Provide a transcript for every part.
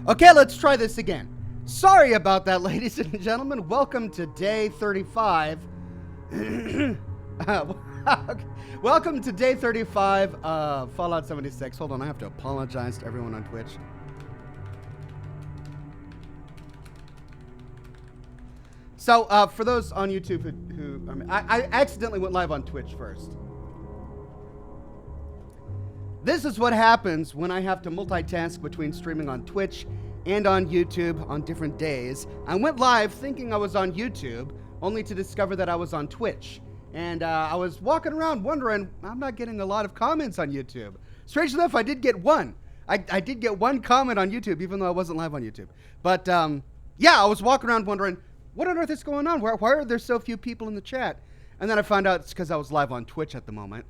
Okay, let's try this again. Sorry about that, ladies and gentlemen. Welcome to day 35. Welcome to day 35 of Fallout 76. Hold on, I have to apologize to everyone on Twitch. So, for those on YouTube I accidentally went live on Twitch first. This is what happens when I have to multitask between streaming on Twitch and on YouTube on different days. I went live thinking I was on YouTube, only to discover that I was on Twitch. And I was walking around wondering, I'm not getting a lot of comments on YouTube. Strangely enough, I did get one. I did get one comment on YouTube, even though I wasn't live on YouTube. But yeah, I was walking around wondering, what on earth is going on? Why are there so few people in the chat? And then I found out it's because I was live on Twitch at the moment.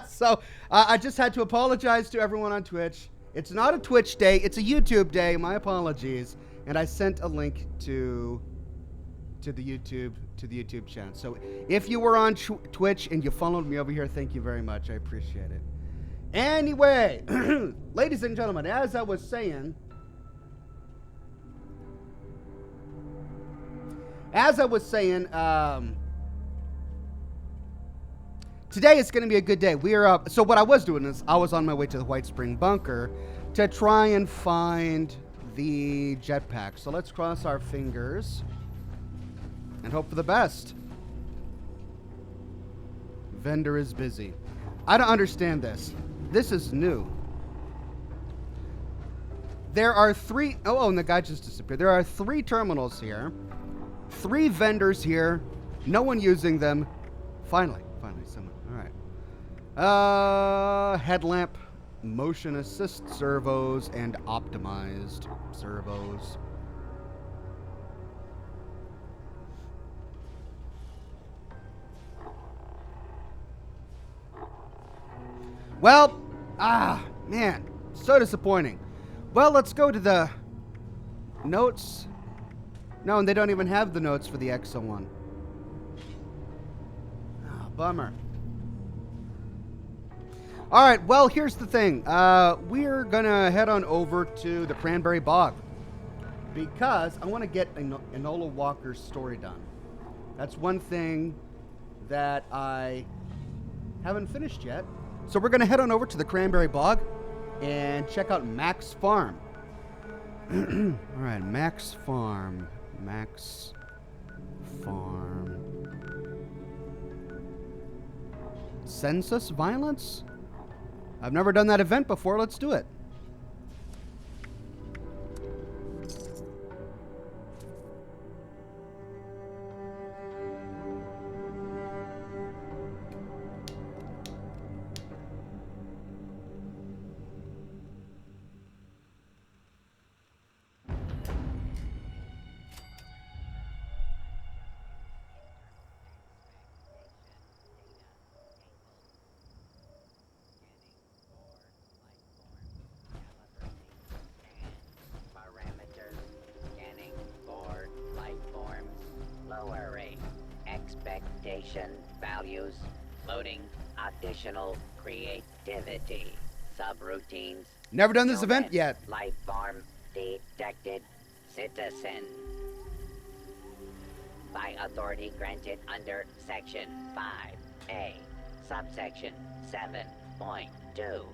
So I just had to apologize to everyone on Twitch. It's not a Twitch day, it's a YouTube day. My apologies. And I sent a link to the YouTube channel. So if you were on Twitch and you followed me over here, thank you very much. I appreciate it. Anyway, ladies and gentlemen, as I was saying, today is going to be a good day. So what I was doing is I was on my way to the White Spring Bunker to try and find the jetpack. So let's cross our fingers and hope for the best. Vendor is busy. I don't understand this. This is new. There are three... Oh, and the guy just disappeared. There are 3 terminals here. 3 vendors here. No one using them. Finally, someone. All right. Headlamp, motion assist servos, and optimized servos. Well, man, so disappointing. Well, let's go to the notes. No, and they don't even have the notes for the EXO one. Oh, bummer. All right, well, here's the thing. We're going to head on over to the Cranberry Bog because I want to get Enola Walker's story done. That's one thing that I haven't finished yet. So we're going to head on over to the Cranberry Bog and check out Mac's Farm. All right, Mac's Farm. Mac's Farm. Census violence? I've never done that event before. Let's do it. Values, loading, additional creativity, subroutines. Never done this event yet. Life form detected citizen. By authority granted under Section 5A, subsection 7.2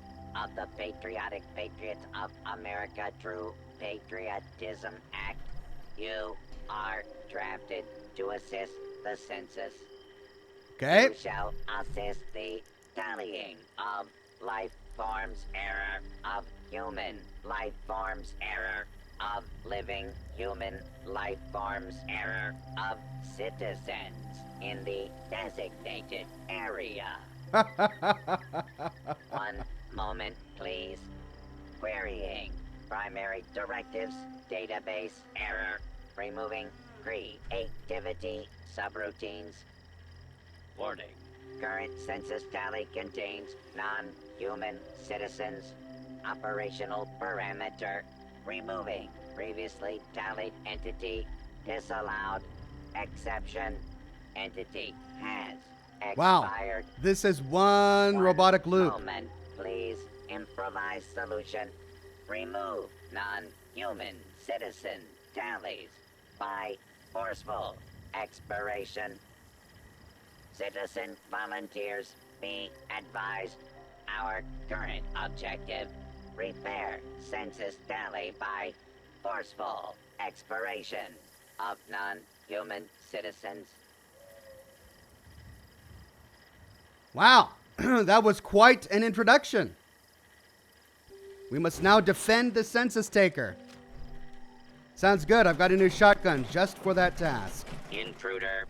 of the Patriotic Patriots of America True Patriotism Act, you are drafted to assist the census. Okay. You shall assist the tallying of life forms error of human life forms error of living human life forms error of citizens in the designated area. 1 moment, please. Querying primary directives database error. Removing creativity subroutines. Warning. Current census tally contains non-human citizens. Operational parameter. Removing previously tallied entity. Disallowed. Exception. Entity has expired. Wow. This is one robotic loop. Moment, please. Improvise solution. remove non-human citizen tallies by forceful expiration. Citizen volunteers, be advised. Our current objective, repair census tally by forceful expiration of non-human citizens. Wow, that was quite an introduction. We must now defend the census taker. Sounds good. I've got a new shotgun just for that task. Intruder,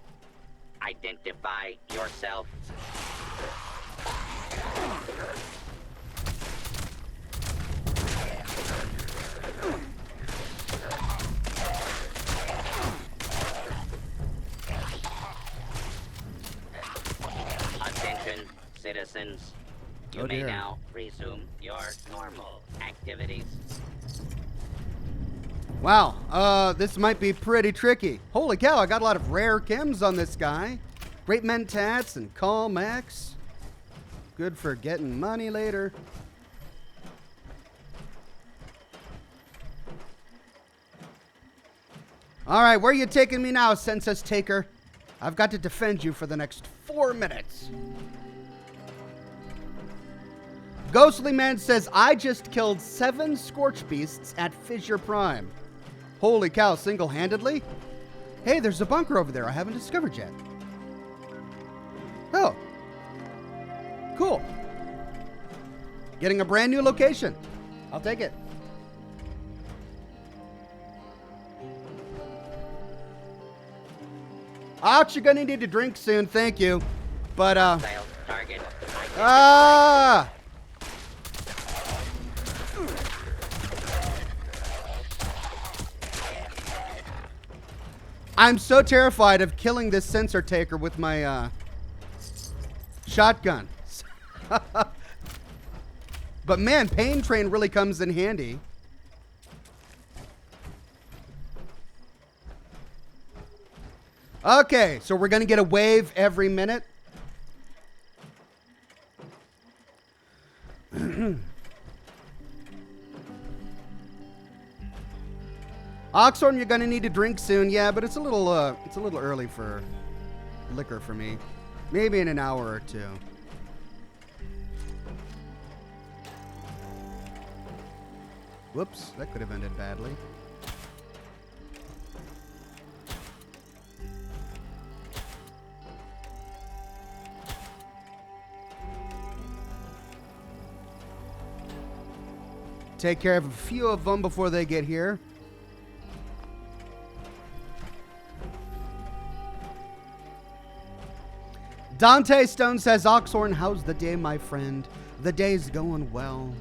identify yourself. Attention, citizens. You Oh, may dear. now resume your normal activities. Wow, this might be pretty tricky. Holy cow, I got a lot of rare chems on this guy. Great mentats and call max. Good for getting money later. All right, where are you taking me now, census taker? I've got to defend you for the next 4 minutes. Ghostly Man says, I just killed 7 Scorch Beasts at Fissure Prime. Holy cow, single-handedly? Hey, there's a bunker over there I haven't discovered yet. Oh. Cool. Getting a brand new location. I'll take it. Ox, you're gonna need a drink soon, thank you. But, Failed target. ah! I'm so terrified of killing this sensor taker with my, shotgun. But man, Pain Train really comes in handy. Okay, so we're gonna get a wave every minute. Oxhorn, you're gonna need a drink soon. Yeah, but it's a little early for liquor for me. Maybe in an hour or two. Whoops, that could have ended badly. Take care of a few of them before they get here. Dante Stone says, Oxhorn, how's the day, my friend? The day's going well.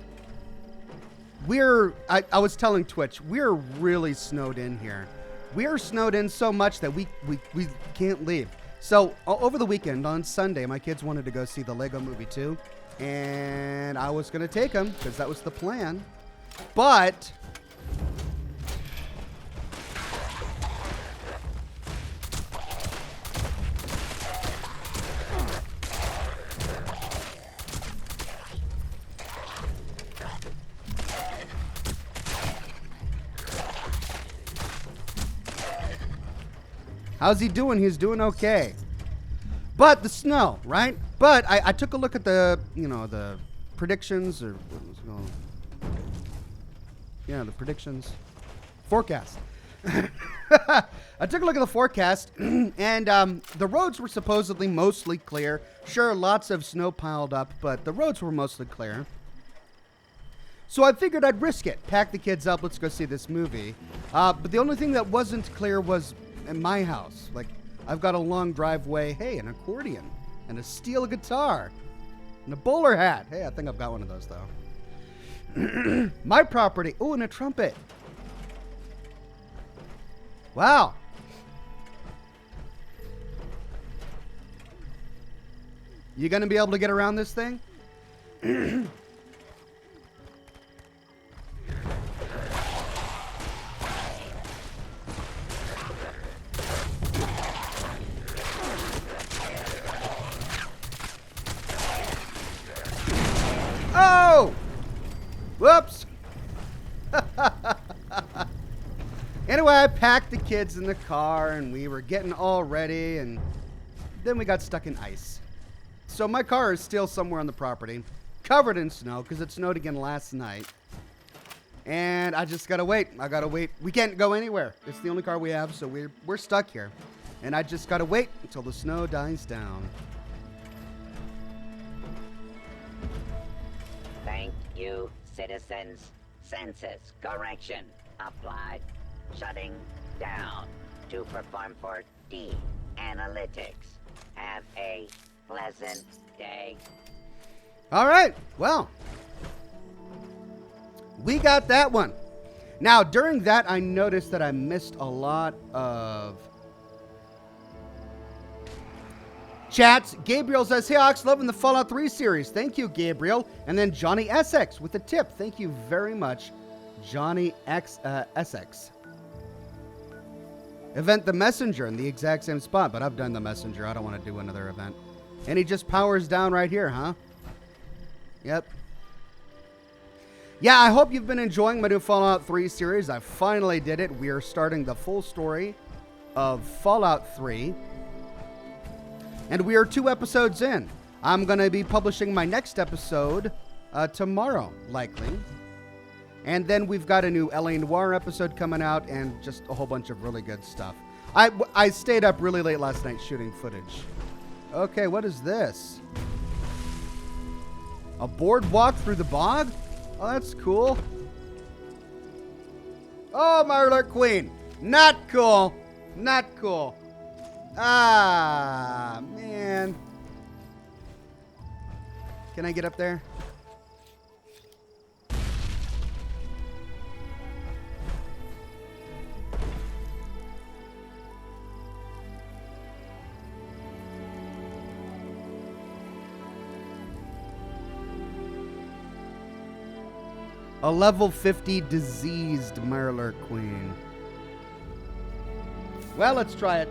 I was telling Twitch, we're really snowed in here. We're snowed in so much that we can't leave. So over the weekend, on Sunday, my kids wanted to go see the Lego Movie 2. And I was going to take them because that was the plan. But how's he doing? He's doing okay. But the snow, right? But I took a look at the, the predictions, or what was it called? Yeah, the predictions. Forecast. I took a look at the forecast, and the roads were supposedly mostly clear. Sure, lots of snow piled up, but the roads were mostly clear. So I figured I'd risk it. Pack the kids up, let's go see this movie. But the only thing that wasn't clear was in my house. Like, I've got a long driveway. Hey, an accordion, and a steel guitar, and a bowler hat. Hey, I think I've got one of those, though. My property. Oh, and a trumpet. Wow. You gonna be able to get around this thing? Oh! Whoops. Anyway, I packed the kids in the car, and we were getting all ready, and then we got stuck in ice. So my car is still somewhere on the property, covered in snow, because it snowed again last night. And I just gotta wait. I gotta wait. We can't go anywhere. It's the only car we have, so we're stuck here. And I just gotta wait until the snow dies down. Thank you, citizens. Census correction applied. Shutting down to perform for D analytics. Have a pleasant day. All right. Well, we got that one. Now, during that, I noticed that I missed a lot of chats. Gabriel says, hey, Ox, loving the Fallout 3 series. Thank you, Gabriel. And then Johnny SX with a tip. Thank you very much, Johnny SX. Event the Messenger in the exact same spot, but I've done the Messenger. I don't want to do another event. And he just powers down right here, huh? Yep. Yeah, I hope you've been enjoying my new Fallout 3 series. I finally did it. We are starting the full story of Fallout 3. And we are 2 episodes in. I'm going to be publishing my next episode tomorrow, likely. And then we've got a new L.A. Noire episode coming out and just a whole bunch of really good stuff. I stayed up really late last night shooting footage. Okay, what is this? A boardwalk through the bog? Oh, that's cool. Oh, Murder Queen. Not cool. Not cool. Ah, man. Can I get up there? A level 50 diseased Mirror Queen. Well, let's try it.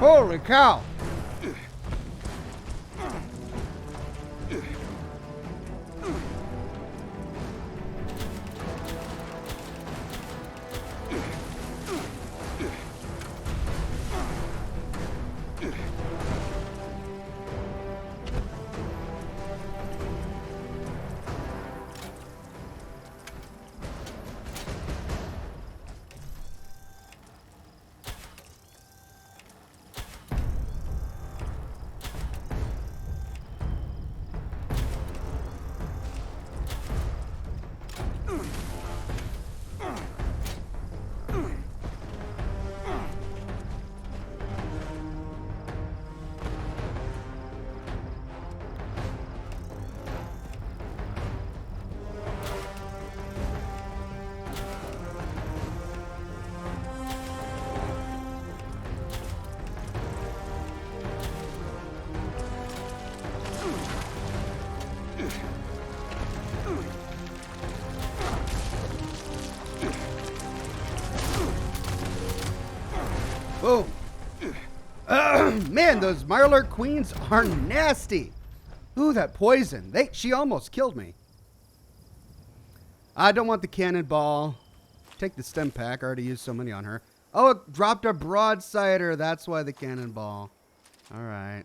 Holy cow! Boom. Man, those Mirror Queens are nasty. Ooh, that poison. She almost killed me. I don't want the cannonball. Take the stem pack. I already used so many on her. Oh, it dropped a broadsider. That's why the cannonball. All right.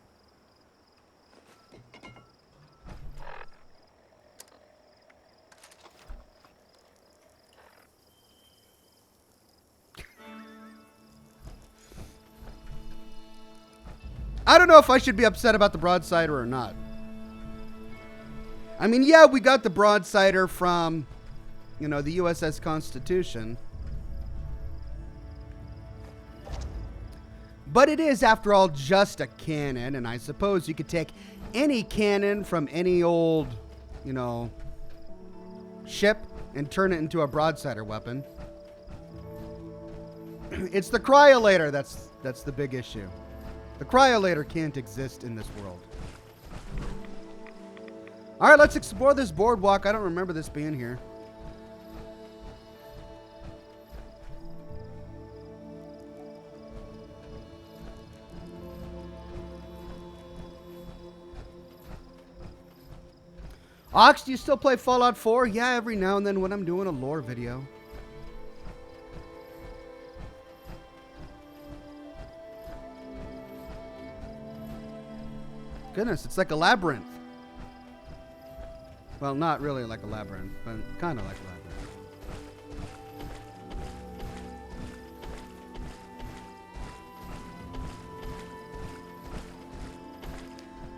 I don't know if I should be upset about the broadsider or not. I mean, yeah, we got the broadsider from, the USS Constitution. But it is, after all, just a cannon, and I suppose you could take any cannon from any old, you know, ship and turn it into a broadsider weapon. It's the cryolator that's the big issue. The cryolator can't exist in this world. All right, let's explore this boardwalk. I don't remember this being here. Ox, do you still play Fallout 4? Yeah, every now and then when I'm doing a lore video. Goodness, it's like a labyrinth. Well, not really like a labyrinth, but kind of like a labyrinth.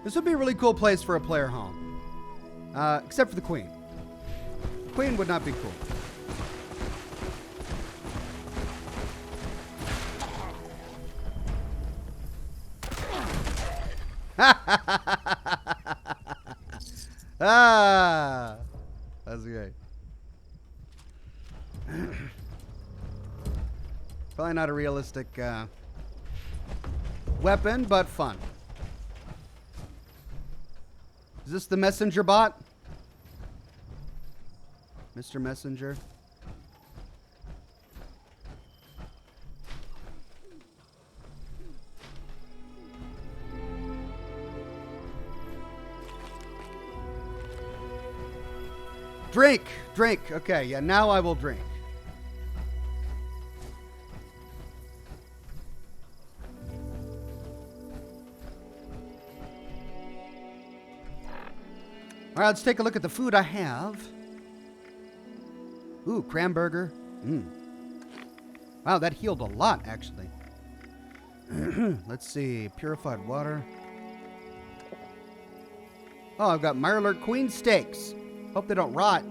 This would be a really cool place for a player home. Except for the Queen. The Queen would not be cool. That's great. Probably not a realistic weapon, but fun. Is this the messenger bot? Mr. Messenger? Drink! Drink! Okay, yeah, now I will drink. All right, let's take a look at the food I have. Ooh, cranberger. Wow, that healed a lot, actually. Let's see. Purified water. Oh, I've got Mirelurk Queen steaks. Hope they don't rot.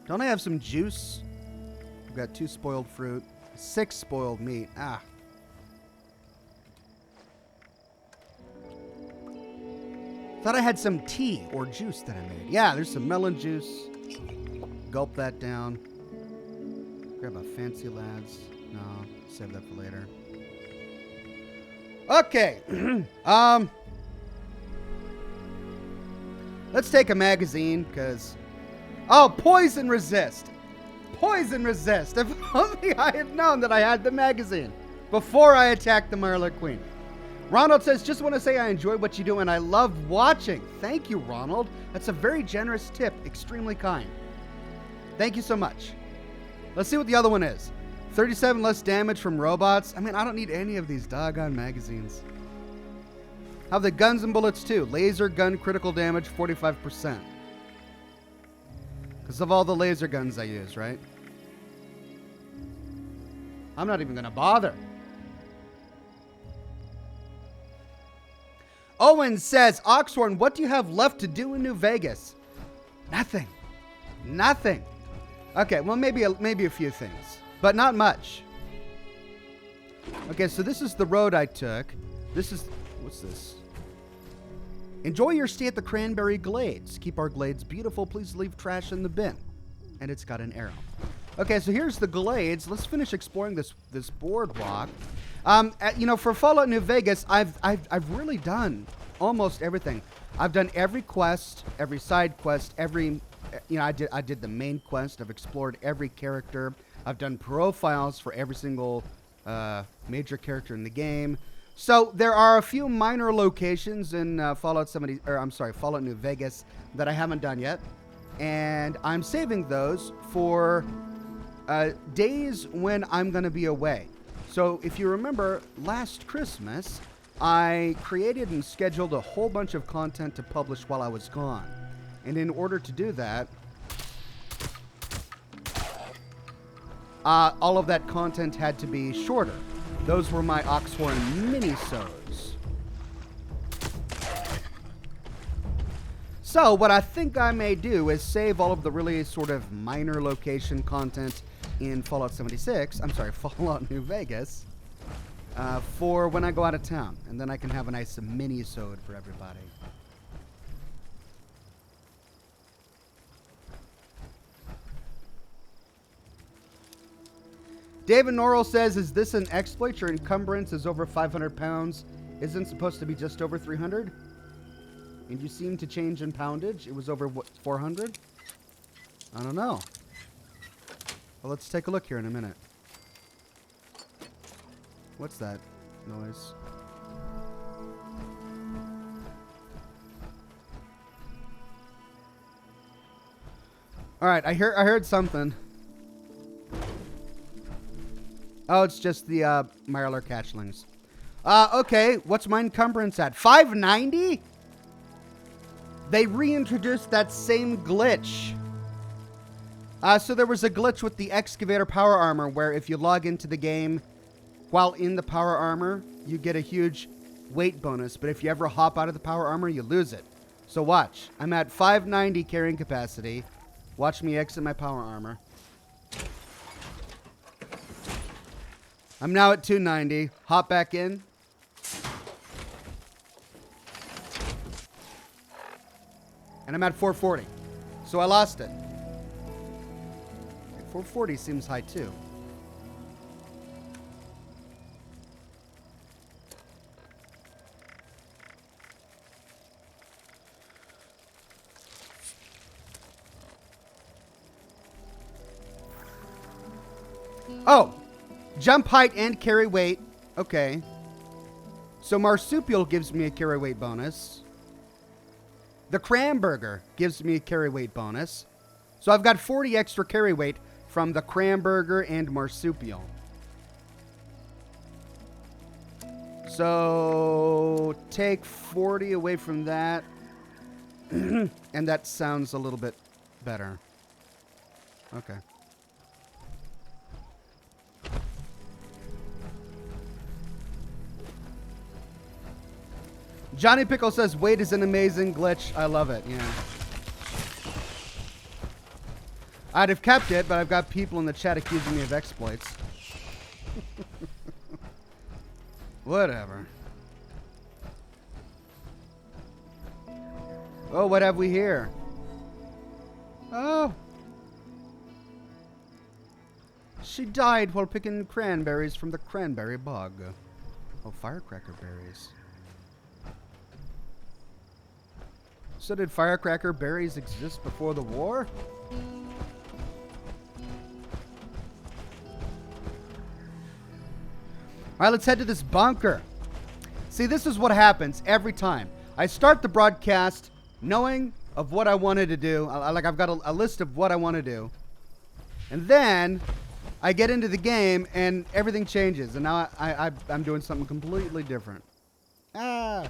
Don't I have some juice? I've got 2 spoiled fruit, 6 spoiled meat. Ah. Thought I had some tea or juice that I made. Yeah, there's some melon juice. Gulp that down. Grab a fancy lads. No, save that for later. Okay. Let's take a magazine, because... Oh, poison resist. Poison resist. If only I had known that I had the magazine before I attacked the Mirelurk Queen. Ronald says, just want to say I enjoy what you do and I love watching. Thank you, Ronald. That's a very generous tip. Extremely kind. Thank you so much. Let's see what the other one is. 37 less damage from robots. I mean, I don't need any of these doggone magazines. How have the guns and bullets too? Laser gun critical damage 45%. Because of all the laser guns I use, right? I'm not even going to bother. Owen says, Oxhorn, what do you have left to do in New Vegas? Nothing. Nothing. Okay, well, maybe a few things, but not much. Okay, so this is the road I took. This is, what's this? Enjoy your stay at the Cranberry Glades. Keep our glades beautiful. Please leave trash in the bin. And it's got an arrow. Okay, so here's the glades. Let's finish exploring this boardwalk. You know, for Fallout New Vegas, I've really done almost everything. I've done every quest, every side quest, every, you know, I did the main quest. I've explored every character. I've done profiles for every single major character in the game. So there are a few minor locations in Fallout New Vegas that I haven't done yet, and I'm saving those for days when I'm going to be away. So if you remember, last Christmas, I created and scheduled a whole bunch of content to publish while I was gone. And in order to do that, all of that content had to be shorter. Those were my Oxhorn mini-sodes. So what I think I may do is save all of the really sort of minor location content in Fallout 76, I'm sorry, Fallout New Vegas, for when I go out of town. And then I can have a nice mini-sode for everybody. David Norrell says, is this an exploit? Your encumbrance is over 500 pounds. Isn't supposed to be just over 300? And you seem to change in poundage. It was over, what, 400? I don't know. Well, let's take a look here in a minute. What's that noise? All right, I heard something. Oh, it's just the Mirelurk hatchlings. Okay, what's my encumbrance at? 590? They reintroduced that same glitch. So there was a glitch with the excavator power armor where if you log into the game while in the power armor, you get a huge weight bonus. But if you ever hop out of the power armor, you lose it. So watch. I'm at 590 carrying capacity. Watch me exit my power armor. I'm now at 290. Hop back in. And I'm at 440. So I lost it. 440 seems high too. Oh! Jump height and carry weight. Okay. So marsupial gives me a carry weight bonus. The cranberger gives me a carry weight bonus. So I've got 40 extra carry weight from the cranberger and marsupial. So take 40 away from that. And that sounds a little bit better. Okay. Johnny Pickle says, weight is an amazing glitch. I love it, yeah. I'd have kept it, but I've got people in the chat accusing me of exploits. Whatever. Oh, what have we here? Oh. She died while picking cranberries from the cranberry bog. Oh, firecracker berries. So did firecracker berries exist before the war? All right, let's head to this bunker. See, this is what happens every time. I start the broadcast knowing of what I wanted to do. Like I've got a list of what I want to do. And then I get into the game and everything changes. And now I'm doing something completely different. Ah.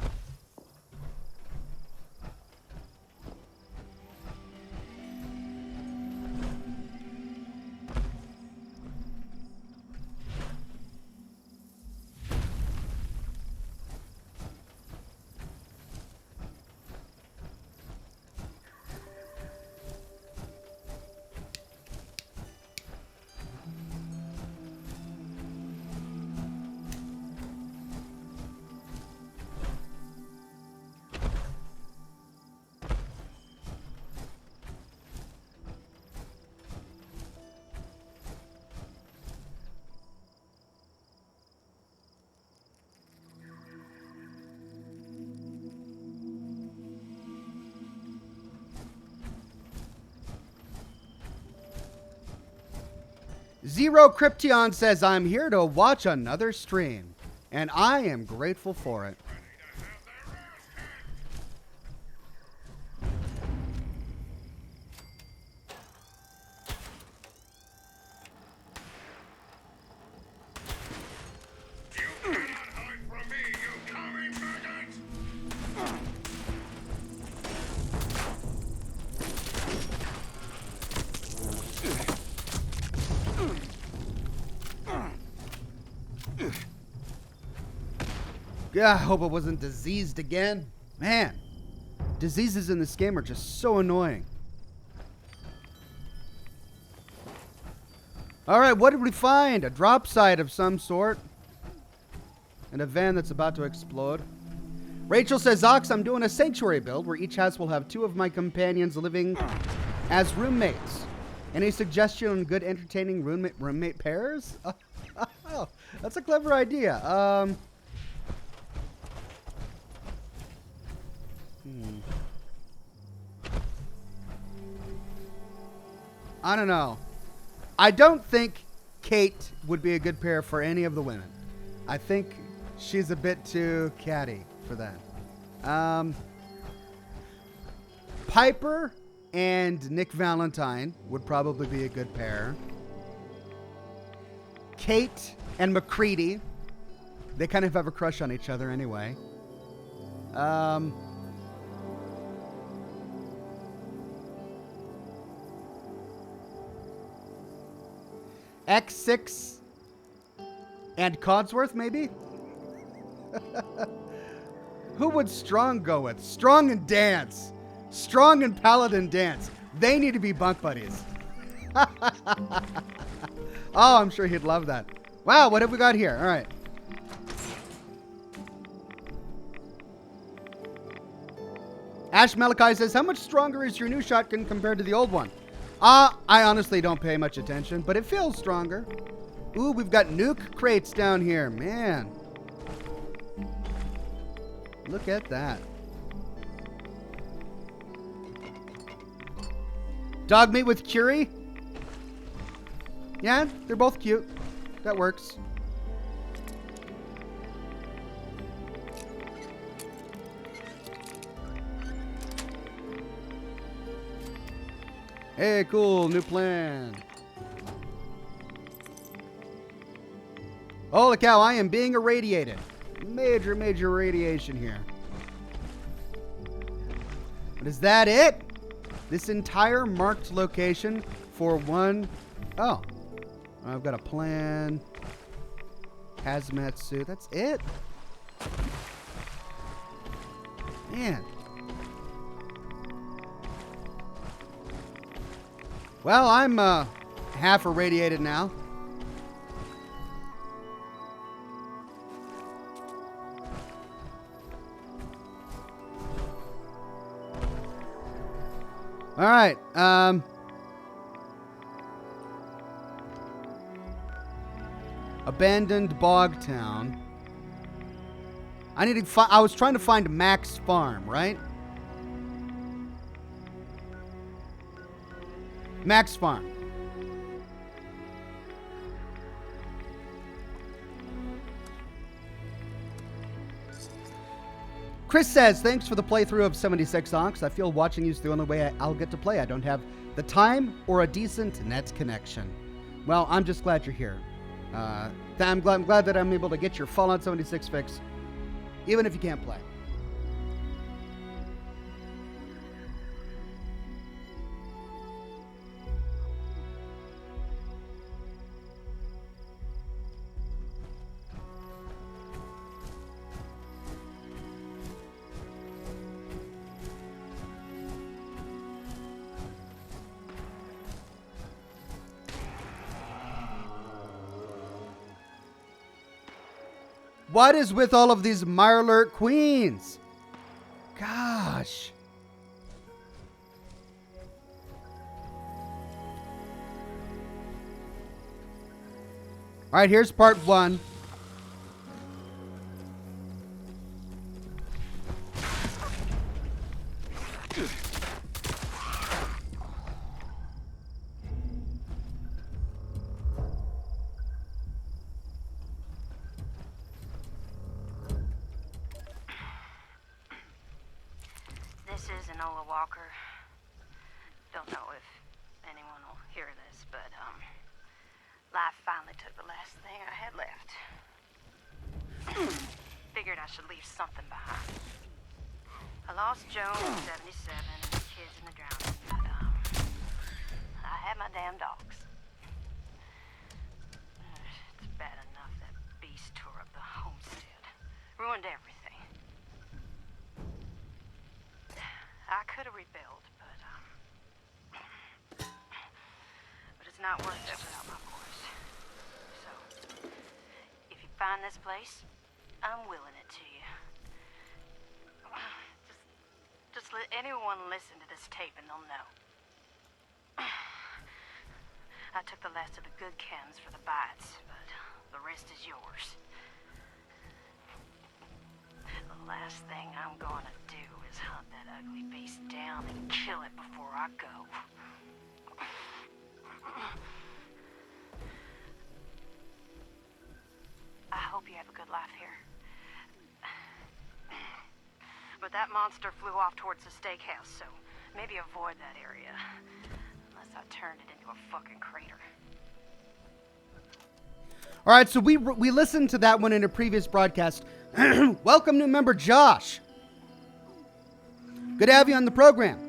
Zero Krypton says, I'm here to watch another stream, and I am grateful for it. Yeah, I hope it wasn't diseased again. Man, diseases in this game are just so annoying. All right, what did we find? A drop site of some sort. And a van that's about to explode. Rachel says, Ox, I'm doing a sanctuary build where each house will have 2 of my companions living as roommates. Any suggestion on good, entertaining roommate pairs? Oh, that's a clever idea. I don't know. I don't think Kate would be a good pair for any of the women. I think she's a bit too catty for that. Piper and Nick Valentine would probably be a good pair. Kate and McCready, they kind of have a crush on each other anyway. X6 and Codsworth, maybe? Who would Strong go with? Strong and Dance. Strong and Paladin Dance. They need to be bunk buddies. Oh, I'm sure he'd love that. Wow, what have we got here? All right. Ash Malachi says, how much stronger is your new shotgun compared to the old one? I honestly don't pay much attention, but it feels stronger. Ooh, we've got nuke crates down here. Man. Look at that. Dog meat with curry? Yeah, they're both cute. That works. Hey, cool, new plan. Holy cow, I am being irradiated. Major, major radiation here. But is that it? This entire marked location for one... Oh. I've got a plan. Hazmat suit. That's it? Man. Well, I'm half irradiated now. All right. Abandoned bog town. I need to I was trying to find Max Farm, right? Max Farm. Chris says, thanks for the playthrough of 76 Ox. I feel watching you is the only way I'll get to play. I don't have the time or a decent net connection. Well, I'm just glad you're here. I'm glad that I'm able to get your Fallout 76 fix, even if you can't play. What is with all of these Mirelurk queens? Gosh. All right, here's part 1. This is Enola Walker. Don't know if anyone will hear this, but life finally took the last thing I had left. Figured I should leave something behind. I lost Joan in '77 and the kids in the drowning, but I had my damn dogs. It's bad enough that beast tore up the homestead, ruined everything. I could have rebuilt, but it's not worth it without my boys. find this place, I'm willing it to you. Just let anyone listen to this tape and they'll know. I took the last of the good chems for the bites, but the rest is yours. The last thing I'm gonna do is hunt that ugly beast down and kill it before I go. I hope you have a good life here. But that monster flew off towards the steakhouse, so maybe avoid that area. Unless I turned it into a fucking crater. All right, so we listened to that one in a previous broadcast. Welcome, new member Josh. Good to have you on the program.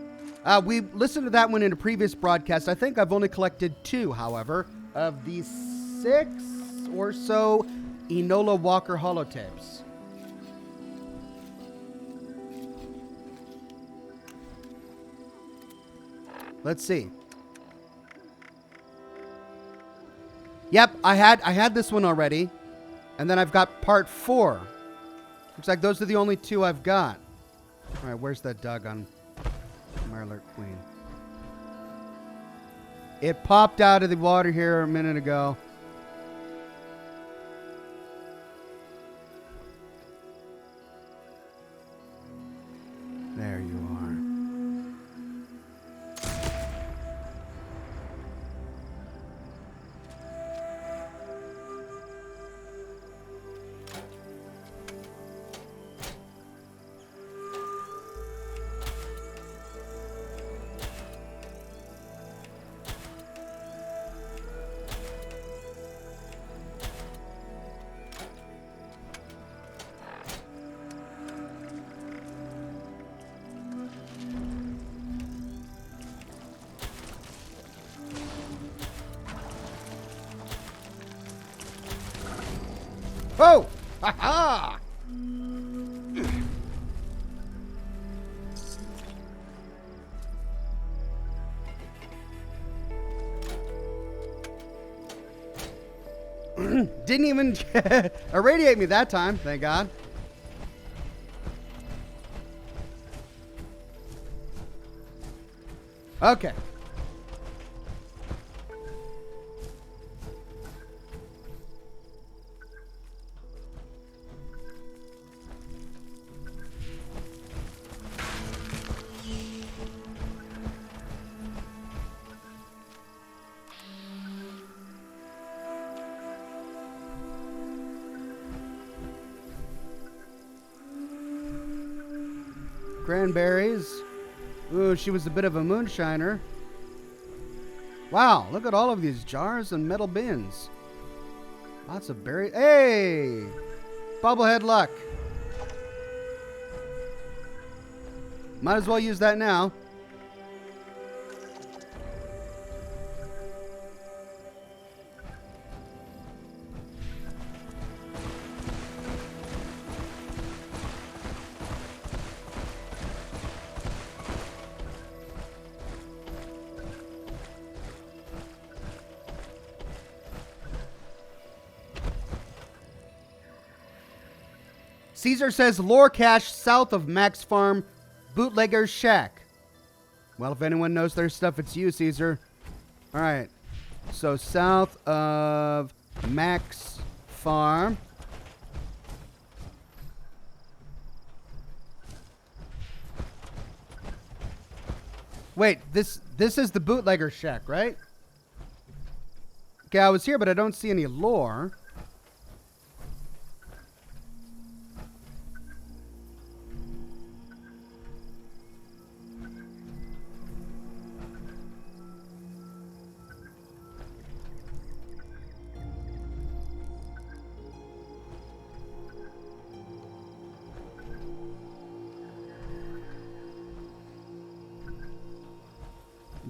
We listened to that one in a previous broadcast. I think I've only collected 2, however, of the 6 or so Enola Walker holotapes. Let's see. Yep, I had this one already. And then I've got part 4. Looks like those are the only 2 I've got. All right, where's that doggone Mirelurk Queen? It popped out of the water here a minute ago. There you are. Oh! Ha ha! Didn't even irradiate me that time, thank God. Okay. Cranberries. Ooh, she was a bit of a moonshiner. Wow, look at all of these jars and metal bins. Lots of berries. Hey! Bubblehead luck. Might as well use that now. Caesar says lore cache south of Max Farm, Bootlegger's Shack. Well, if anyone knows their stuff, it's you, Caesar. All right. So south of Max Farm. Wait, this is the Bootlegger's Shack, right? Okay, I was here, but I don't see any lore.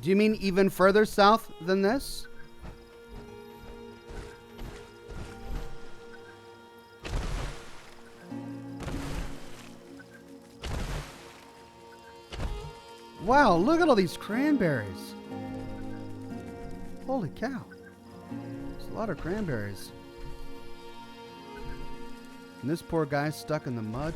Do you mean even further south than this? Wow, look at all these cranberries. Holy cow. There's a lot of cranberries. And this poor guy's stuck in the mud.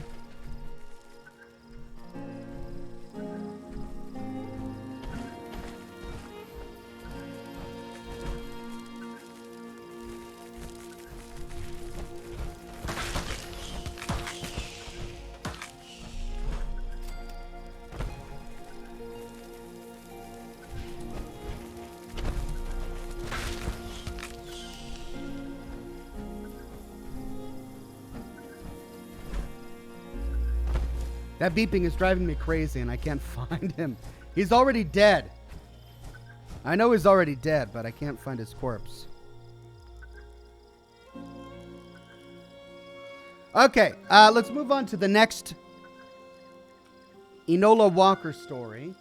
That beeping is driving me crazy and I can't find him. He's already dead. I know he's already dead, but I can't find his corpse. Okay, let's move on to the next Enola Walker story.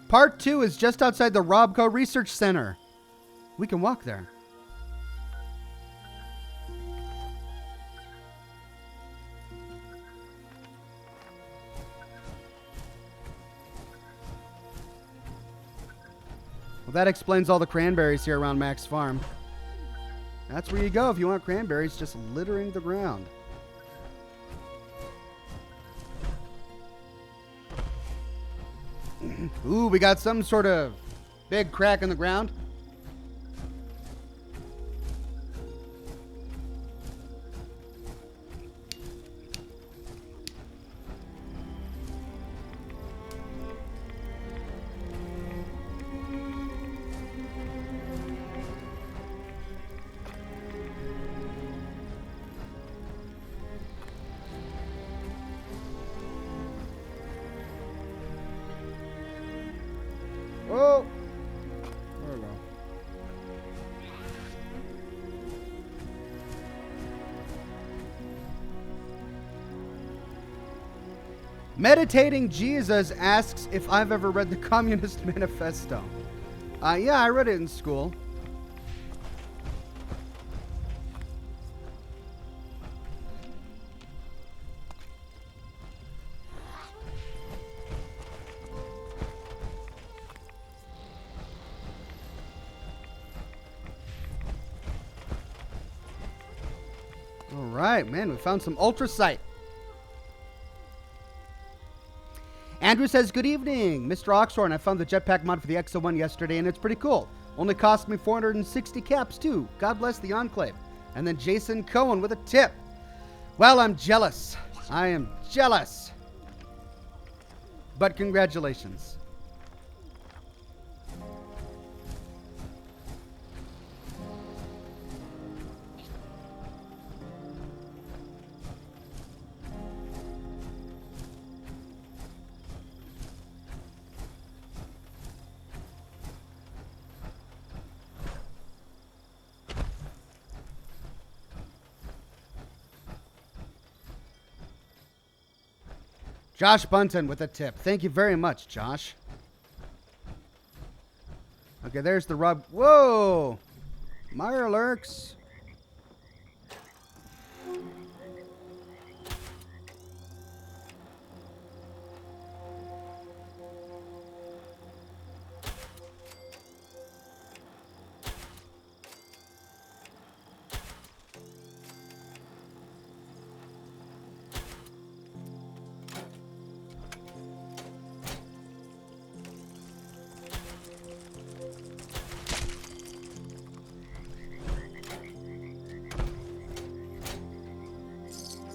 Part 2 is just outside the Robco Research Center. We can walk there. Well, that explains all the cranberries here around Mac's farm. That's where you go if you want cranberries just littering the ground. Ooh, we got some sort of big crack in the ground. Oh! There we go. Meditating Jesus asks if I've ever read the Communist Manifesto. Yeah, I read it in school. All right, man, we found some ultracite. Andrew says, good evening, Mr. Oxhorn. I found the jetpack mod for the XO1 yesterday, and it's pretty cool. Only cost me 460 caps, too. God bless the Enclave. And then Jason Cohen with a tip. Well, I'm jealous. I am jealous. But congratulations. Josh Bunton with a tip. Thank you very much, Josh. Okay, there's the rub. Whoa! Meyer lurks.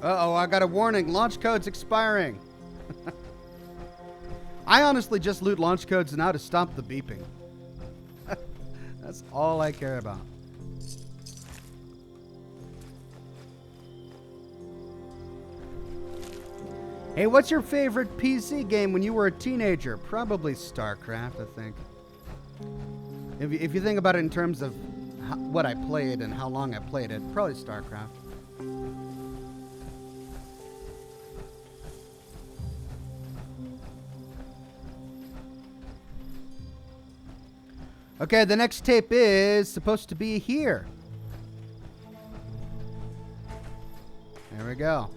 Uh-oh, I got a warning. Launch code's expiring. I honestly just loot launch codes now to stop the beeping. That's all I care about. Hey, what's your favorite PC game when you were a teenager? Probably StarCraft, I think. If you think about it in terms of what I played and how long I played it, probably StarCraft. Okay, the next tape is supposed to be here. There we go.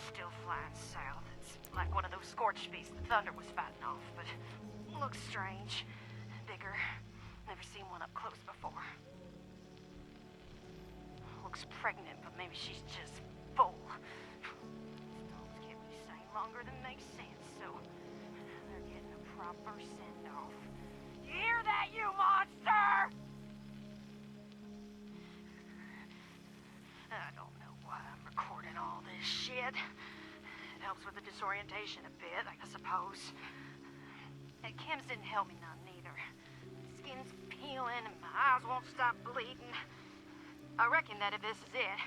Still flying south. It's like one of those beast the thunder was fighting off, but looks strange. Bigger. Never seen one up close before. Looks pregnant, but maybe she's just full. These dogs can't be sane longer than makes sense, so they're getting a proper send-off. You hear that, you monster? I don't know why I'm recording all this shit. It helps with the disorientation a bit, I suppose. And Kim's didn't help me none, neither. Skin's peeling and my eyes won't stop bleeding. I reckon that if this is it,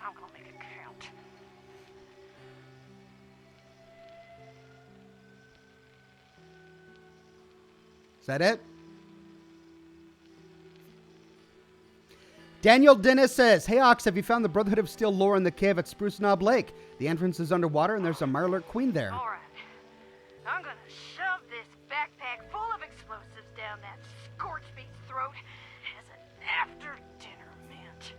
I'm gonna make it count. Is that it? Daniel Dennis says, "Hey Ox, have you found the Brotherhood of Steel lore in the cave at Spruce Knob Lake? The entrance is underwater and there's a Mirelurk Queen there." All right. I'm gonna shove this backpack full of explosives down that scorch beast's throat as an after-dinner mint.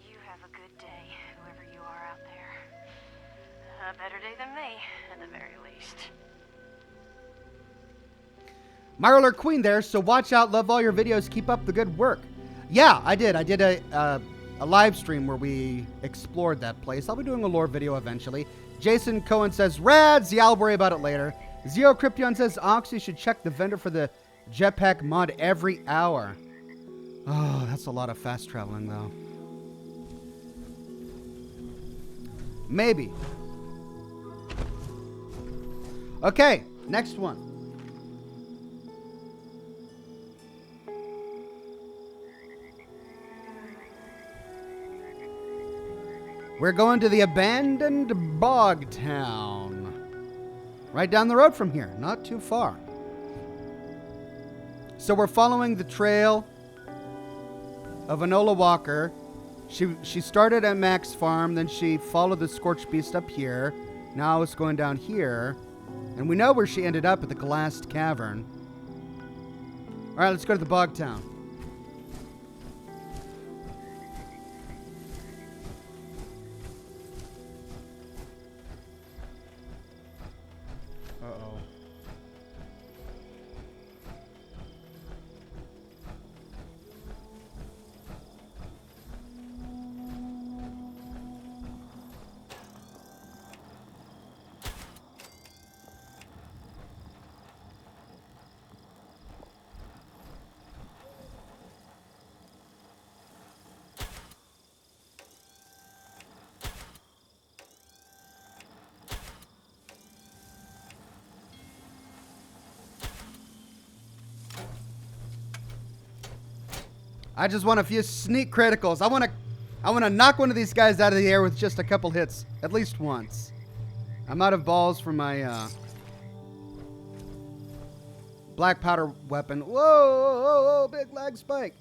You have a good day, whoever you are out there. A better day than me, at the very least. Mirelurk Queen there, so watch out. Love all your videos. Keep up the good work. Yeah, I did. I did a live stream where we explored that place. I'll be doing a lore video eventually. Jason Cohen says, "Rads." Yeah, I'll worry about it later. Zero Cryption says, "Ox, you should check the vendor for the jetpack mod every hour." Oh, that's a lot of fast traveling, though. Maybe. Okay, next one. We're going to the abandoned bog town. Right down the road from here, not too far. So we're following the trail of Enola Walker. She started at Mac's farm, then she followed the Scorched Beast up here. Now it's going down here. And we know where she ended up, at the Blast Cavern. Alright, let's go to the bog town. Uh-oh. I just want a few sneak criticals. I want to knock one of these guys out of the air with just a couple hits, at least once. I'm out of balls for my black powder weapon. Whoa, whoa, whoa, whoa, big lag spike.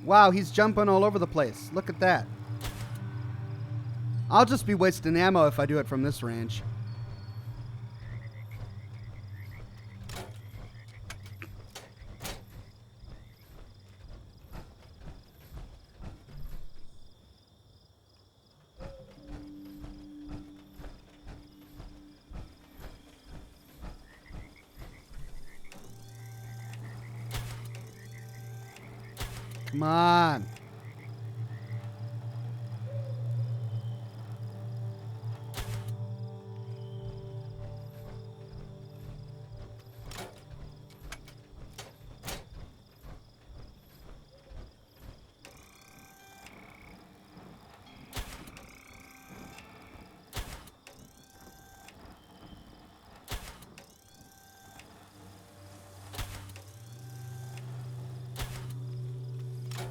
Wow, he's jumping all over the place. Look at that. I'll just be wasting ammo if I do it from this range. Come on.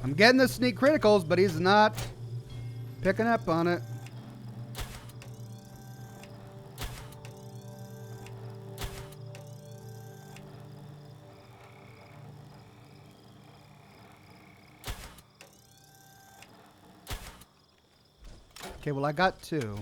I'm getting the sneak criticals, but he's not picking up on it. Okay, well, I got 2.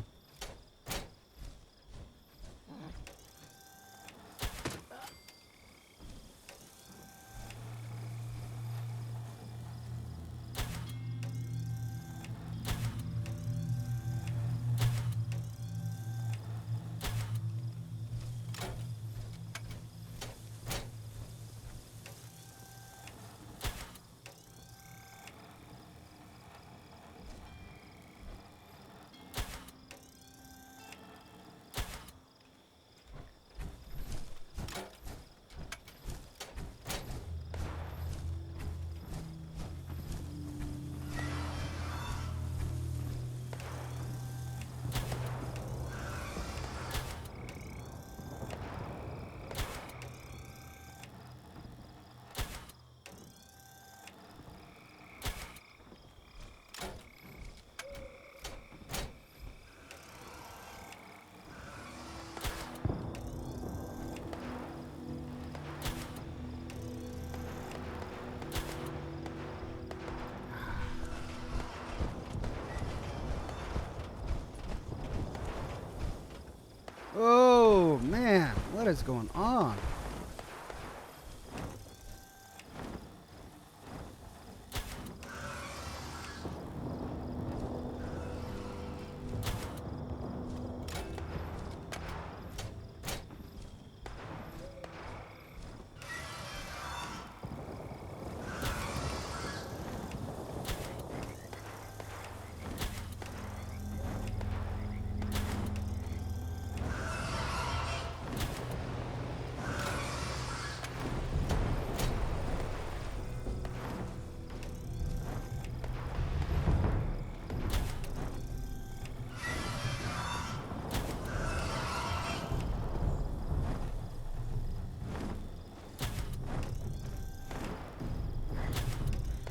Oh, man. What is going on?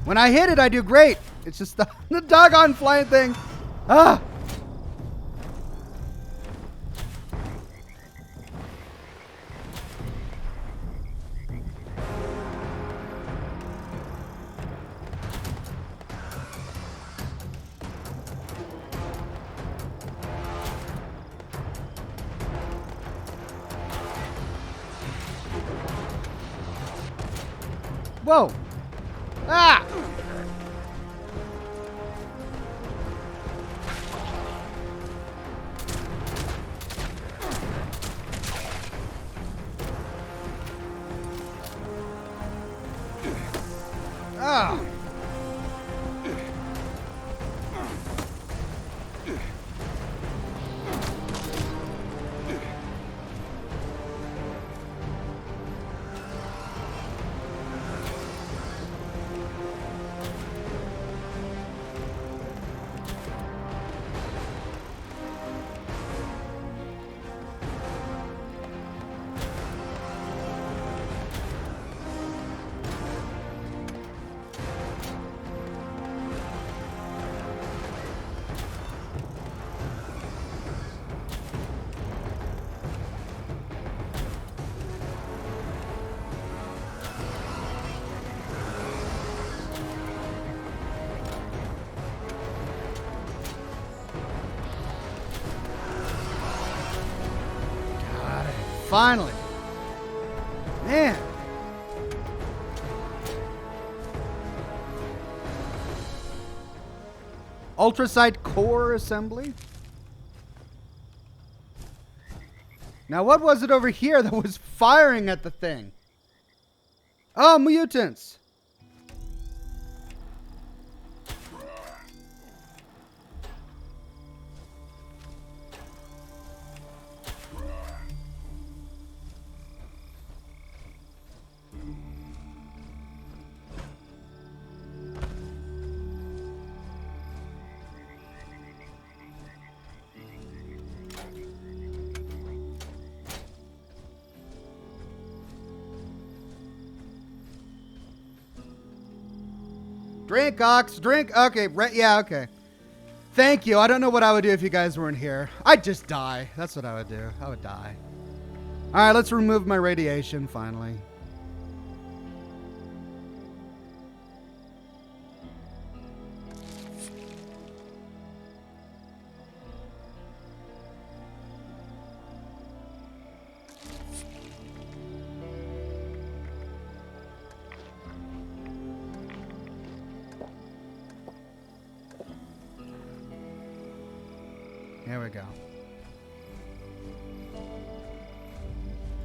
When I hit it, I do great. It's just the doggone flying thing. Ah! Whoa! Ah! Ah! Finally. Man. Ultrasight core assembly. Now what was it over here that was firing at the thing? Oh, mutants. Drink, Ox. Drink. Okay. Yeah, okay. Thank you. I don't know what I would do if you guys weren't here. I'd just die. That's what I would do. I would die. All right, let's remove my radiation finally. There we go.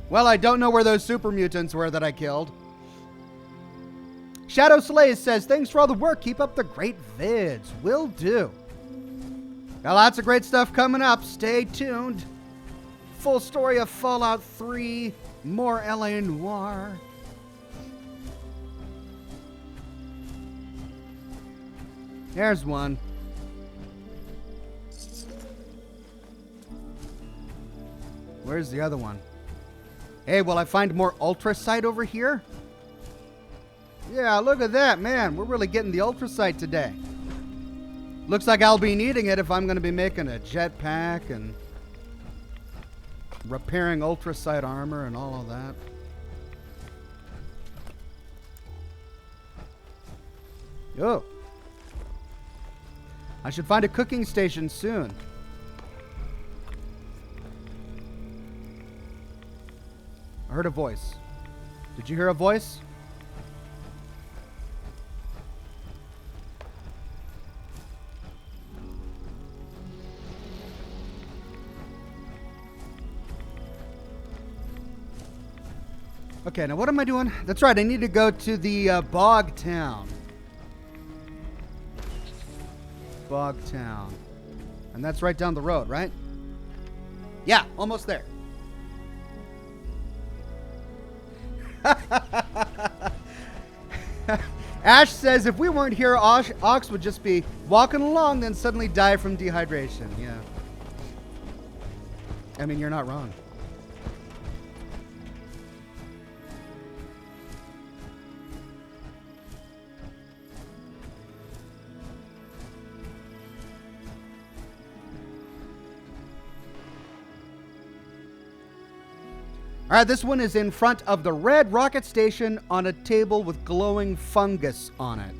Well, I don't know where those super mutants were that I killed. Shadow Slays says, thanks for all the work. Keep up the great vids. Will do. Got lots of great stuff coming up. Stay tuned. Full story of Fallout 3. More LA Noire. There's one. Where's the other one? Hey, will I find more ultracite over here? Yeah, look at that, man. We're really getting the ultracite today. Looks like I'll be needing it if I'm going to be making a jetpack and repairing ultracite armor and all of that. Oh. I should find a cooking station soon. I heard a voice. Did you hear a voice? Okay, now what am I doing? That's right, I need to go to the Bog Town. Bog Town. And that's right down the road, right? Yeah, almost there. Ash says if we weren't here, Ox would just be walking along, then suddenly die from dehydration. Yeah. I mean, you're not wrong. All right, this one is in front of the Red Rocket Station on a table with glowing fungus on it.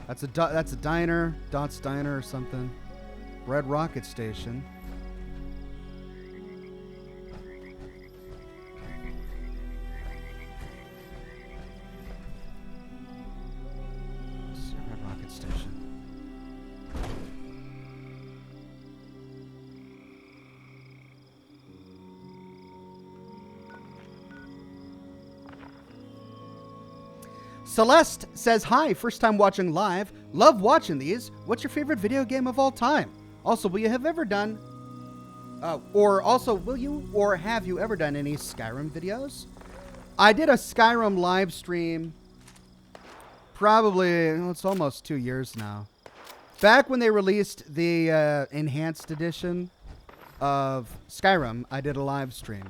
That's a diner, Dot's Diner or something. Red Rocket Station. Let's see, Red Rocket Station. Celeste says, hi, first time watching live. Love watching these. What's your favorite video game of all time? Also, will you have ever done, will you or have you ever done any Skyrim videos? I did a Skyrim live stream probably, it's almost 2 years now. Back when they released the enhanced edition of Skyrim, I did a live stream.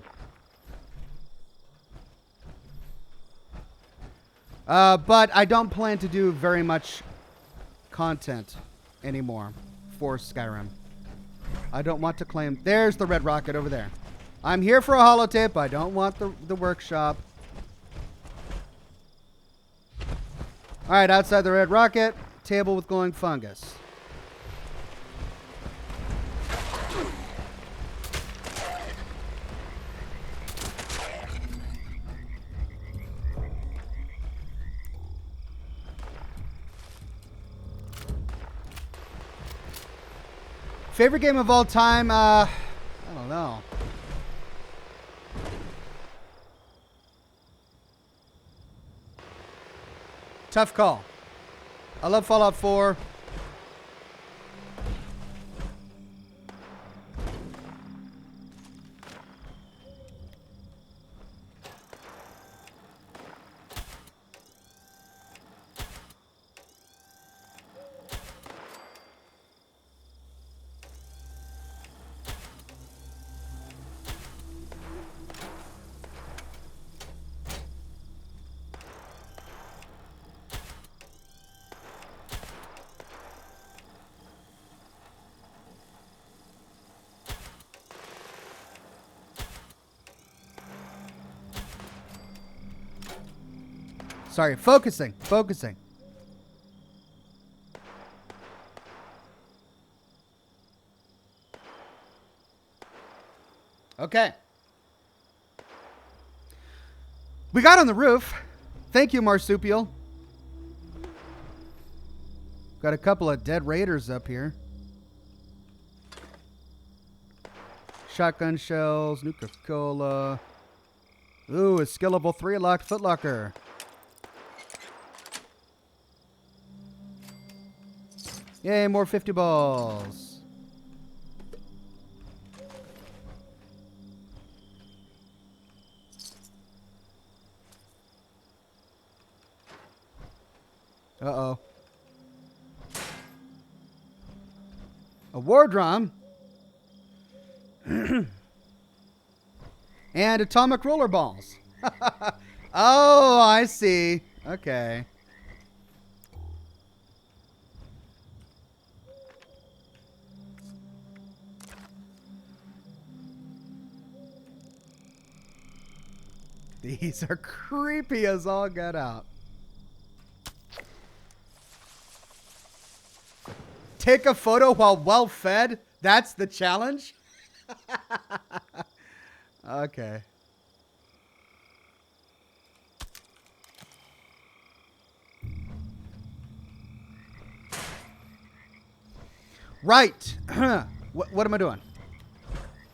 But I don't plan to do very much content anymore for Skyrim. I don't want to claim... There's the Red Rocket over there. I'm here for a holotape. I don't want the workshop. All right, outside the Red Rocket, table with glowing fungus. Favorite game of all time? I don't know. Tough call. I love Fallout 4. Sorry, focusing. Okay. We got on the roof. Thank you, Marsupial. Got a couple of dead raiders up here. shotgun shells, Nuka-Cola. Ooh, a skill level 3 locked footlocker. Yay, more 50 balls. Uh-oh. A war drum. And atomic roller balls. Oh, I see. Okay. These are creepy as all get out. Take a photo while well fed? That's the challenge? Okay. Right. What am I doing?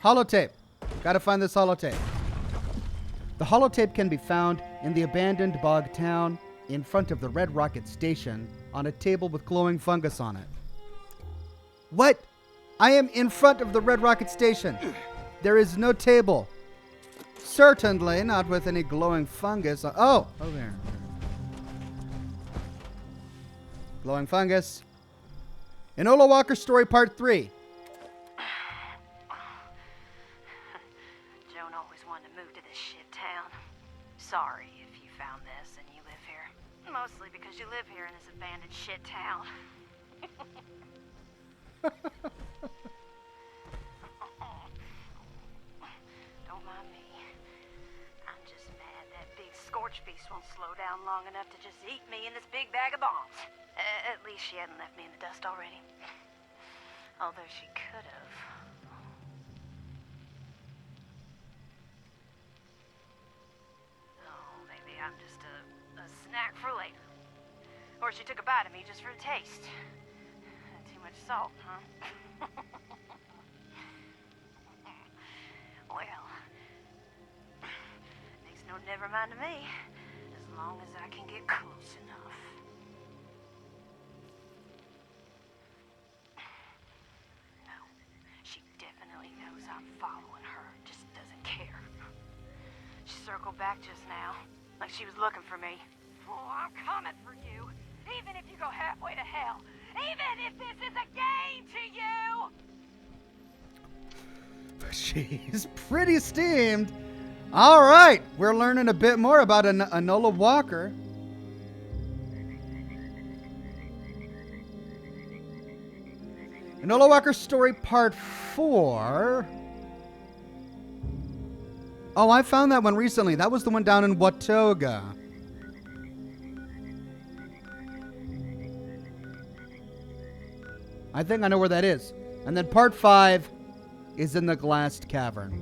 Holotape. Gotta find this holotape. The holotape can be found in the abandoned bog town in front of the Red Rocket Station on a table with glowing fungus on it. What? I am in front of the Red Rocket Station. There is no table. Certainly not with any glowing fungus. Oh, there. Glowing fungus. Enola Walker Story Part 3. Joan always wanted to move to this shit town. Sorry if you found this and you live here. Mostly because you live here in this abandoned shit town. Don't mind me. I'm just mad that big scorch beast won't slow down long enough to just eat me in this big bag of bombs. At least she hadn't left me in the dust already. Although she could have. Oh, maybe I'm just a snack for later. Or she took a bite of me just for a taste. Too much salt, huh? Well, makes no never mind to me, as long as I can get close enough. No, she definitely knows I'm following her, just doesn't care. She circled back just now, like she was looking for me. Oh, I'm coming for you, even if you go halfway to hell. Even if this is a game to you! She's pretty steamed. All right, we're learning a bit more about Enola Walker. Enola Walker Story Part 4. Oh, I found that one recently. That was the one down in Watoga. I think I know where that is. And then Part 5 is in the Blast Cavern.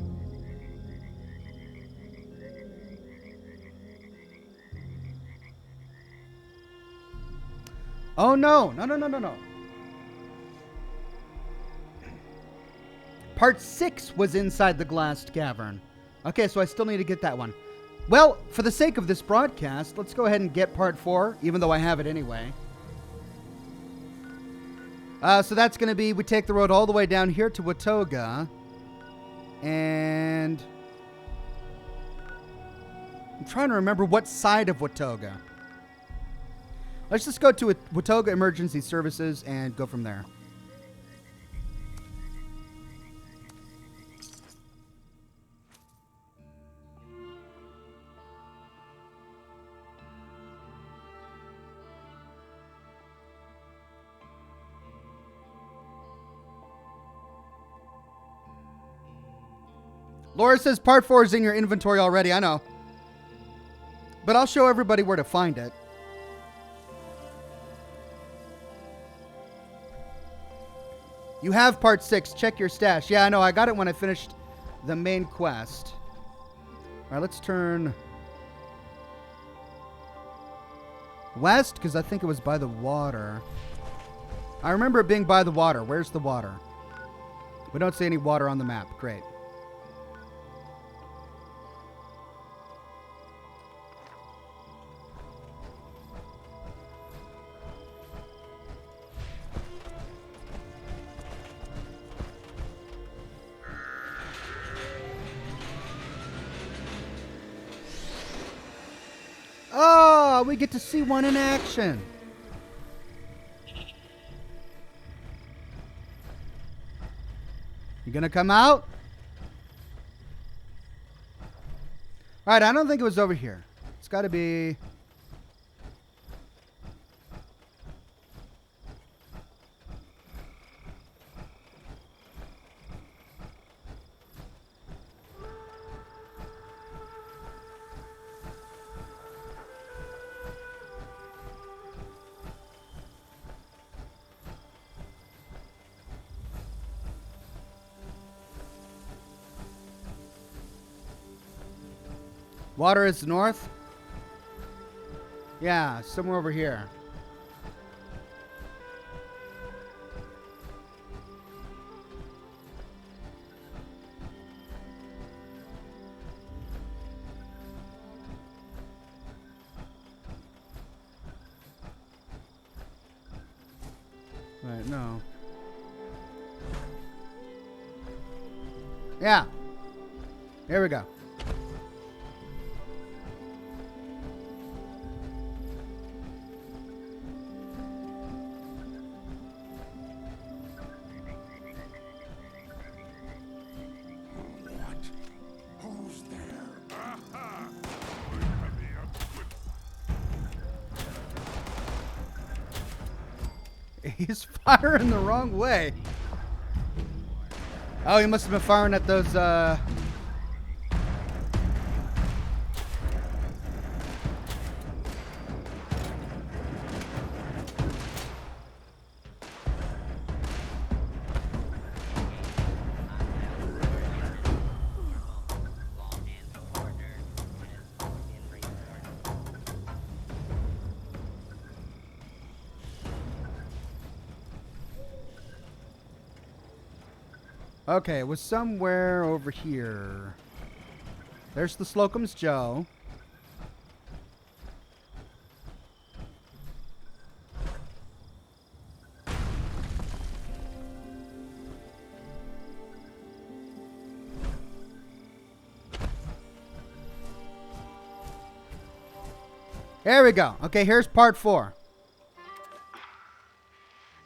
Oh, no. No. Part 6 was inside the Blast Cavern. Okay, so I still need to get that one. Well, for the sake of this broadcast, let's go ahead and get Part 4, even though I have it anyway. So that's going to be, we take the road all the way down here to Watoga. And I'm trying to remember what side of Watoga. Let's just go to Watoga Emergency Services and go from there. Laura says Part 4 is in your inventory already. I know. But I'll show everybody where to find it. You have Part 6. Check your stash. Yeah, I know. I got it when I finished the main quest. All right, let's turn west, because I think it was by the water. I remember it being by the water. Where's the water? We don't see any water on the map. Great. Oh, we get to see one in action. You gonna come out? All right, I don't think it was over here. It's got to be... Water is north? Yeah, somewhere over here. Right, no. Yeah. Here we go. He's firing the wrong way. Oh, he must have been firing at those, Okay, it was somewhere over here. There's the Slocum's Joe. There we go. Okay, here's part 4.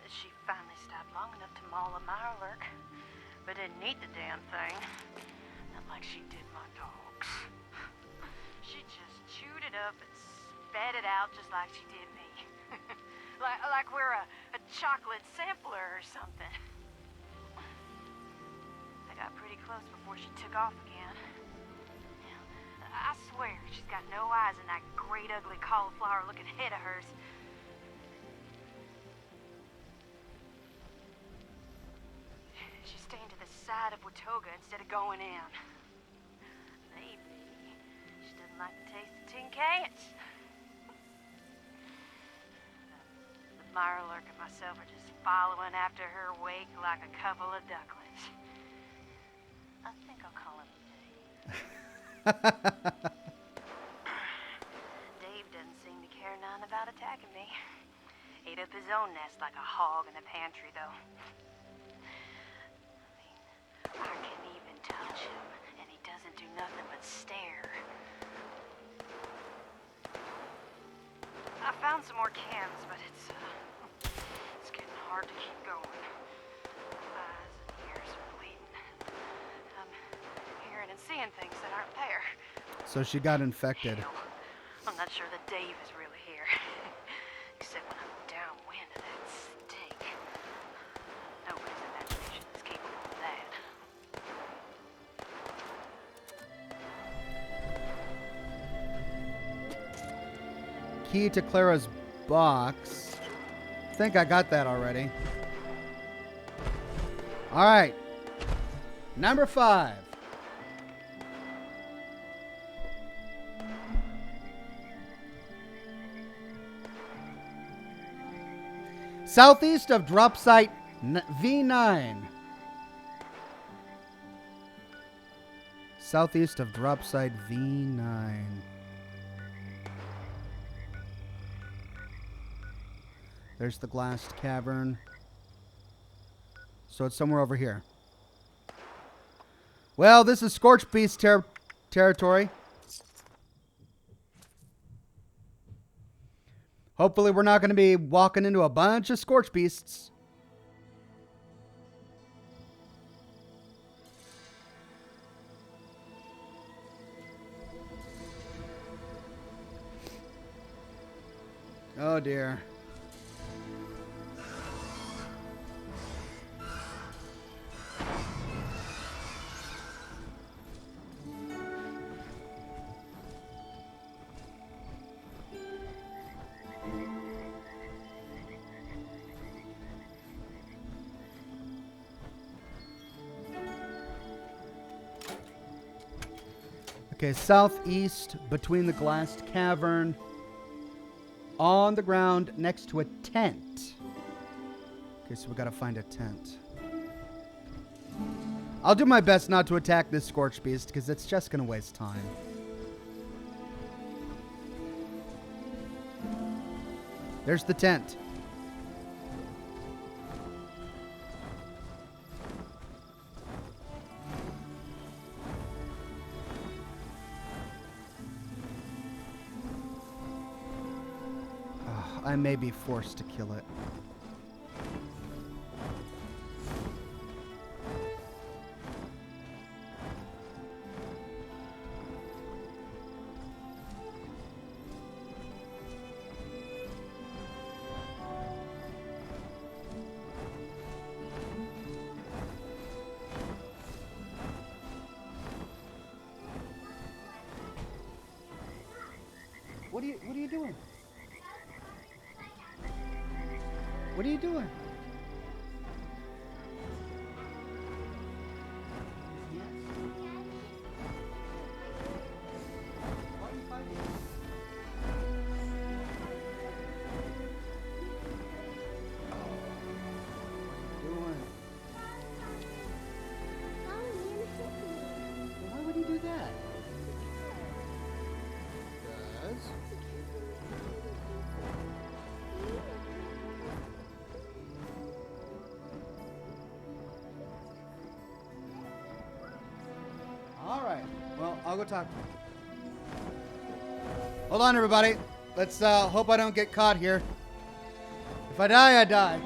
She finally stopped long enough to maul a Mirelurk, but didn't eat the damn thing. Not like she did my dogs. She just chewed it up and spat it out just like she did me. like we're a chocolate sampler or something. I got pretty close before she took off again. I swear, she's got no eyes in that great ugly cauliflower-looking head of hers. She's staying to the side of Watoga instead of going in. Maybe she doesn't like the taste of tin cans. The Mirelurk and myself are just following after her wake like a couple of ducklings. I think I'll call him Dave. Dave doesn't seem to care none about attacking me. Ate up his own nest like a hog in the pantry, though. I can even touch him, and he doesn't do nothing but stare. I found some more cans, but it's getting hard to keep going. My eyes and ears are bleeding. I'm hearing and seeing things that aren't there. So she got infected. Hell, I'm not sure that Dave is really here. Except when I'm downwind of that stink. Nobody's imagination is capable of that. Key to Clara's box. I think I got that already. All right. Number 5. Southeast of drop site V9. Southeast of drop site V9. There's the Blast Cavern. So it's somewhere over here. Well, this is Scorched Beast territory. Hopefully we're not going to be walking into a bunch of scorch beasts. Oh dear. Okay, southeast between the Blast Cavern, on the ground next to a tent. Okay, so we gotta find a tent. I'll do my best not to attack this Scorch Beast because it's just gonna waste time. There's the tent. I may be forced to kill it. What are you doing? What are you doing? Why would he do that? Alright, well, I'll go talk to him. Hold on, everybody. Let's hope I don't get caught here. If I die, I die.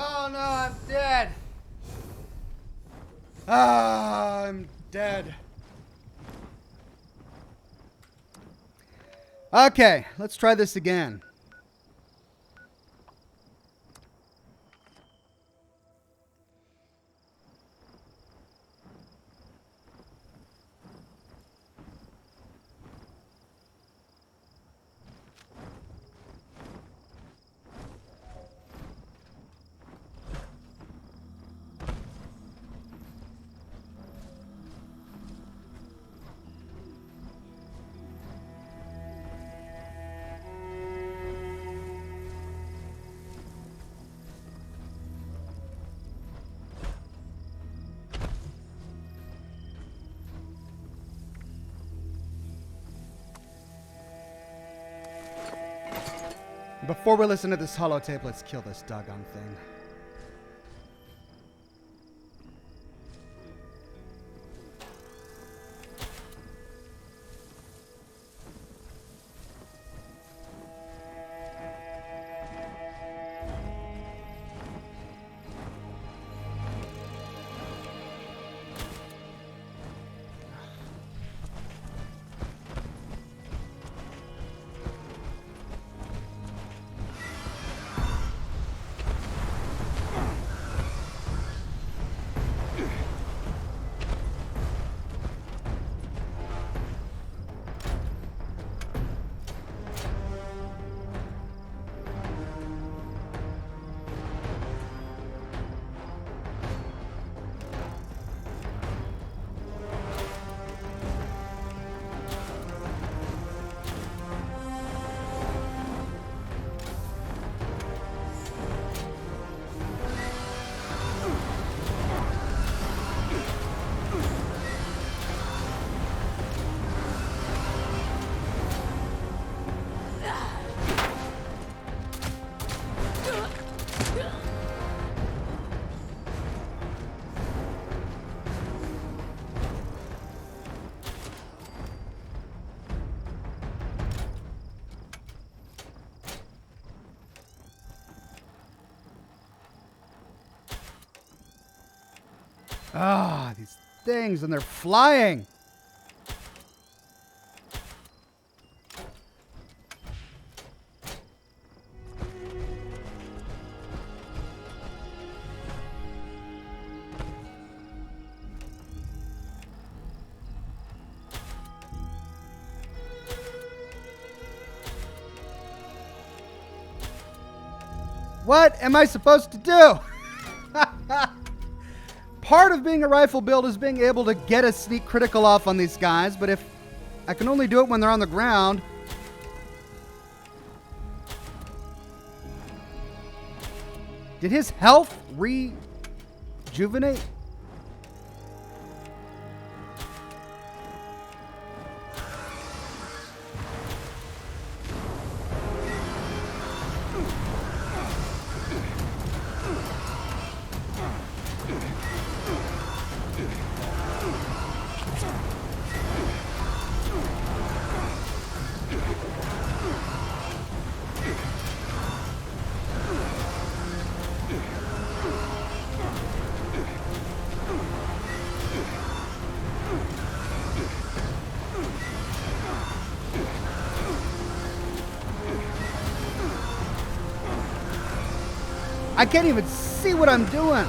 Oh no, I'm dead. Ah, I'm dead. Okay, let's try this again. before we listen to this holotape, let's kill this doggone thing. Ah, these things, and they're flying. What am I supposed to do? Part of being a rifle build is being able to get a sneak critical off on these guys, but if I can only do it when they're on the ground. Did his health rejuvenate? I can't even see what I'm doing.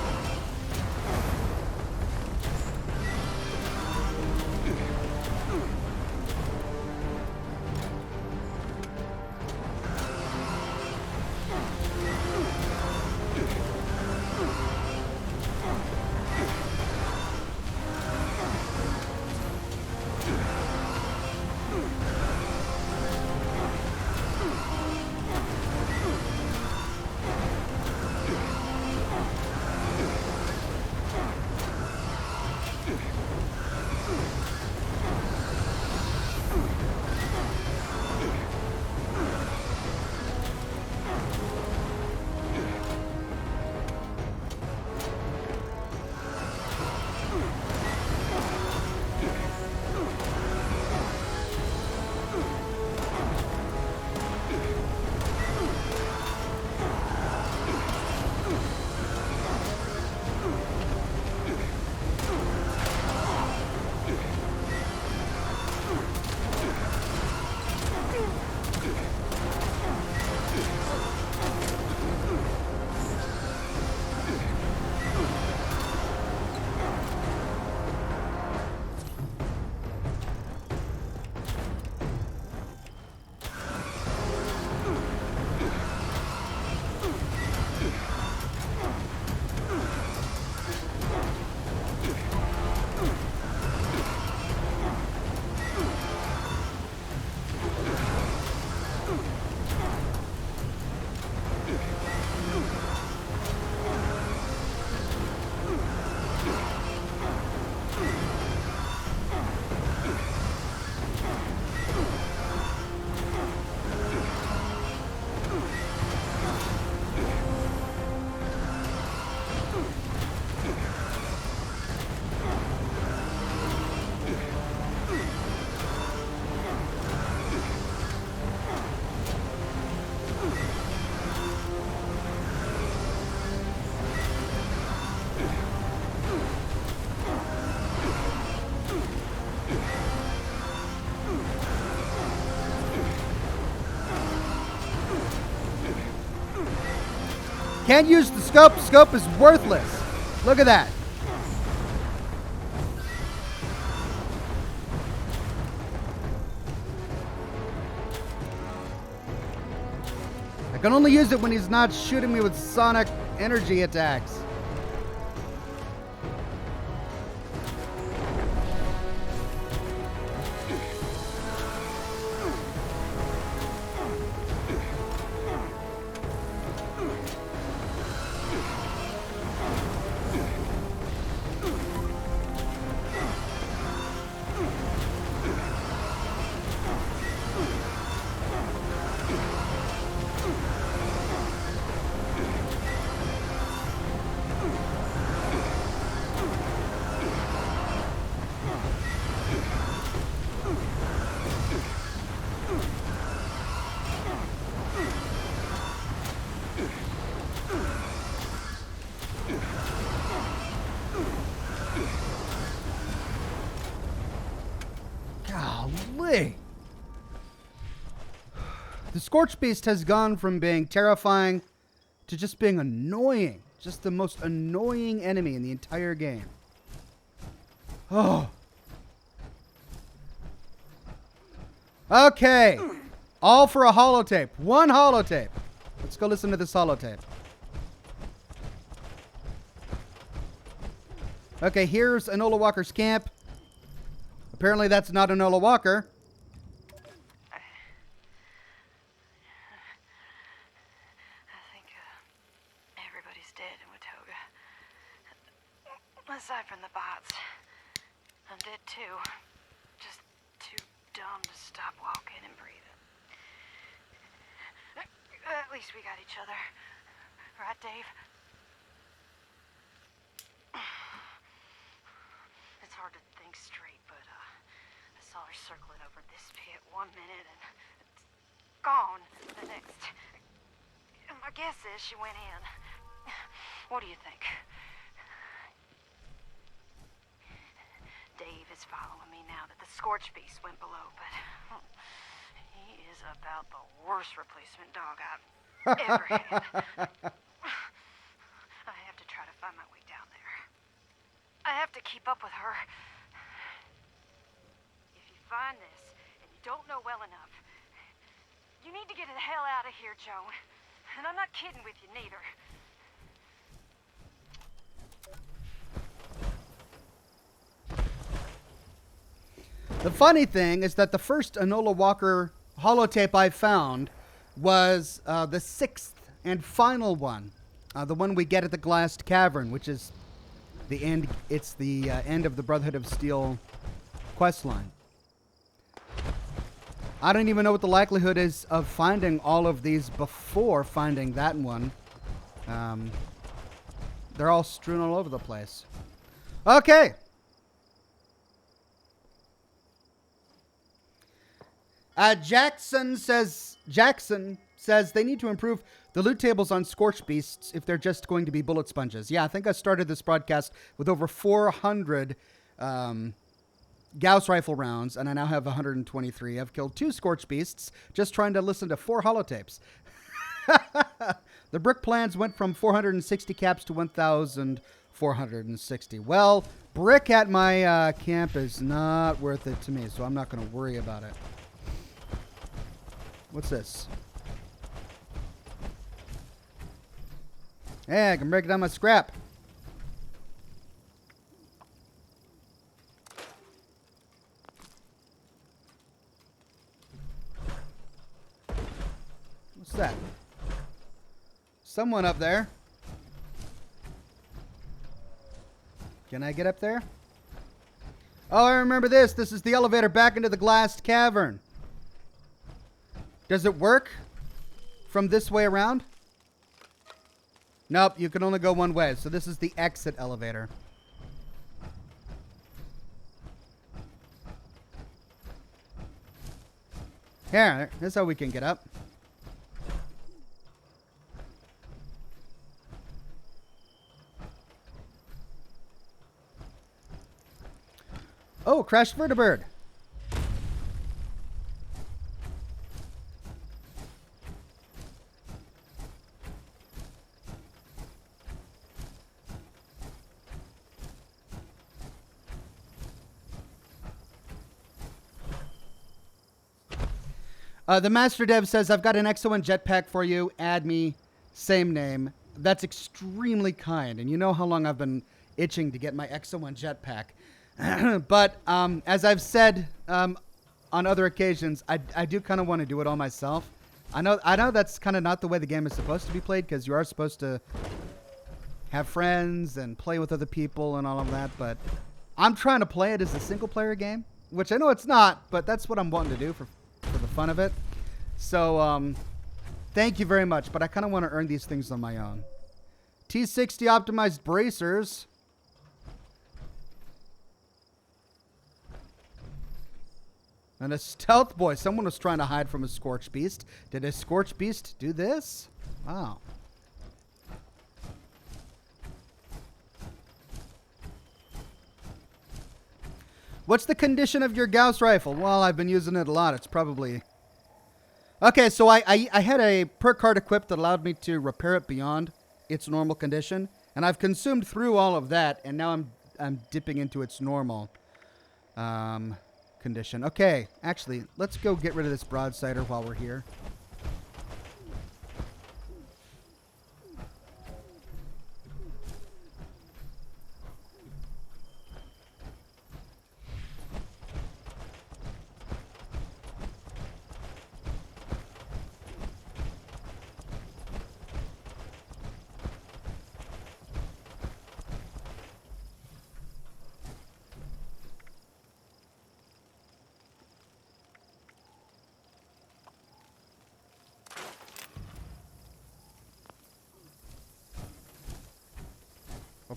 Can't use the scope. Scope is worthless. Look at that. I can only use it when he's not shooting me with sonic energy attacks. Golly. The Scorch Beast has gone from being terrifying to just being annoying. Just the most annoying enemy in the entire game. Oh. Okay. All for a holotape. One holotape. Let's go listen to this holotape. Okay, here's Enola Walker's camp. Apparently that's not Enola Walker. Aside from the bots, I'm dead too. Just too dumb to stop walking and breathing. At least we got each other. Right, Dave? It's hard to think straight, but I saw her circling over this pit 1 minute and it's gone the next. My guess is she went in. What do you think? Dave is following me now that the Scorch Beast went below, but he is about the worst replacement dog I've ever had. I have to try to find my way down there. I have to keep up with her. If you find this, and you don't know well enough, you need to get the hell out of here, Joan. And I'm not kidding with you, neither. The funny thing is that the first Enola Walker holotape I found was the 6th and final one. The one we get at the Blast Cavern, which is the end. It's the end of the Brotherhood of Steel questline. I don't even know what the likelihood is of finding all of these before finding that one. They're all strewn all over the place. Okay. Jackson says they need to improve the loot tables on Scorch Beasts if they're just going to be bullet sponges. Yeah, I think I started this broadcast with over 400 Gauss rifle rounds, and I now have 123. I've killed 2 Scorch Beasts just trying to listen to 4 holotapes. The brick plans went from 460 caps to 1,460. Well, brick at my camp is not worth it to me, so I'm not going to worry about it. What's this? Hey, I can break down my scrap. What's that? Someone up there. Can I get up there? Oh, I remember this. This is the elevator back into the Blast Cavern. Does it work from this way around? Nope, you can only go one way. So this is the exit elevator. Here, this is how we can get up. Oh, crashed vertibird. The Master Dev says, I've got an XO1 jetpack for you. Add me. Same name. That's extremely kind. And you know how long I've been itching to get my XO1 jetpack. But as I've said on other occasions, I do kind of want to do it all myself. I know that's kind of not the way the game is supposed to be played, because you are supposed to have friends and play with other people and all of that. But I'm trying to play it as a single-player game, which I know it's not, but that's what I'm wanting to do for the fun of it. So, thank you very much, but I kind of want to earn these things on my own. T60 optimized bracers. And a stealth boy. Someone was trying to hide from a Scorch Beast. Did a Scorch Beast do this? Wow. What's the condition of your Gauss rifle? Well, I've been using it a lot. It's probably... Okay, so I had a perk card equipped that allowed me to repair it beyond its normal condition. And I've consumed through all of that, and now I'm dipping into its normal condition. Okay, actually, let's go get rid of this broadsider while we're here.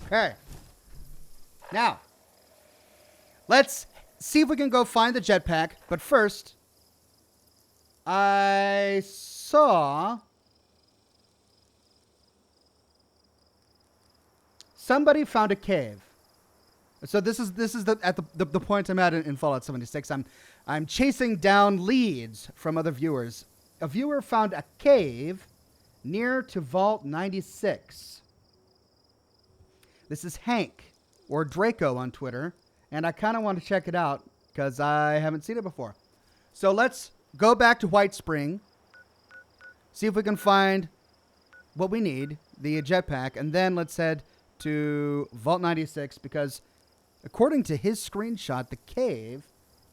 Okay. Now, let's see if we can go find the jetpack. But first, I saw somebody found a cave. So this is the point I'm at in Fallout 76. I'm chasing down leads from other viewers. A viewer found a cave near to Vault 96. This is Hank, or Draco on Twitter, and I kind of want to check it out because I haven't seen it before. So let's go back to White Spring, see if we can find what we need, the jetpack, and then let's head to Vault 96 because according to his screenshot, the cave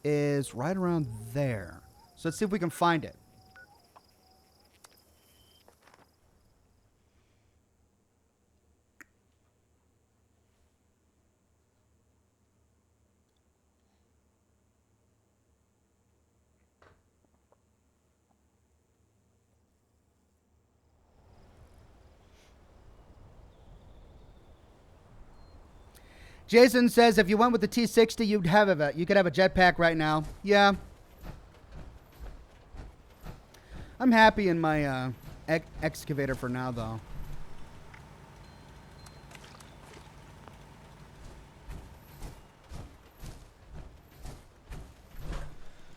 is right around there. So let's see if we can find it. Jason says if you went with the T60, you could have a jetpack right now. Yeah. I'm happy in my excavator for now, though.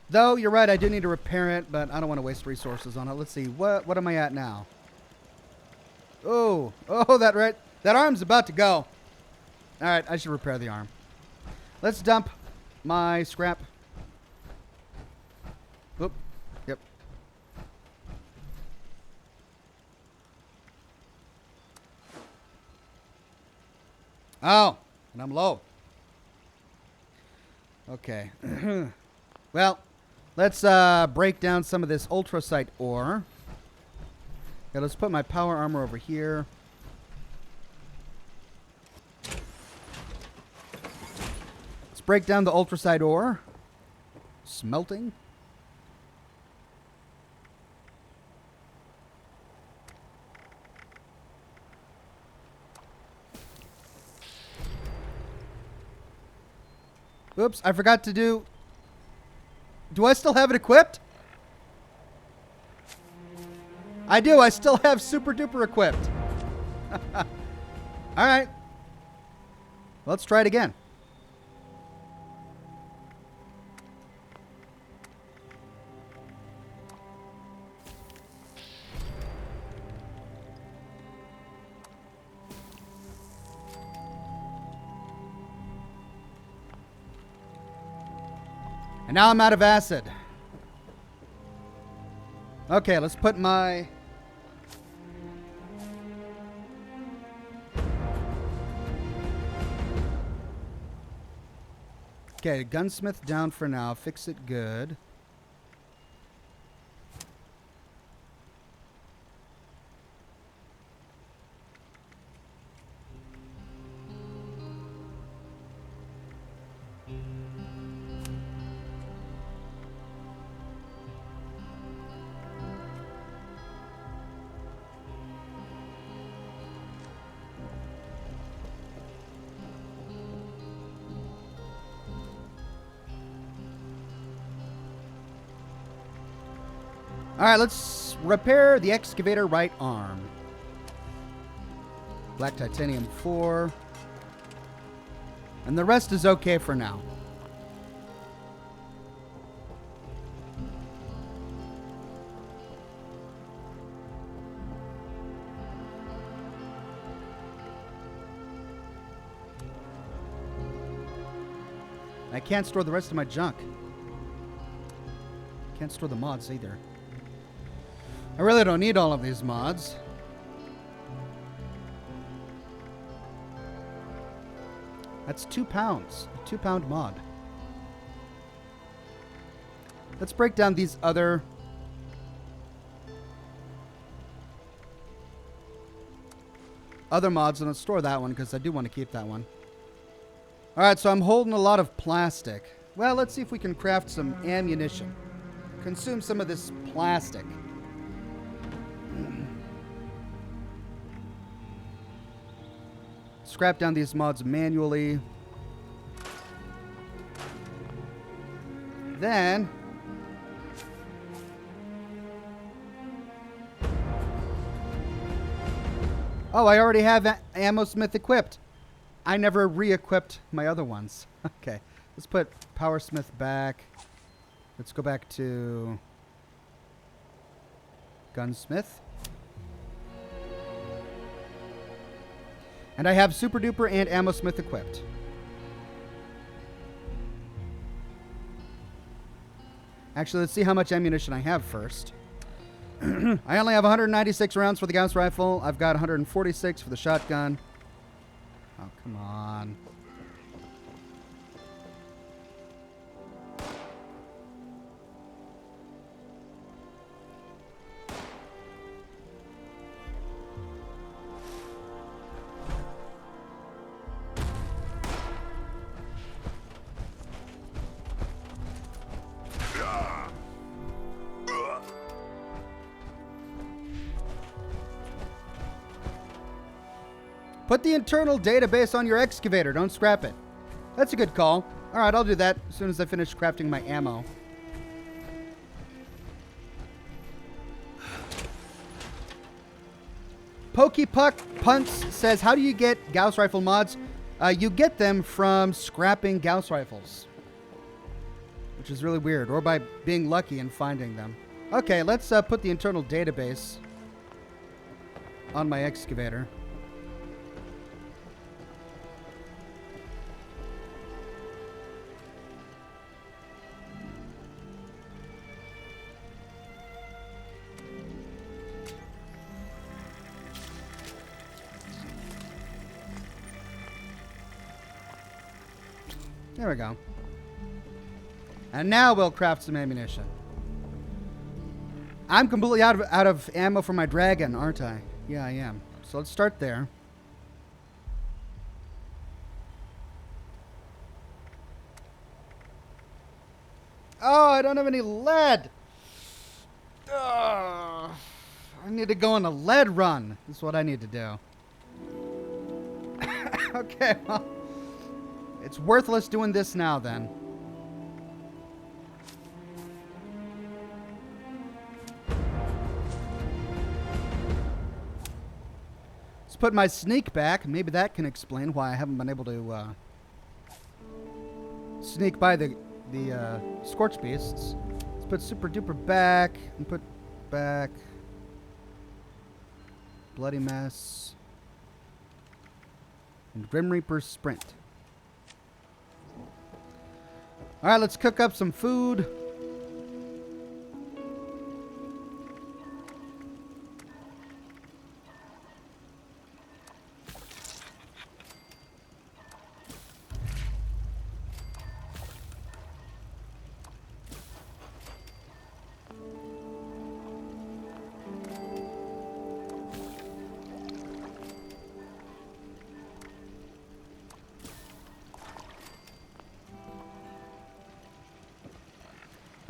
Though, you're right, I do need to repair it, but I don't want to waste resources on it. Let's see, what am I at now? Oh, that arm's about to go. All right, I should repair the arm. Let's dump my scrap. Oop. Yep. Oh, and I'm low. Okay. Well, let's break down some of this ultracite ore. Okay, let's put my power armor over here. Break down the ultracite ore. Smelting. Oops, I forgot to do... Do I still have it equipped? I do, I still have super duper equipped. Alright. Let's try it again. And now I'm out of acid. Okay, let's put my... Okay, gunsmith down for now. Fix it good. Alright, let's repair the excavator right arm. Black titanium 4. And the rest is okay for now. I can't store the rest of my junk. Can't store the mods either. I really don't need all of these mods. That's 2 pounds. A 2-pound mod. Let's break down these other... mods, and let's store that one because I do want to keep that one. Alright, so I'm holding a lot of plastic. Well, let's see if we can craft some ammunition. Consume some of this plastic. Scrap down these mods manually. Then... oh, I already have Ammo Smith equipped. I never re-equipped my other ones. Okay, let's put Power Smith back. Let's go back to Gunsmith. And I have Super Duper and Ammo Smith equipped. Actually, let's see how much ammunition I have first. I only have 196 rounds for the Gauss rifle. I've got 146 for the shotgun. Oh, come on. Put the internal database on your excavator. Don't scrap it. That's a good call. All right, I'll do that as soon as I finish crafting my ammo. Pokey Puck Punts says, how do you get Gauss rifle mods? You get them from scrapping Gauss rifles, which is really weird, or by being lucky and finding them. Okay, let's put the internal database on my excavator. There we go. And now we'll craft some ammunition. I'm completely out of ammo for my dragon, aren't I? Yeah, I am. So let's start there. Oh, I don't have any lead. I need to go on a lead run. That's what I need to do. Okay, well. It's worthless doing this now, then. Let's put my sneak back. Maybe that can explain why I haven't been able to sneak by the Scorch Beasts. Let's put Super Duper back and put back Bloody Mess and Grim Reaper Sprint. All right, let's cook up some food.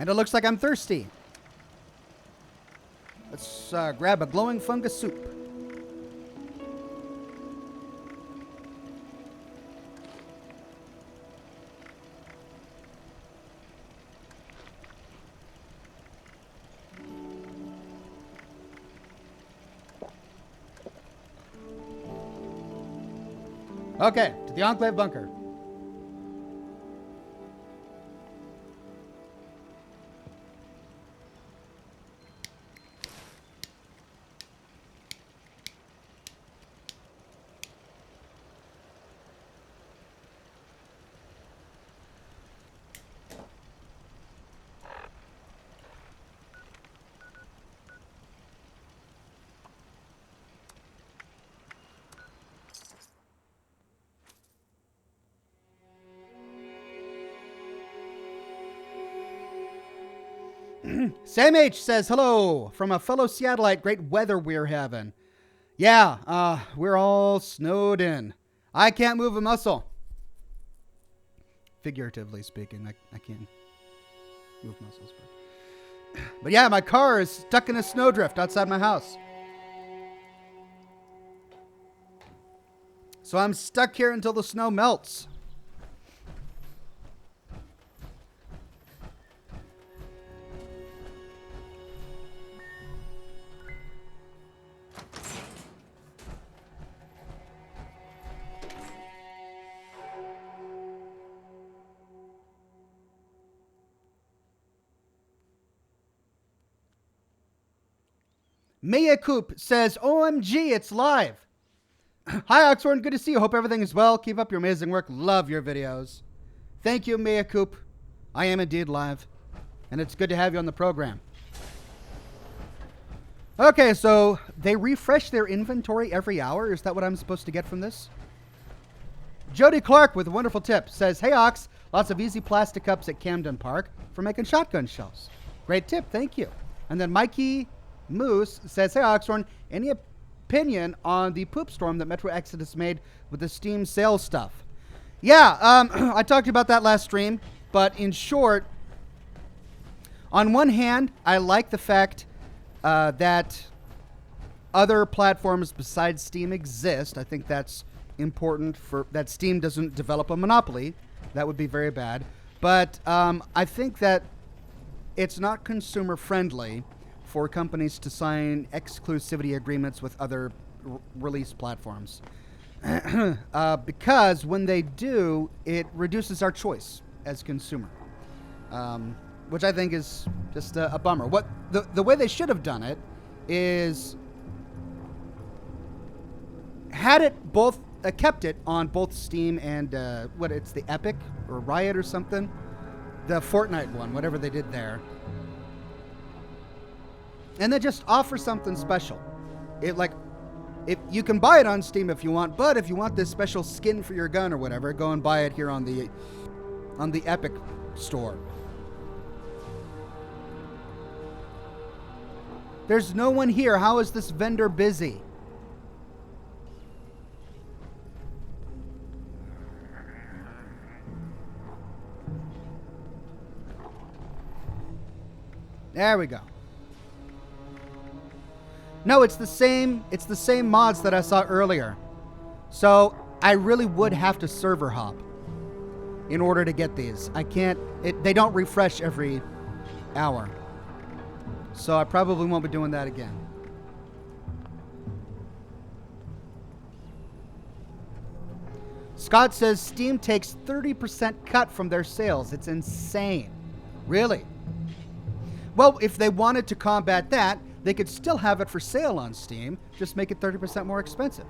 And it looks like I'm thirsty. Let's grab a glowing fungus soup. Okay, to the Enclave Bunker. Sam H says, hello from a fellow Seattleite. Great weather we're having. Yeah, we're all snowed in. I can't move a muscle. Figuratively speaking, I can't move muscles. But yeah, my car is stuck in a snowdrift outside my house. So I'm stuck here until the snow melts. Mia Coop says, OMG, it's live. Hi, Oxhorn. Good to see you. Hope everything is well. Keep up your amazing work. Love your videos. Thank you, Mia Coop. I am indeed live. And it's good to have you on the program. Okay, so they refresh their inventory every hour. Is that what I'm supposed to get from this? Jody Clark with a wonderful tip says, hey, Ox, lots of easy plastic cups at Camden Park for making shotgun shells. Great tip. Thank you. And then Mikey Moose says, hey, Oxhorn, any opinion on the poop storm that Metro Exodus made with the Steam sales stuff? Yeah, I talked about that last stream, but in short, on one hand, I like the fact that other platforms besides Steam exist. I think that's important for that Steam doesn't develop a monopoly. That would be very bad. But I think that it's not consumer friendly for companies to sign exclusivity agreements with other release platforms. Because when they do, it reduces our choice as consumer. Which I think is just a bummer. What the way they should have done it is had it both kept it on both Steam and it's the Epic or Riot or something, the Fortnite one, whatever they did there. And then just offer something special. If you can buy it on Steam if you want, but if you want this special skin for your gun or whatever, go and buy it here on the Epic store. There's no one here. How is this vendor busy? There we go. No, it's the same mods that I saw earlier. So I really would have to server hop in order to get these. I can't, they don't refresh every hour. So I probably won't be doing that again. Scott says Steam takes 30% cut from their sales. It's insane. Really? Well, if they wanted to combat that, they could still have it for sale on Steam, just make it 30% more expensive.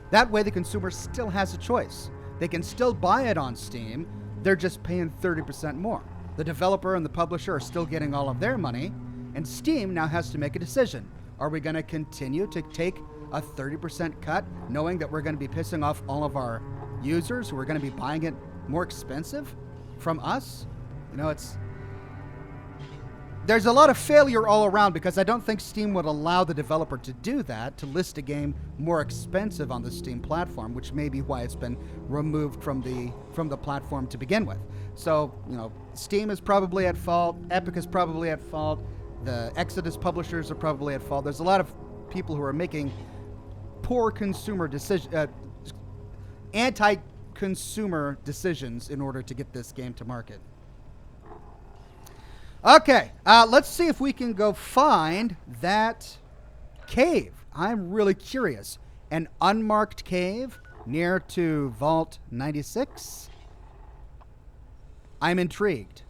That way the consumer still has a choice. They can still buy it on Steam, they're just paying 30% more. The developer and the publisher are still getting all of their money, and Steam now has to make a decision. Are we going to continue to take a 30% cut, knowing that we're going to be pissing off all of our users who are going to be buying it more expensive from us? You know, there's a lot of failure all around because I don't think Steam would allow the developer to do that, to list a game more expensive on the Steam platform, which may be why it's been removed from the platform to begin with. So, you know, Steam is probably at fault, Epic is probably at fault, the Exodus publishers are probably at fault. There's a lot of people who are making poor consumer anti-consumer decisions in order to get this game to market. Okay, let's see if we can go find that cave. I'm really curious. An unmarked cave near to Vault 96. I'm intrigued.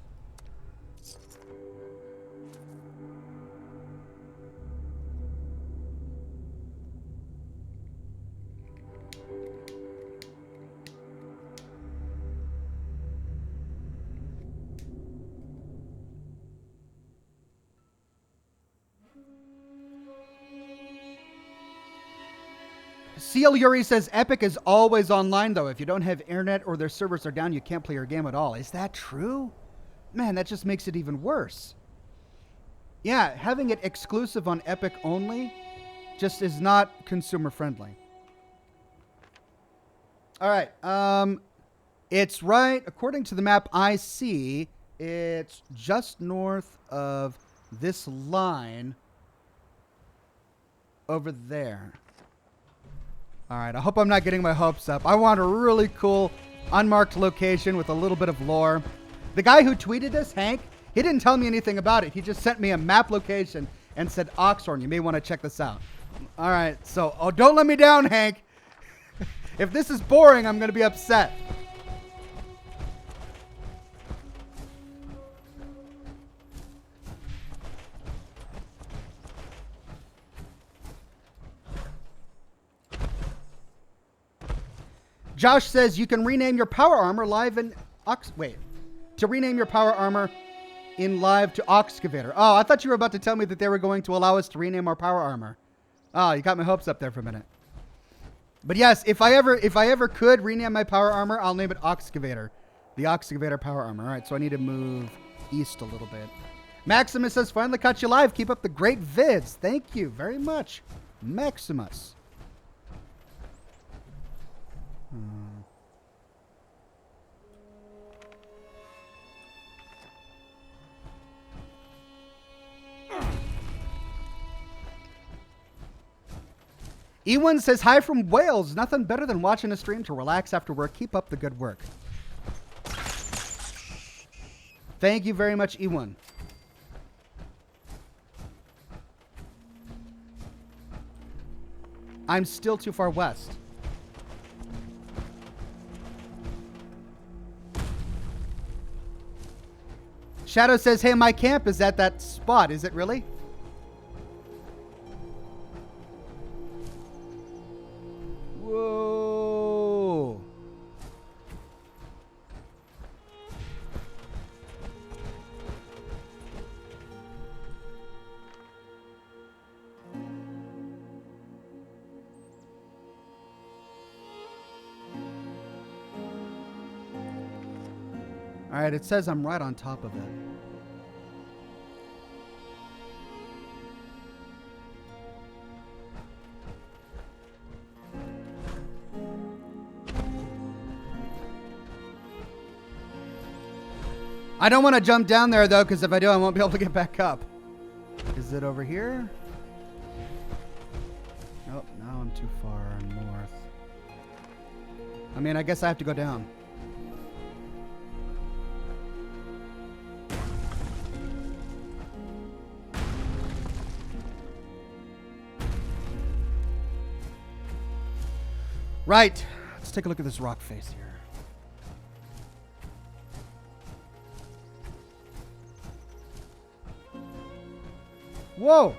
Seal Yuri says Epic is always online, though. If you don't have internet or their servers are down, you can't play your game at all. Is that true? Man, that just makes it even worse. Yeah, having it exclusive on Epic only just is not consumer friendly. All right. It's right, according to the map I see, it's just north of this line over there. All right, I hope I'm not getting my hopes up. I want a really cool, unmarked location with a little bit of lore. The guy who tweeted this, Hank, he didn't tell me anything about it. He just sent me a map location and said, Oxhorn, you may want to check this out. All right, so, don't let me down, Hank. If this is boring, I'm going to be upset. Josh says you can rename your power armor live in to rename your power armor in live to Excavator. Oh, I thought you were about to tell me that they were going to allow us to rename our power armor. Oh, you got my hopes up there for a minute. But yes, if I ever could rename my power armor, I'll name it Excavator. The Excavator power armor. All right, so I need to move east a little bit. Maximus says, finally caught you live. Keep up the great vids. Thank you very much, Maximus. Ewan says, hi from Wales. Nothing better than watching a stream to relax after work. Keep up the good work. Thank you very much, Ewan. I'm still too far west. Shadow says, hey, my camp is at that spot. Is it really? Whoa. All right, it says I'm right on top of it. I don't want to jump down there, though, because if I do, I won't be able to get back up. Is it over here? Nope, now I'm too far north. I mean, I guess I have to go down. Right. Let's take a look at this rock face here. Whoa!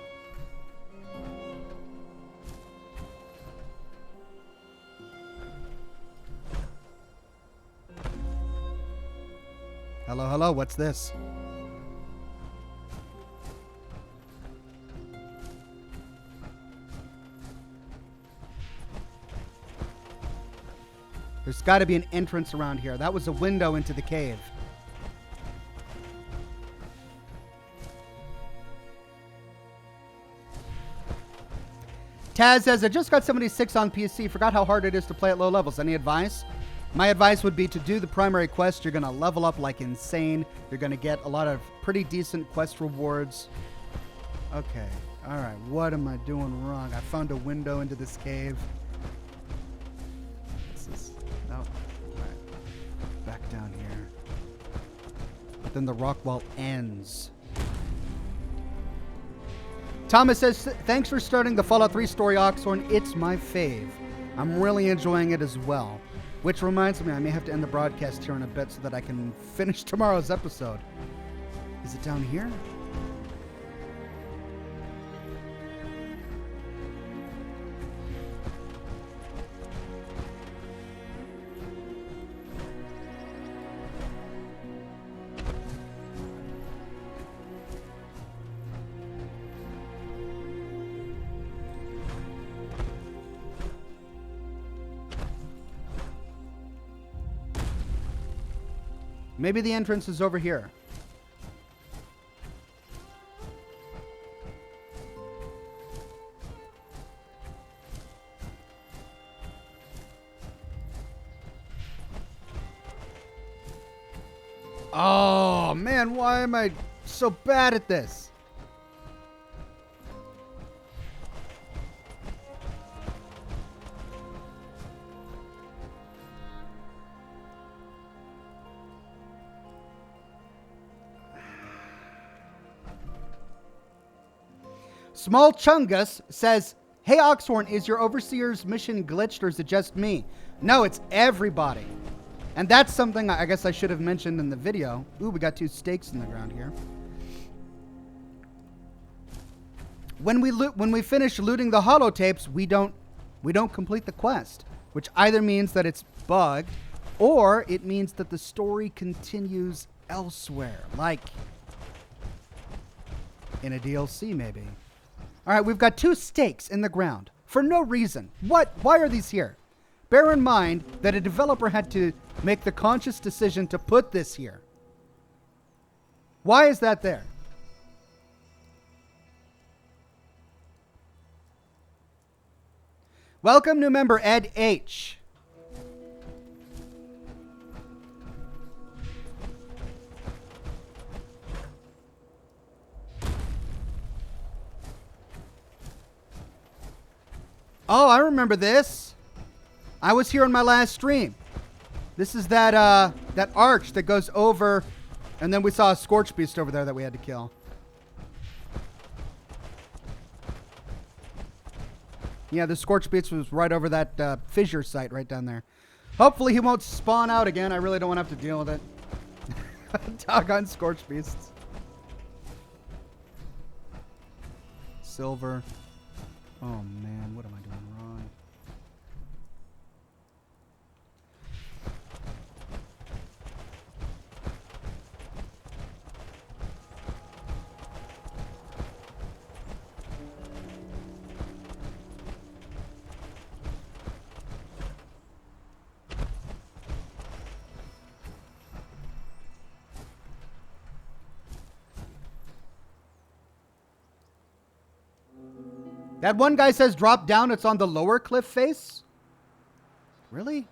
Hello, hello, what's this? There's got to be an entrance around here. That was a window into the cave. Taz says, I just got 76 on PC. Forgot how hard it is to play at low levels. Any advice? My advice would be to do the primary quest. You're going to level up like insane. You're going to get a lot of pretty decent quest rewards. Okay. All right. What am I doing wrong? I found a window into this cave. What's this? No. All right. Back down here. But then the rock wall ends. Thomas says, thanks for starting the Fallout 3 story, Oxhorn. It's my fave. I'm really enjoying it as well. Which reminds me, I may have to end the broadcast here in a bit so that I can finish tomorrow's episode. Is it down here? Maybe the entrance is over here. Oh, man, why am I so bad at this? Small Chungus says, hey, Oxhorn, is your Overseer's mission glitched or is it just me? No, it's everybody. And that's something I guess I should have mentioned in the video. Ooh, we got 2 stakes in the ground here. When we finish looting the holotapes, we don't complete the quest, which either means that it's bugged or it means that the story continues elsewhere, like in a DLC maybe. All right, we've got 2 stakes in the ground for no reason. Why are these here? Bear in mind that a developer had to make the conscious decision to put this here. Why is that there? Welcome, new member Ed H. Oh, I remember this. I was here on my last stream. This is that arch that goes over, and then we saw a Scorch Beast over there that we had to kill. Yeah, the Scorch Beast was right over that fissure site right down there. Hopefully he won't spawn out again. I really don't want to have to deal with it. Doggone Scorch Beasts. Silver. Oh man, what am I doing wrong? That one guy says drop down, it's on the lower cliff face? Really?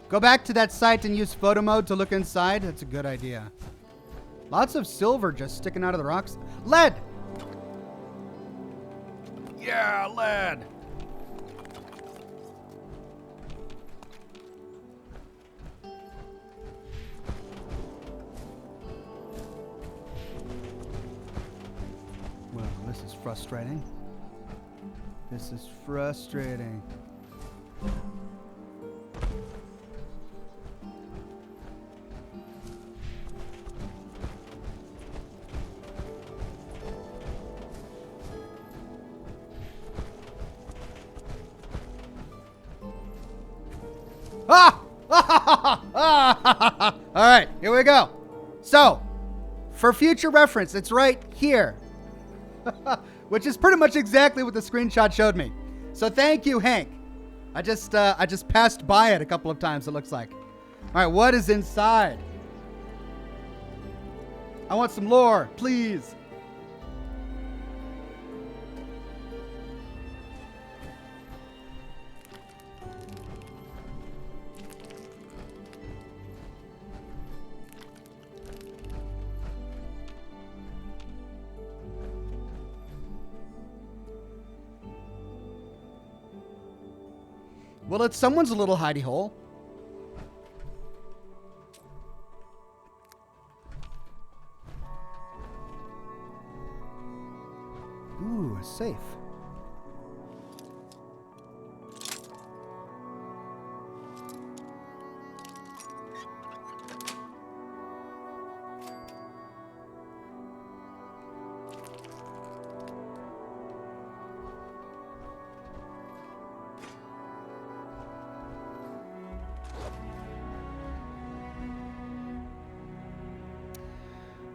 Go back to that site and use photo mode to look inside. That's a good idea. Lots of silver just sticking out of the rocks. Lead! Yeah, lead! frustrating. This is frustrating. Ah! All right, here we go. So, for future reference, it's right here. Which is pretty much exactly what the screenshot showed me. So thank you, Hank. I just passed by it a couple of times, it looks like. All right, what is inside? I want some lore, please. Well, it's someone's little hidey hole. Ooh, a safe.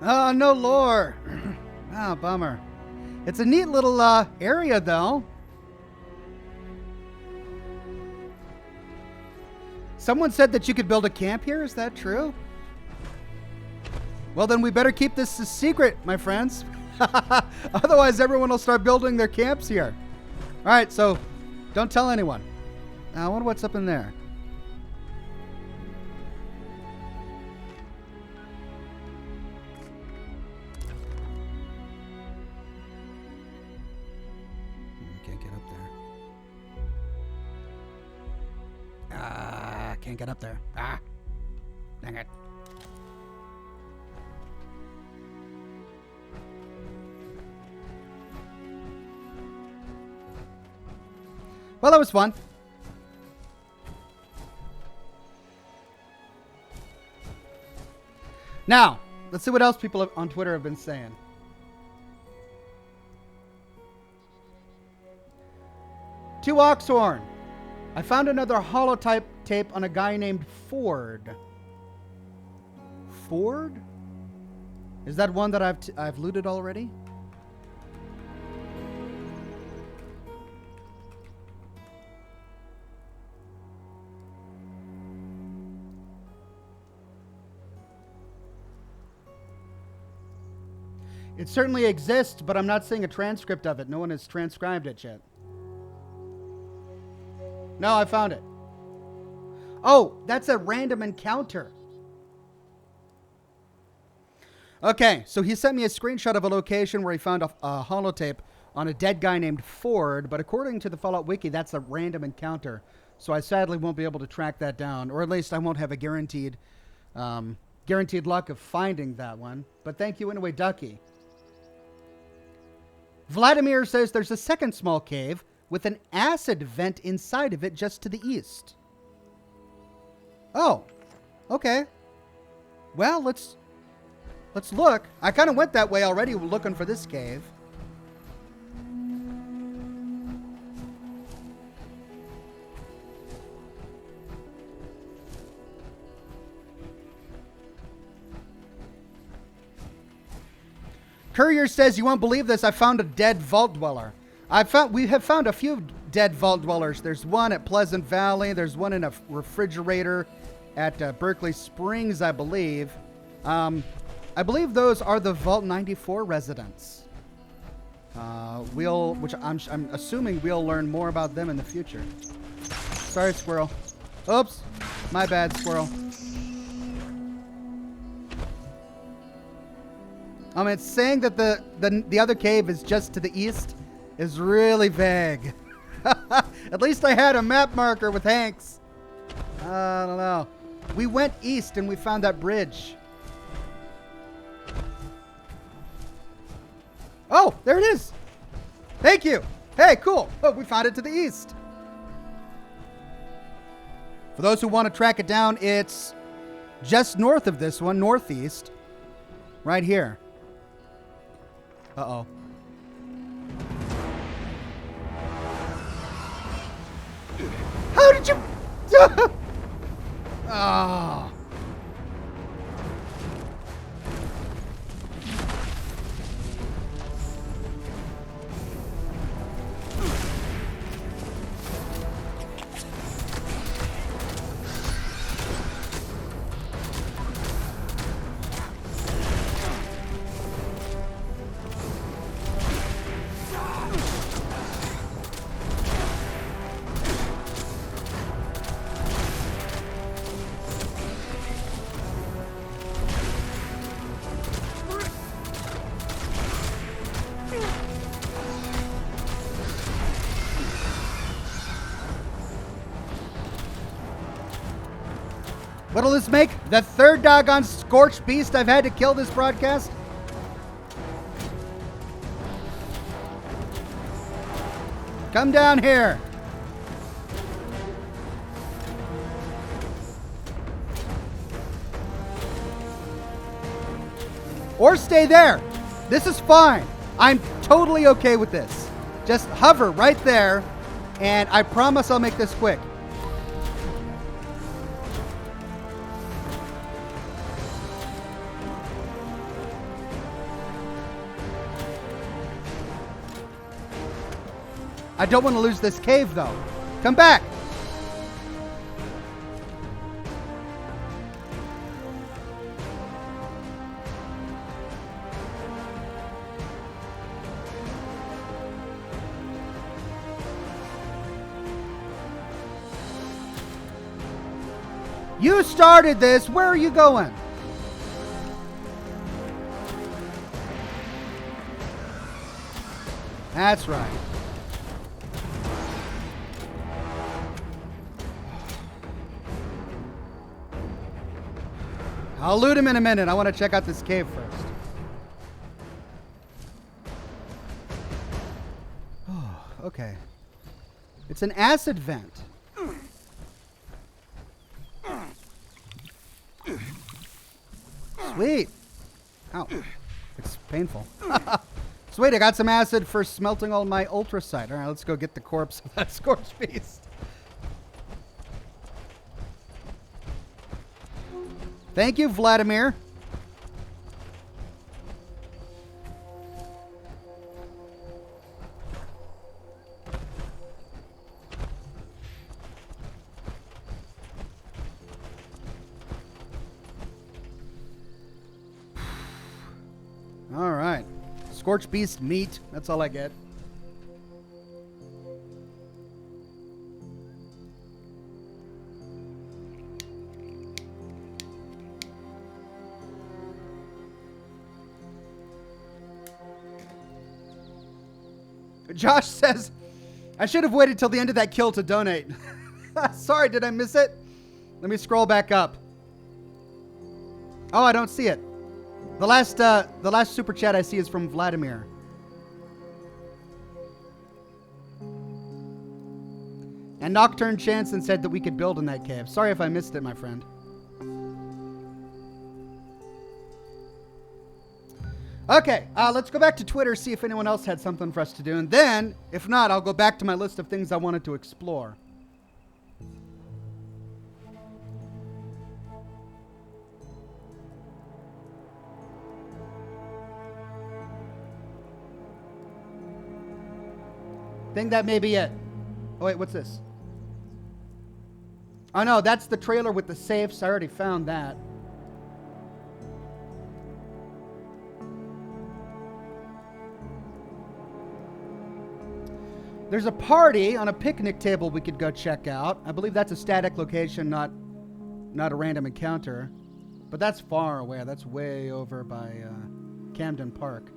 Oh, no lore. Ah, bummer. It's a neat little area, though. Someone said that you could build a camp here. Is that true? Well, then we better keep this a secret, my friends. Otherwise, everyone will start building their camps here. All right, so don't tell anyone. I wonder what's up in there. Can't get up there. Ah, dang it. Well, that was fun. Now, let's see what else people on Twitter have been saying. To Oxhorn. I found another holotape on a guy named Ford. Ford? Is that one that I've looted already? It certainly exists, but I'm not seeing a transcript of it. No one has transcribed it yet. No, I found it. Oh, that's a random encounter. Okay, so he sent me a screenshot of a location where he found a holotape on a dead guy named Ford, but according to the Fallout Wiki, that's a random encounter. So I sadly won't be able to track that down, or at least I won't have a guaranteed luck of finding that one. But thank you anyway, Ducky. Vladimir says there's a second small cave with an acid vent inside of it just to the east. Oh, okay. Well, let's look. I kind of went that way already looking for this cave. Courier says, you won't believe this. I found a dead vault dweller. We have found a few dead vault dwellers. There's one at Pleasant Valley. There's one in a refrigerator at Berkeley Springs, I believe. I believe those are the Vault 94 residents. Which I'm assuming we'll learn more about them in the future. Sorry, squirrel. Oops, my bad, squirrel. It's saying that the other cave is just to the east is really vague. At least I had a map marker with Hank's. I don't know. We went east and we found that bridge. Oh, there it is. Thank you. Hey, cool. Oh, we found it to the east. For those who want to track it down, it's just north of this one, northeast. Right here. Uh-oh. How did you... Oh. What'll this make? The third doggone scorched beast I've had to kill this broadcast? Come down here. Or stay there. This is fine. I'm totally okay with this. Just hover right there, and I promise I'll make this quick. I don't want to lose this cave, though. Come back. You started this. Where are you going? That's right. I'll loot him in a minute. I want to check out this cave first. Oh, okay. It's an acid vent. Sweet. Ow. It's painful. Sweet, I got some acid for smelting all my ultracite. All right, let's go get the corpse of that scorched beast. Thank you, Vladimir. All right. Scorched beast meat. That's all I get. Josh says, I should have waited till the end of that kill to donate. Sorry, did I miss it? Let me scroll back up. Oh, I don't see it. The last super chat I see is from Vladimir. And Nocturne Chanson said that we could build in that cave. Sorry if I missed it, my friend. Okay, let's go back to Twitter, see if anyone else had something for us to do. And then, if not, I'll go back to my list of things I wanted to explore. Think that may be it. Oh, wait, what's this? Oh, no, that's the trailer with the safes. I already found that. There's a party on a picnic table we could go check out. I believe that's a static location, not a random encounter. But that's far away. That's way over by Camden Park.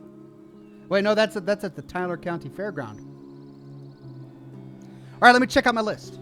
Wait, no, that's at the Tyler County Fairground. All right, let me check out my list.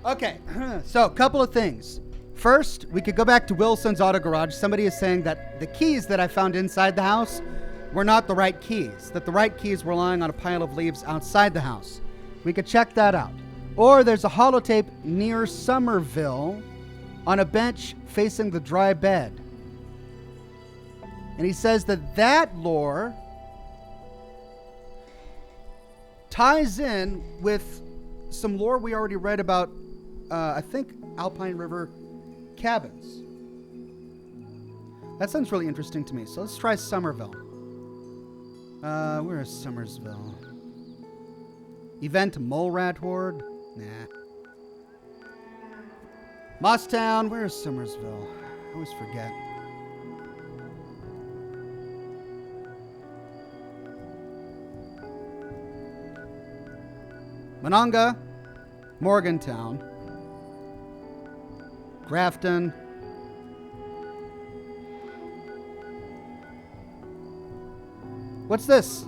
Okay, so a couple of things. First, we could go back to Wilson's Auto Garage. Somebody is saying that the keys that I found inside the house were not the right keys, that the right keys were lying on a pile of leaves outside the house. We could check that out. Or there's a holotape near Somerville on a bench facing the dry bed. And he says that lore ties in with some lore we already read about, I think, Alpine River cabins. That sounds really interesting to me. So let's try Somerville. Where is Somersville? Event Mole Rat Horde? Nah. Mosstown, where is Somersville? I always forget. Monongah, Morgantown, Grafton, what's this?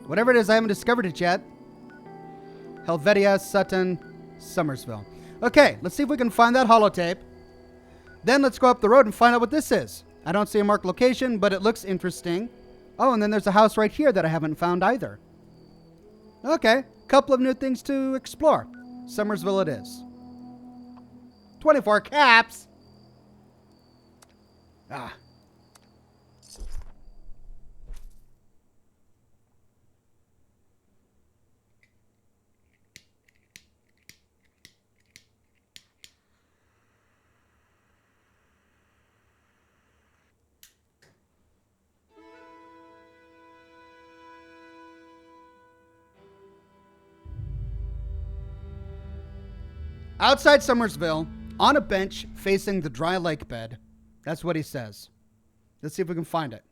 Whatever it is, I haven't discovered it yet. Helvetia, Sutton, Somersville. Okay, let's see if we can find that holotape. Then let's go up the road and find out what this is. I don't see a marked location, but it looks interesting. Oh, and then there's a house right here that I haven't found either. Okay, couple of new things to explore. Somersville it is. 24 caps! Ah. Outside Somersville, on a bench facing the dry lake bed. That's what he says. Let's see if we can find it.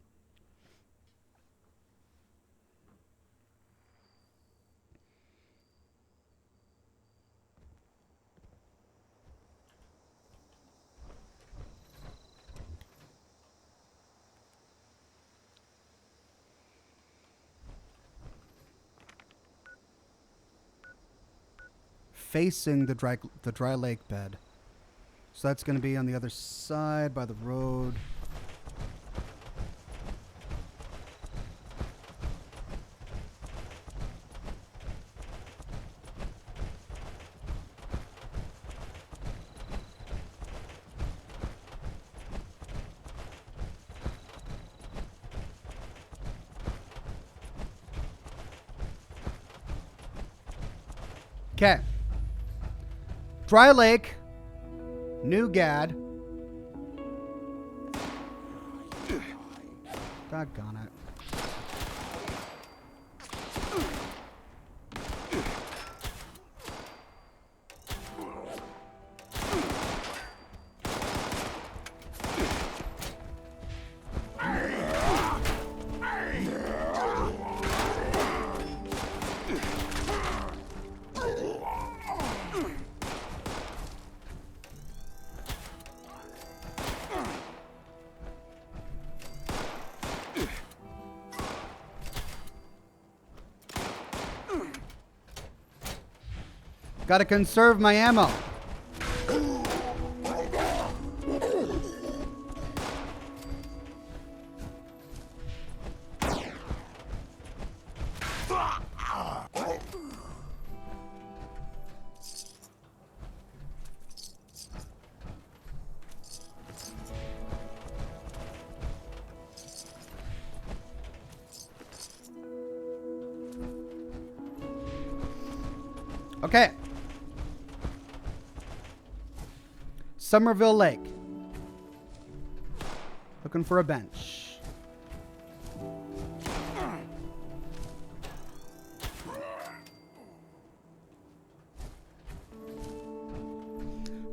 Facing the dry lake bed. So that's going to be on the other side by the road. Okay. Dry Lake, New Gad. Doggone it. Gotta conserve my ammo. Okay. Somerville Lake. Looking for a bench.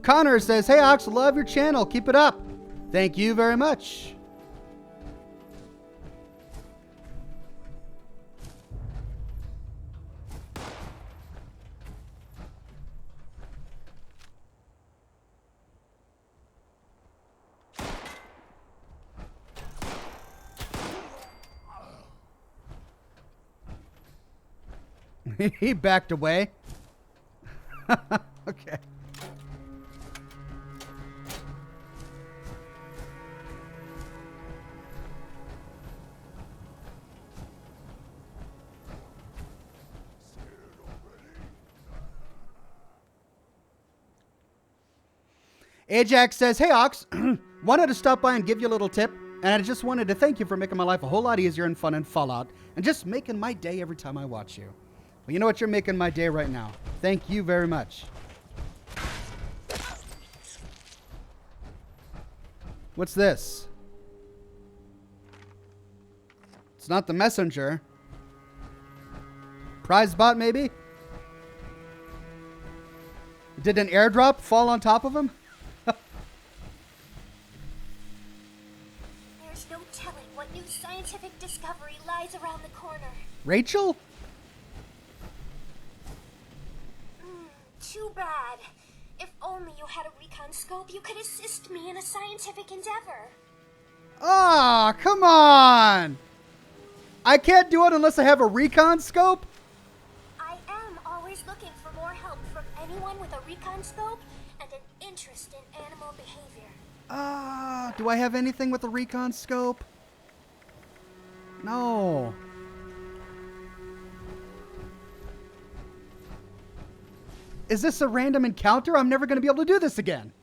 Connor says, "Hey Ox, love your channel. Keep it up." Thank you very much. He backed away. Okay. Ajax says, "Hey Ox, wanted to stop by and give you a little tip, and I just wanted to thank you for making my life a whole lot easier and fun in Fallout, and just making my day every time I watch you." Well, you know what? You're making my day right now. Thank you very much. What's this? It's not the messenger. Prize bot, maybe? Did an airdrop fall on top of him? There's no telling what new scientific discovery lies around the corner. Rachel? Too bad. If only you had a recon scope, you could assist me in a scientific endeavor. Ah, come on! I can't do it unless I have a recon scope? I am always looking for more help from anyone with a recon scope and an interest in animal behavior. Ah, do I have anything with a recon scope? No. Is this a random encounter? I'm never going to be able to do this again.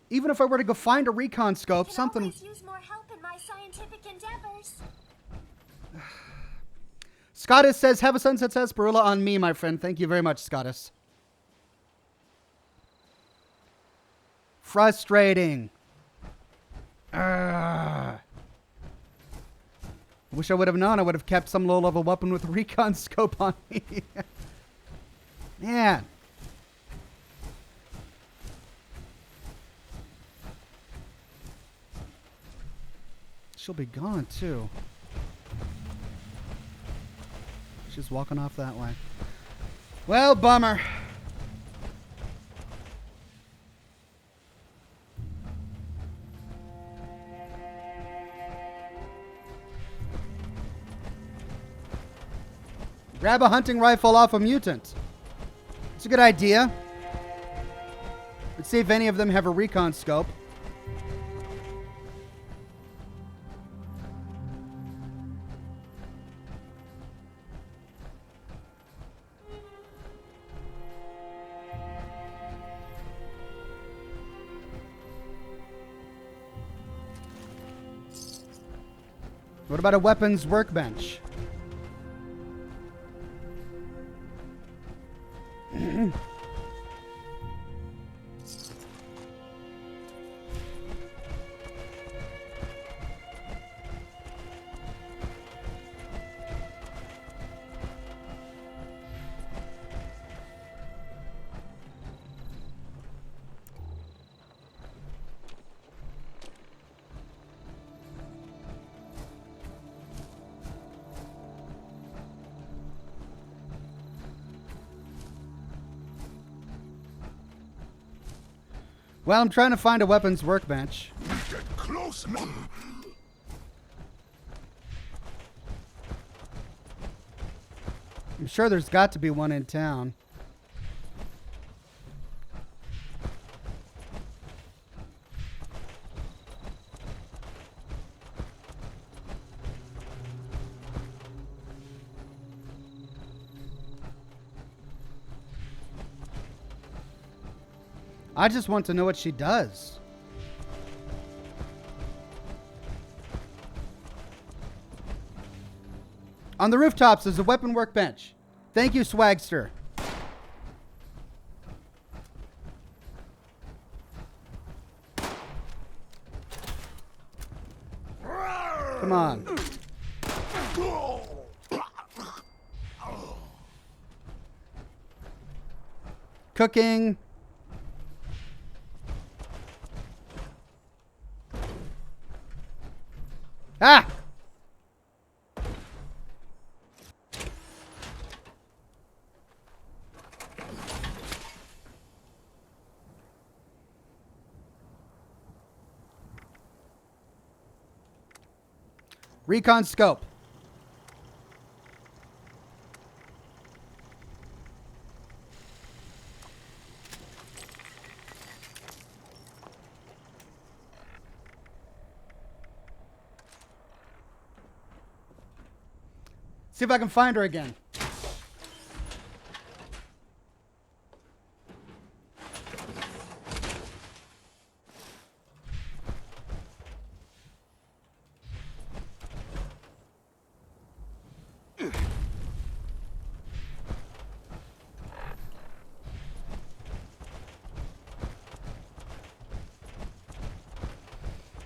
Even if I were to go find a recon scope, I can something... always use more help in my scientific endeavors. Scottis says, "Have a sunset sarsaparilla on me, my friend." Thank you very much, Scottis. Frustrating. I wish I would have known. I would have kept some low-level weapon with a recon scope on me. Man. She'll be gone, too. She's walking off that way. Well, bummer. Grab a hunting rifle off a mutant. It's a good idea. Let's see if any of them have a recon scope. What about a weapons workbench? Well, I'm trying to find a weapons workbench. Get close. I'm sure there's got to be one in town. I just want to know what she does. On the rooftops is a weapon workbench. Thank you, Swagster. Come on. Cooking. Ah! Recon scope. See if I can find her again.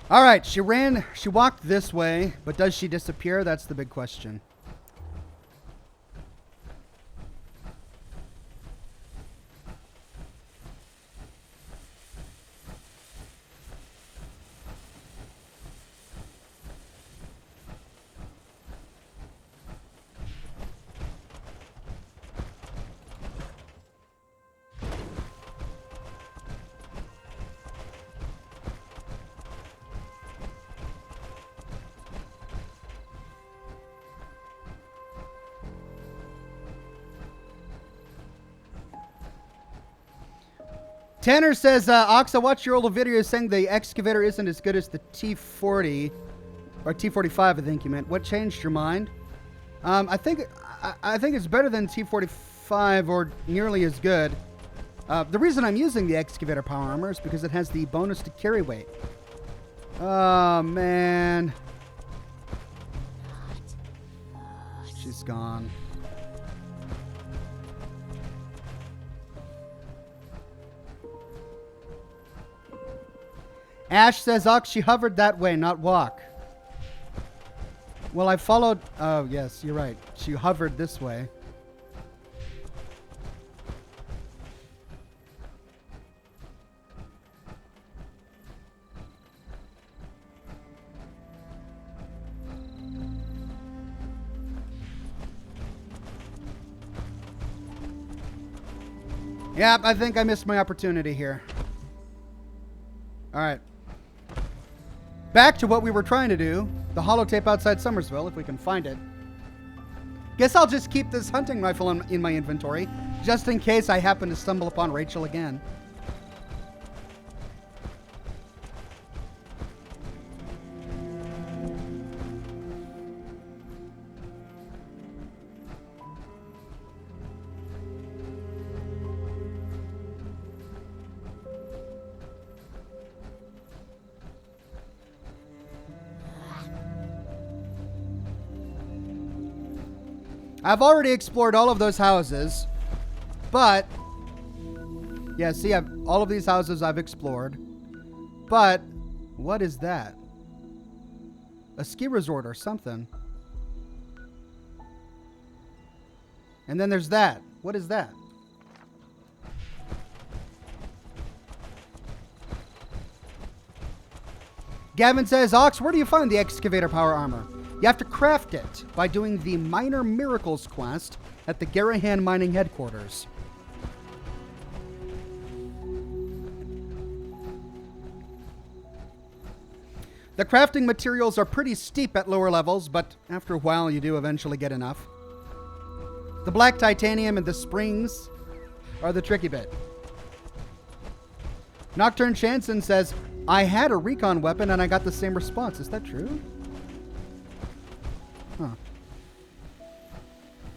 All right, she walked this way, but does she disappear? That's the big question. Tanner says, Ox, I watched your old video saying the excavator isn't as good as the T40, or T45, I think you meant. What changed your mind? I think it's better than T45 or nearly as good. The reason I'm using the excavator power armor is because it has the bonus to carry weight. Oh, man. She's gone. Ash says, Ox, she hovered that way, not walk. Well, I followed... Oh, yes, you're right. She hovered this way. Yep, I think I missed my opportunity here. All right. Back to what we were trying to do. The holotape outside Somersville, if we can find it. Guess I'll just keep this hunting rifle in my inventory, just in case I happen to stumble upon Rachel again. I've already explored all of those houses, but yeah, see, all of these houses I've explored, but what is that? A ski resort or something. And then there's that. What is that? Gavin says, Ox, where do you find the excavator power armor? You have to craft it by doing the Minor Miracles quest at the Garahan Mining Headquarters. The crafting materials are pretty steep at lower levels, but after a while you do eventually get enough. The black titanium and the springs are the tricky bit. Nocturne Chanson says, I had a recon weapon and I got the same response. Is that true? Huh.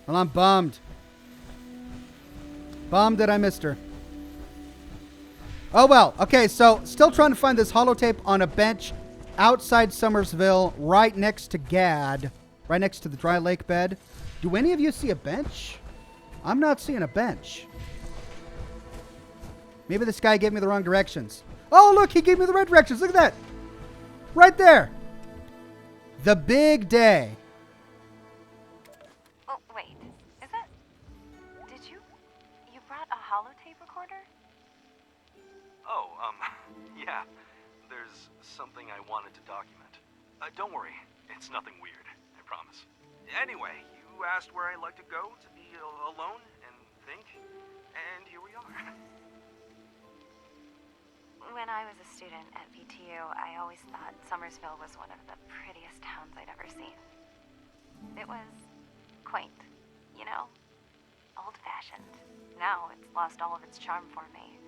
Well, I'm bummed. Bummed that I missed her. Oh, well. Okay, so still trying to find this holotape on a bench outside Somersville, right next to Gad, right next to the dry lake bed. Do any of you see a bench? I'm not seeing a bench. Maybe this guy gave me the wrong directions. Oh, look, he gave me the right directions. Look at that. Right there. The big day. Oh, wait. Is that... Did you... You brought a holotape recorder? Oh, yeah. There's something I wanted to document. Don't worry. It's nothing weird. I promise. Anyway, you asked where I like to go to be alone and think, and here we are. When I was a student at VTU, I always thought Somersville was one of the prettiest towns I'd ever seen. It was quaint, you know? Old-fashioned. Now it's lost all of its charm for me.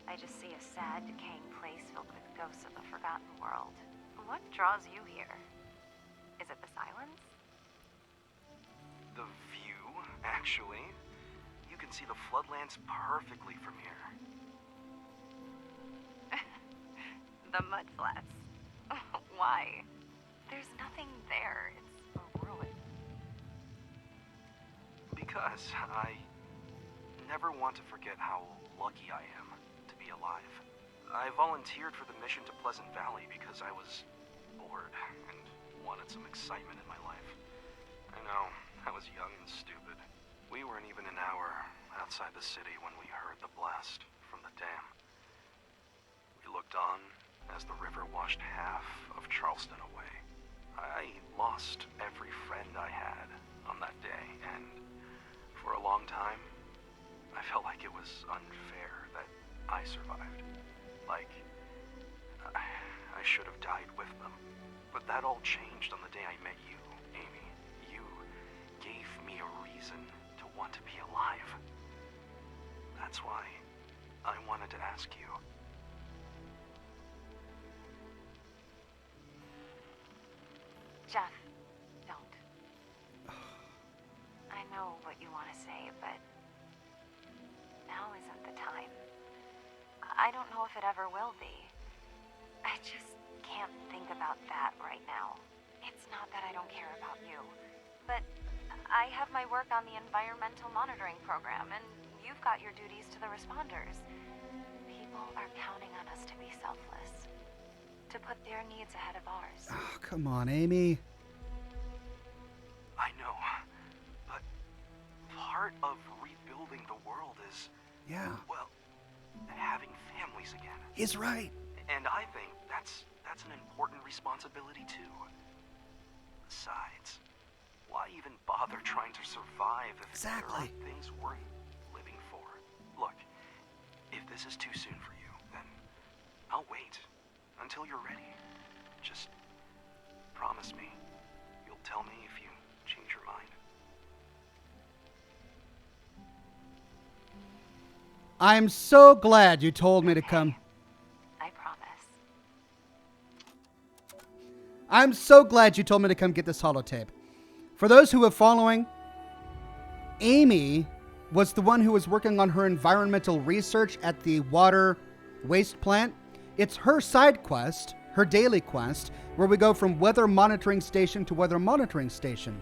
I just see a sad, decaying place filled with ghosts of a forgotten world. What draws you here? Is it the silence? The view, actually. You can see the floodlands perfectly from here. The mud flats. Why? There's nothing there. It's a ruin. Because I never want to forget how lucky I am to be alive. I volunteered for the mission to Pleasant Valley because I was bored and wanted some excitement in my life. I know, I was young and stupid. We weren't even an hour outside the city when we heard the blast from the dam. We looked on as the river washed half of Charleston away. I lost every friend I had on that day, and for a long time, I felt like it was unfair that I survived. Like, I should have died with them. But that all changed on the day I met you, Amy. You gave me a reason to want to be alive. That's why I wanted to ask you. Jeff, don't. I know what you want to say, but now isn't the time. I don't know if it ever will be. I just can't think about that right now. It's not that I don't care about you, but I have my work on the environmental monitoring program, and you've got your duties to the responders. People are counting on us to be selfless, to put their needs ahead of ours. Oh, come on, Amy. I know, but part of rebuilding the world is, Yeah, well, having families again. he's right. And I think that's an important responsibility too. Besides, why even bother trying to survive if there Exactly. aren't things worth living for? Look, if this is too soon for you, then I'll wait until you're ready. Just promise me you'll tell me if you change your mind. I'm so glad you told me to come. I promise. I'm so glad you told me to come get this holotape. For those who are following, Amy was the one who was working on her environmental research at the water waste plant. It's her side quest, her daily quest, where we go from weather monitoring station to weather monitoring station.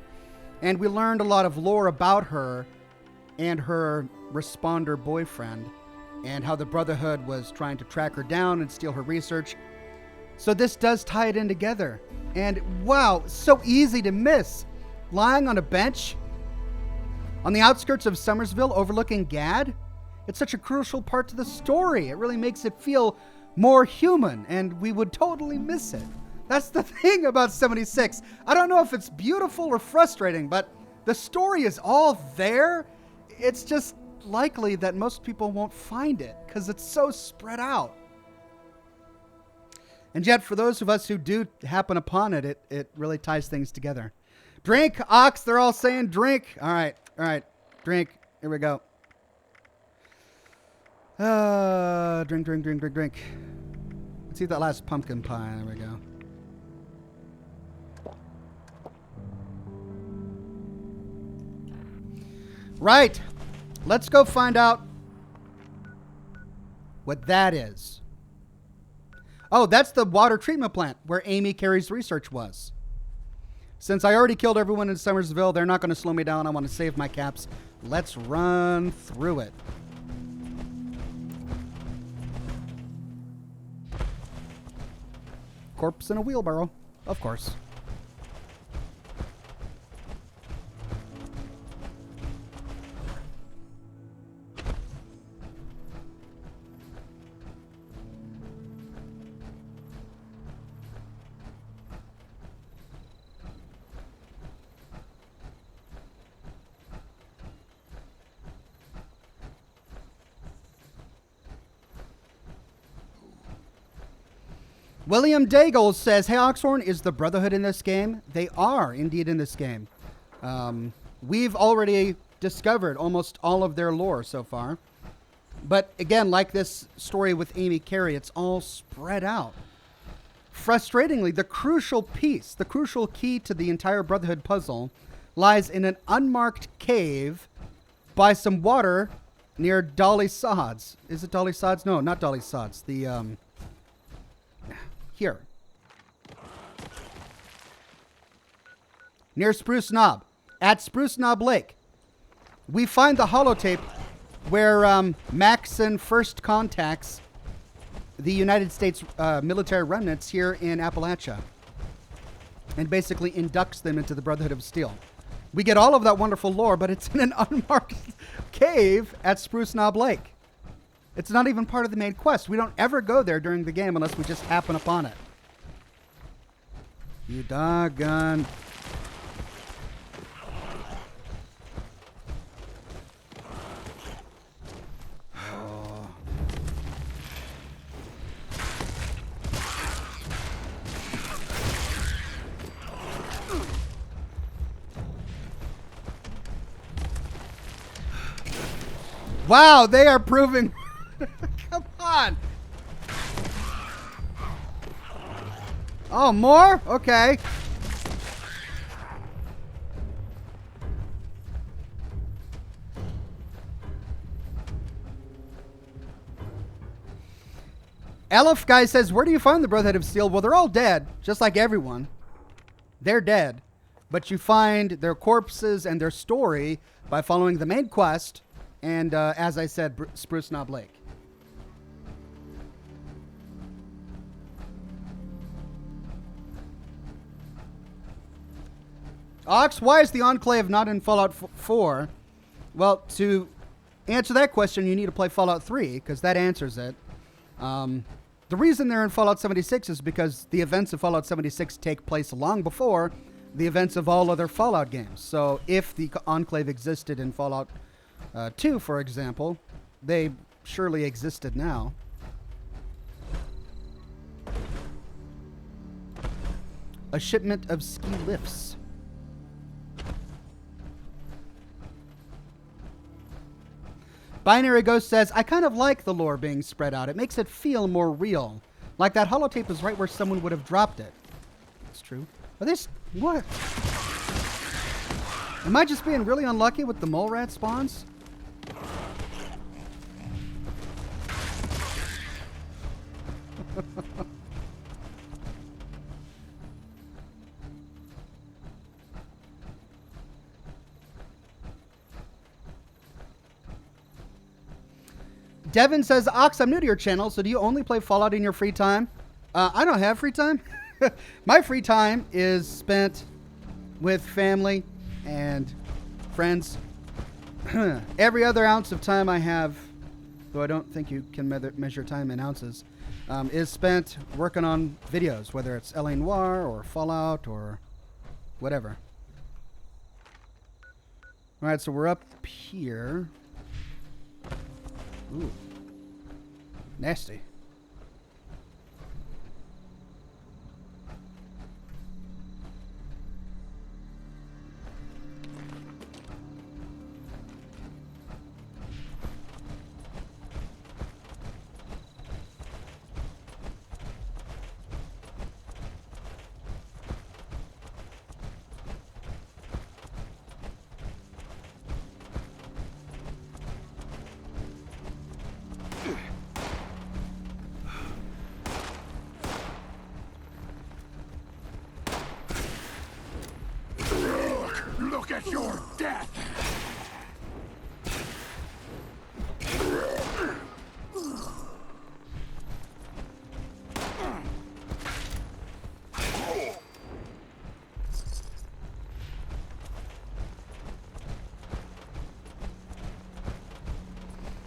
And we learned a lot of lore about her and her responder boyfriend, and how the Brotherhood was trying to track her down and steal her research. So this does tie it in together. And wow, so easy to miss. Lying on a bench on the outskirts of Summersville overlooking Gad. It's such a crucial part to the story. It really makes it feel more human, and we would totally miss it. That's the thing about 76. I don't know if it's beautiful or frustrating, but the story is all there. It's just likely that most people won't find it because it's so spread out. And yet, for those of us who do happen upon it, it really ties things together. Drink, Ox. They're all saying drink. All right. Drink. Here we go. Drink. Let's eat that last pumpkin pie. There we go. Right. Let's go find out what that is. Oh, that's the water treatment plant where Amy Carey's research was. Since I already killed everyone in Summersville, they're not going to slow me down. I want to save my caps. Let's run through it. Corpse in a wheelbarrow, of course. William Daigle says, hey, Oxhorn, is the Brotherhood in this game? They are indeed in this game. We've already discovered almost all of their lore so far. But again, like this story with Amy Carey, it's all spread out. Frustratingly, the crucial piece, the crucial key to the entire Brotherhood puzzle lies in an unmarked cave by some water near Dolly Sods. Is it Dolly Sods? No, not Dolly Sods. The, here. Near Spruce Knob. At Spruce Knob Lake. We find the holotape where Maxon first contacts the United States military remnants here in Appalachia and basically inducts them into the Brotherhood of Steel. We get all of that wonderful lore, but it's in an unmarked cave at Spruce Knob Lake. It's not even part of the main quest. We don't ever go there during the game unless we just happen upon it. You doggone... Wow, they are proving... Come on. Oh, more? Okay. Elf guy says, where do you find the Brotherhood of Steel? Well, they're all dead, just like everyone. They're dead. But you find their corpses and their story by following the main quest. And, as I said, Spruce Knob Lake. Ox, why is the Enclave not in Fallout 4? Well, to answer that question, you need to play Fallout 3, because that answers it. The reason they're in Fallout 76 is because the events of Fallout 76 take place long before the events of all other Fallout games. So if the Enclave existed in Fallout 2, for example, they surely existed now. A shipment of ski lifts. Binary Ghost says, I kind of like the lore being spread out. It makes it feel more real. Like that holotape is right where someone would have dropped it. That's true. Are they... What? Am I just being really unlucky with the mole rat spawns? Devin says, Ox, I'm new to your channel, so do you only play Fallout in your free time? I don't have free time. My free time is spent with family and friends. Every other ounce of time I have, though I don't think you can measure time in ounces, is spent working on videos, whether it's LA Noire or Fallout or whatever. All right, so we're up here. Ooh. Nasty. Look at your death!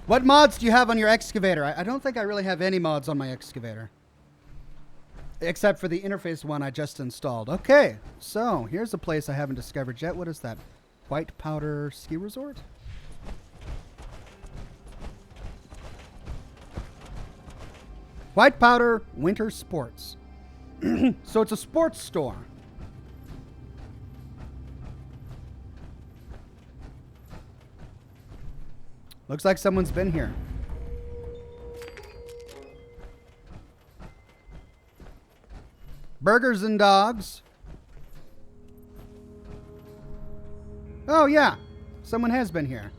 What mods do you have on your excavator? I don't think I really have any mods on my excavator. Except for the interface one I just installed. Okay, so here's a place I haven't discovered yet. What is that? White Powder Ski Resort? White Powder Winter Sports. So it's a sports store. Looks like someone's been here. Burgers and dogs. Oh, yeah. Someone has been here.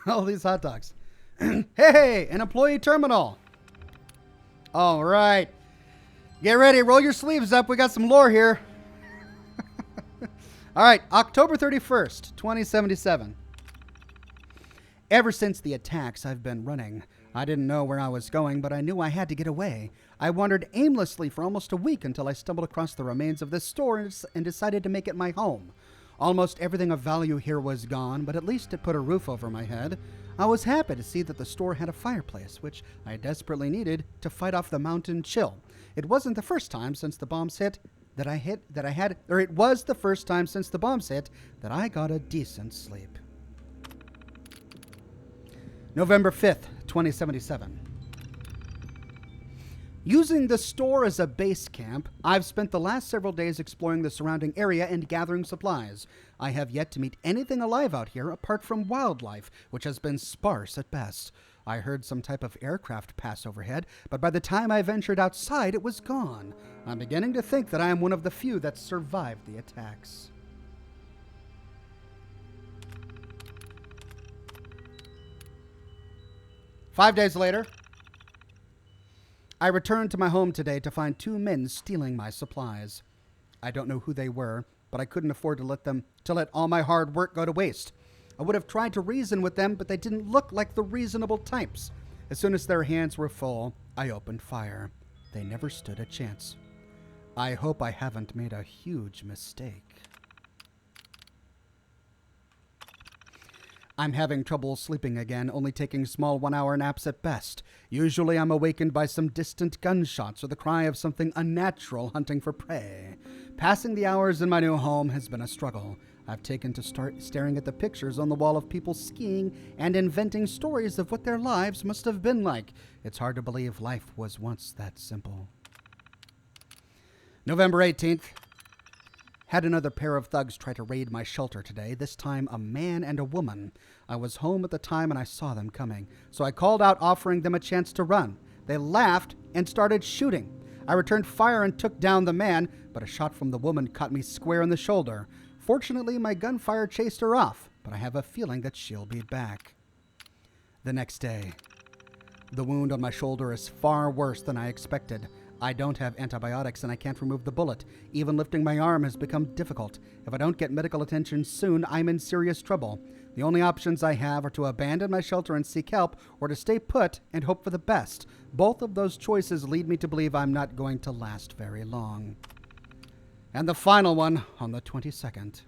All these hot dogs. Hey, an employee terminal. All right. Get ready. Roll your sleeves up. We got some lore here. All right. October 31st, 2077. Ever since the attacks, I've been running. I didn't know where I was going, but I knew I had to get away. I wandered aimlessly for almost a week until I stumbled across the remains of this store and decided to make it my home. Almost everything of value here was gone, but at least it put a roof over my head. I was happy to see that the store had a fireplace, which I desperately needed to fight off the mountain chill. It wasn't the first time since the bombs hit that it was the first time since the bombs hit that I got a decent sleep. November 5th, 2077. Using the store as a base camp, I've spent the last several days exploring the surrounding area and gathering supplies. I have yet to meet anything alive out here apart from wildlife, which has been sparse at best. I heard some type of aircraft pass overhead, but by the time I ventured outside, it was gone. I'm beginning to think that I am one of the few that survived the attacks. Five days later, I returned to my home today to find two men stealing my supplies. I don't know who they were, but I couldn't afford to let all my hard work go to waste. I would have tried to reason with them, but they didn't look like the reasonable types. As soon as their hands were full, I opened fire. They never stood a chance. I hope I haven't made a huge mistake. I'm having trouble sleeping again, only taking small 1-hour naps at best. Usually I'm awakened by some distant gunshots or the cry of something unnatural hunting for prey. Passing the hours in my new home has been a struggle. I've taken to start staring at the pictures on the wall of people skiing and inventing stories of what their lives must have been like. It's hard to believe life was once that simple. November 18th. Had another pair of thugs try to raid my shelter today, this time a man and a woman. I was home at the time and I saw them coming, so I called out offering them a chance to run. They laughed and started shooting. I returned fire and took down the man, but a shot from the woman caught me square in the shoulder. Fortunately, my gunfire chased her off, but I have a feeling that she'll be back. The next day. The wound on my shoulder is far worse than I expected. I don't have antibiotics and I can't remove the bullet. Even lifting my arm has become difficult. If I don't get medical attention soon, I'm in serious trouble. The only options I have are to abandon my shelter and seek help, or to stay put and hope for the best. Both of those choices lead me to believe I'm not going to last very long. And the final one on the 22nd.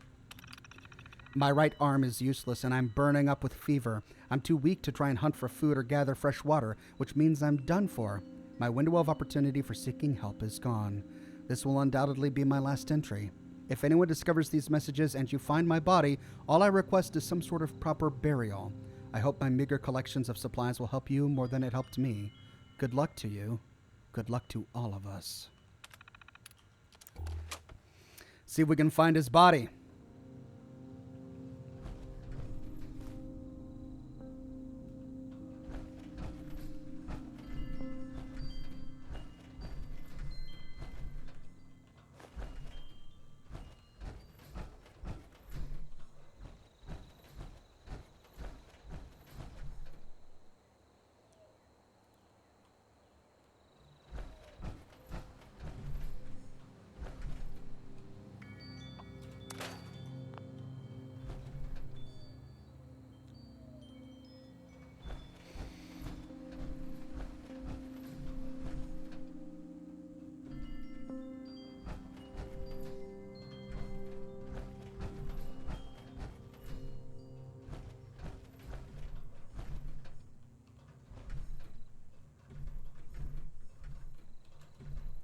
My right arm is useless and I'm burning up with fever. I'm too weak to try and hunt for food or gather fresh water, which means I'm done for. My window of opportunity for seeking help is gone. This will undoubtedly be my last entry. If anyone discovers these messages and you find my body, all I request is some sort of proper burial. I hope my meager collections of supplies will help you more than it helped me. Good luck to you. Good luck to all of us. See if we can find his body.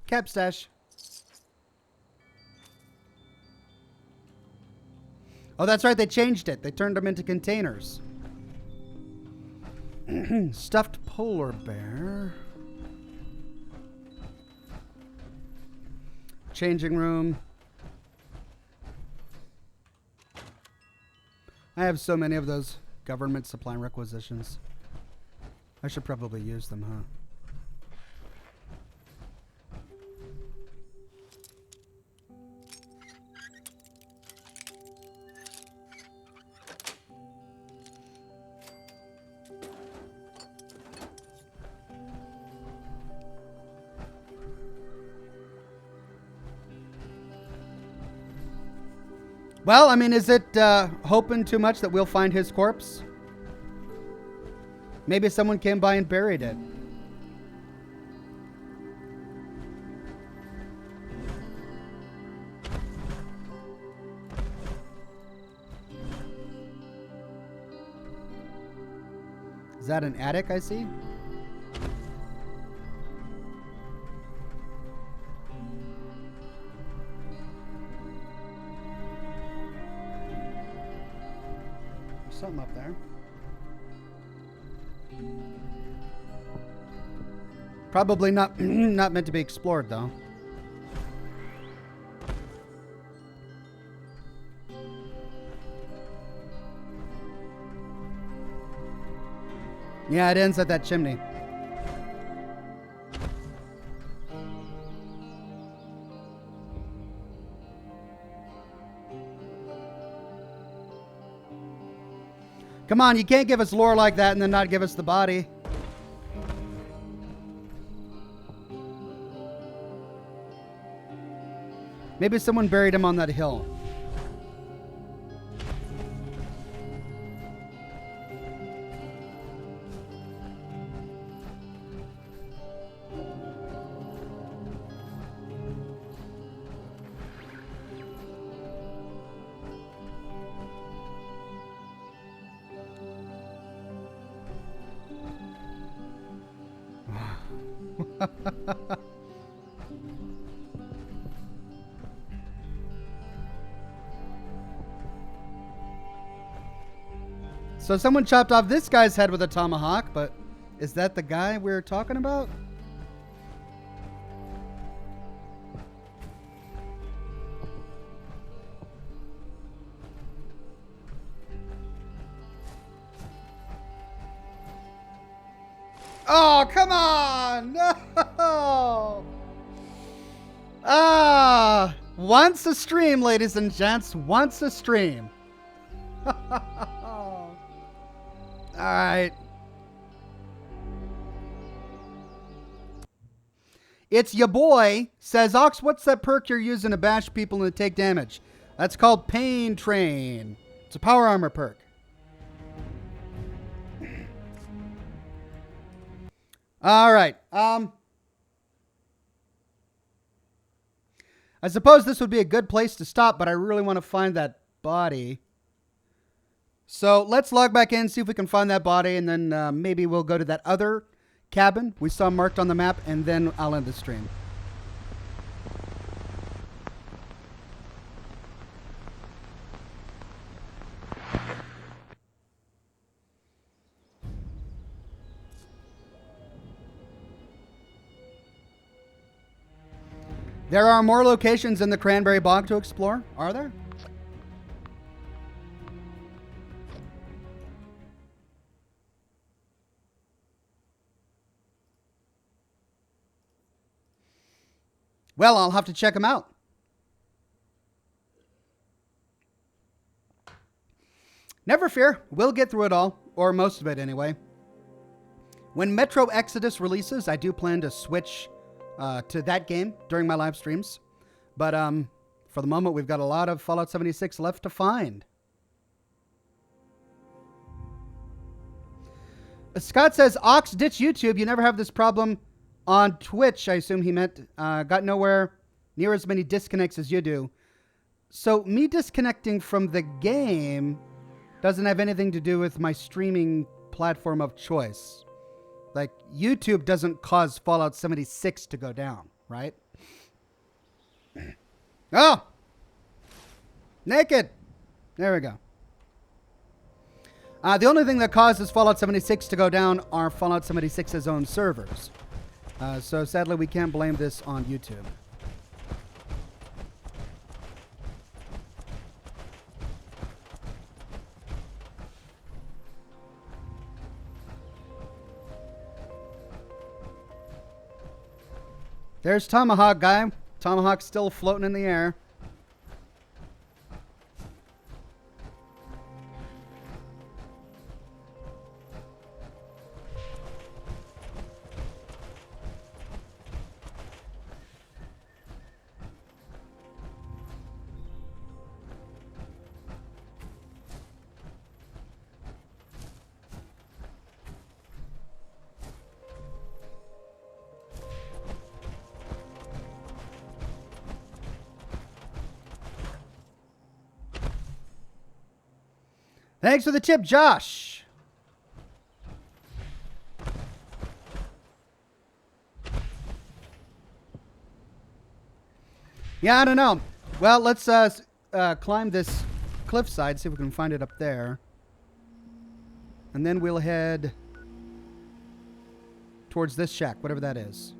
Cap stash. Oh, that's right. They changed it. They turned them into containers. Stuffed polar bear. Changing room. I have so many of those government supply requisitions. I should probably use them, huh? Well, I mean, is it hoping too much that we'll find his corpse? Maybe someone came by and buried it. Is that an attic I see? Something up there. Probably not not meant to be explored though. Yeah, it ends at that chimney. Come on, you can't give us lore like that and then not give us the body. Maybe someone buried him on that hill. So someone chopped off this guy's head with a tomahawk, but is that the guy we're talking about? Oh, come on! No! Ah! Once a stream, ladies and gents. Once a stream. All right. It's ya boy says, Ox, what's that perk you're using to bash people and take damage? That's called Pain Train. It's a power armor perk. All right. I suppose this would be a good place to stop, but I really want to find that body. So let's log back in, see if we can find that body, and then maybe we'll go to that other cabin we saw marked on the map, and then I'll end the stream. There are more locations in the Cranberry Bog to explore, are there? Well, I'll have to check them out. Never fear, we'll get through it all, or most of it anyway. When Metro Exodus releases, I do plan to switch to that game during my live streams. But for the moment, we've got a lot of Fallout 76 left to find. Scott says, Ox, ditch YouTube. You never have this problem on Twitch. I assume he meant got nowhere near as many disconnects as you do. So me disconnecting from the game doesn't have anything to do with my streaming platform of choice. Like, YouTube doesn't cause Fallout 76 to go down, right? Oh! Naked! There we go. The only thing that causes Fallout 76 to go down are Fallout 76's own servers. So sadly, we can't blame this on YouTube. There's Tomahawk guy. Tomahawk's still floating in the air. Thanks for the tip, Josh. Yeah, I don't know. Well, let's climb this cliffside, see if we can find it up there. And then we'll head towards this shack, whatever that is.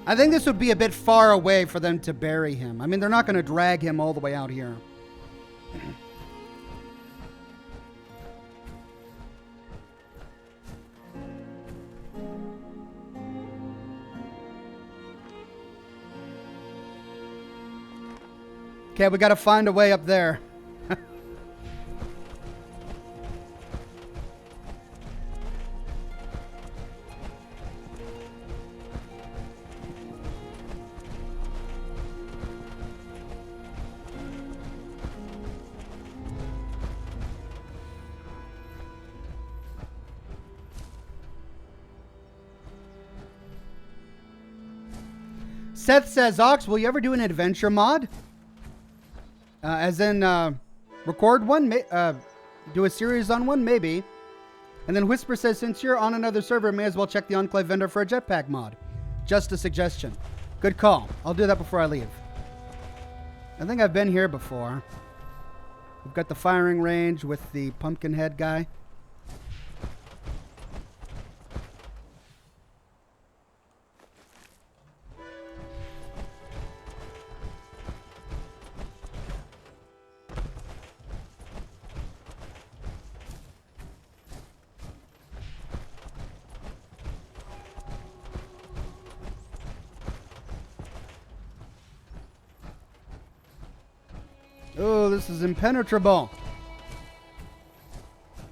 I think this would be a bit far away for them to bury him. I mean, they're not going to drag him all the way out here. Okay, we got to find a way up there. Seth says, Ox, will you ever do an adventure mod? As in, record one? Do a series on one? Maybe. And then Whisper says, since you're on another server, may as well check the Enclave vendor for a jetpack mod. Just a suggestion. Good call. I'll do that before I leave. I think I've been here before. We've got the firing range with the pumpkin head guy. Oh, this is impenetrable.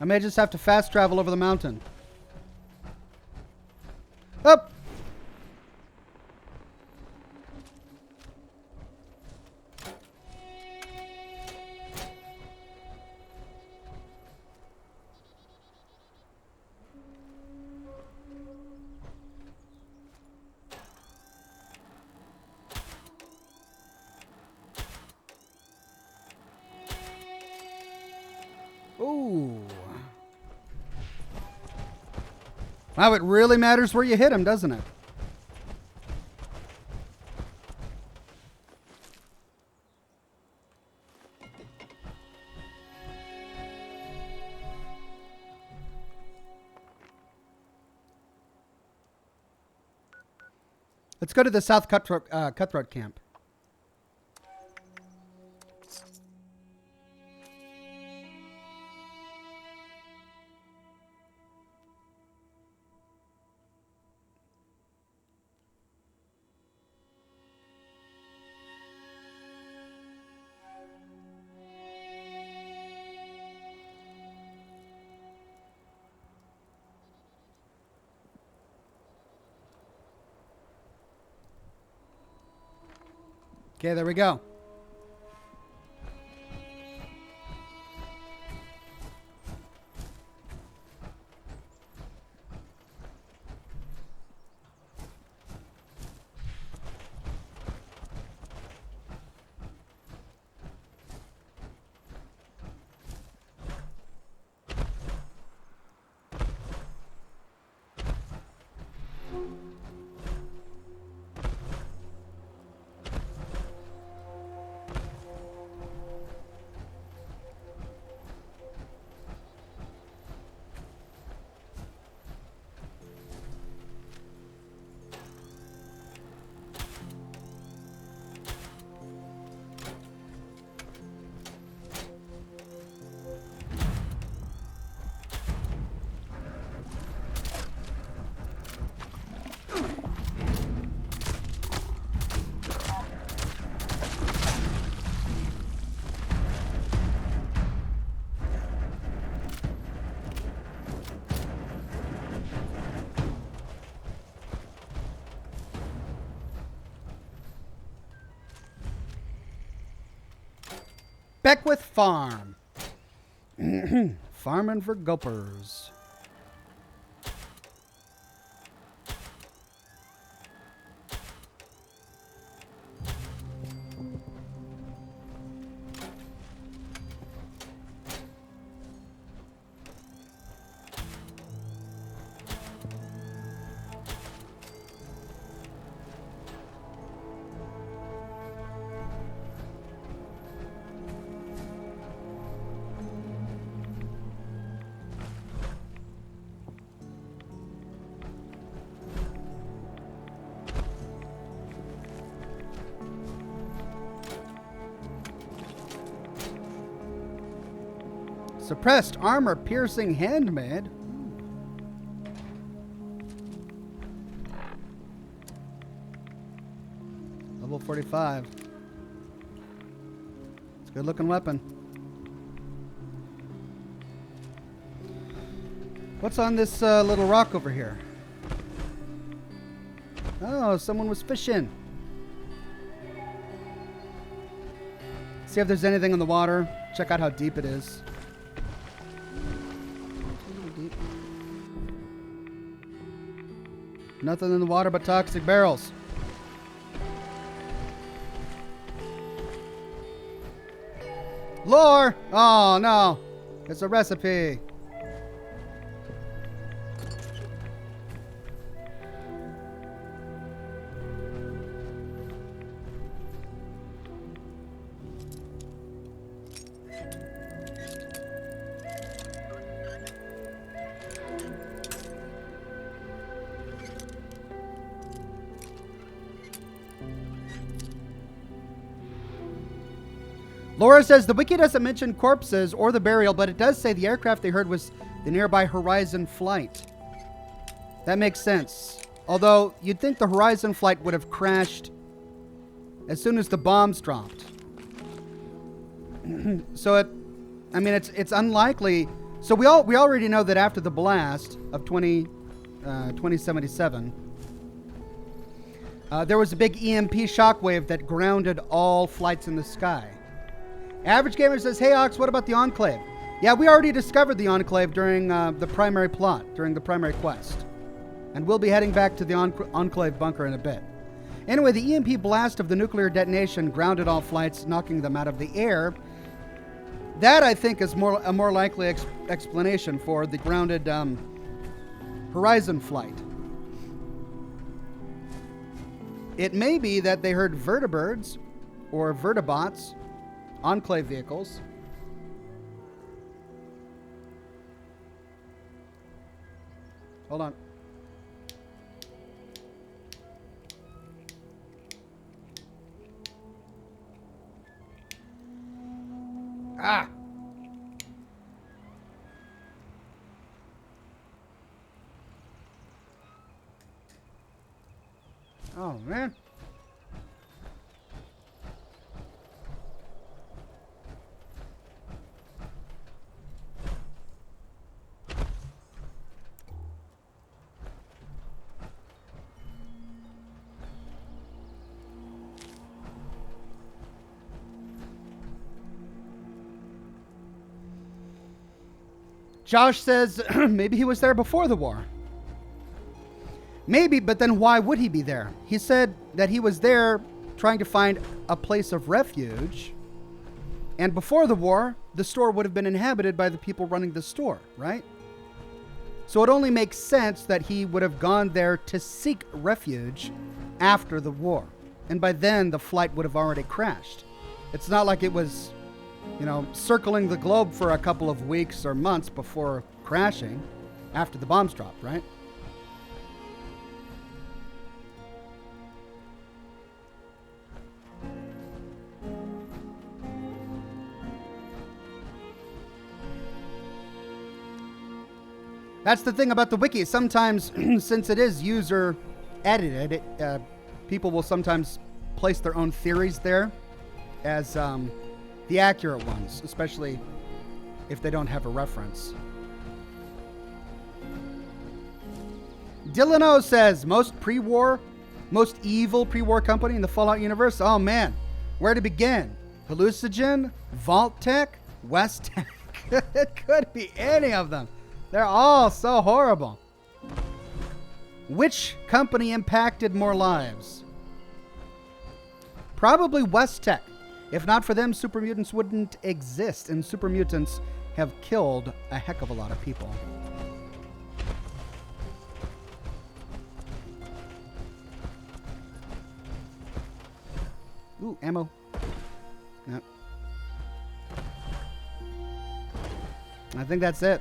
I may just have to fast travel over the mountain. Up! Ooh. Wow, it really matters where you hit him, doesn't it? Let's go to the South Cutthroat camp. Okay, there we go. Beckwith Farm. Farming for gulpers. Suppressed armor piercing handmade. Level 45. It's a good looking weapon. What's on this little rock over here? Oh, someone was fishing. See if there's anything in the water. Check out how deep it is. Nothing in the water but toxic barrels. Lore! Oh, no. It's a recipe. Laura says the wiki doesn't mention corpses or the burial, but it does say the aircraft they heard was the nearby Horizon flight. That makes sense. Although you'd think the Horizon flight would have crashed as soon as the bombs dropped. So it's unlikely. So we already know that after the blast of 2077, there was a big EMP shockwave that grounded all flights in the sky. Average Gamer says, hey Ox, what about the Enclave? Yeah, we already discovered the Enclave during the primary plot, during the primary quest. And we'll be heading back to the Enclave Bunker in a bit. Anyway, the EMP blast of the nuclear detonation grounded all flights, knocking them out of the air. That, I think, is a more likely explanation for the grounded Horizon flight. It may be that they heard vertibirds or vertibots, Enclave vehicles. Hold on. Ah! Oh, man. Josh says maybe he was there before the war. Maybe, but then why would he be there? He said that he was there trying to find a place of refuge. And before the war, the store would have been inhabited by the people running the store, right? So it only makes sense that he would have gone there to seek refuge after the war. And by then, the flight would have already crashed. It's not like it was, circling the globe for a couple of weeks or months before crashing after the bombs dropped, right? That's the thing about the wiki. Sometimes, since it is user edited, people will sometimes place their own theories there as the accurate ones, especially if they don't have a reference. Dylan O says, most evil pre-war company in the Fallout universe? Oh man, where to begin? Hallucinogen? Vault Tech? West Tech? It could be any of them. They're all so horrible. Which company impacted more lives? Probably West Tech. If not for them, super mutants wouldn't exist, and super mutants have killed a heck of a lot of people. Ooh, ammo. Yep. I think that's it.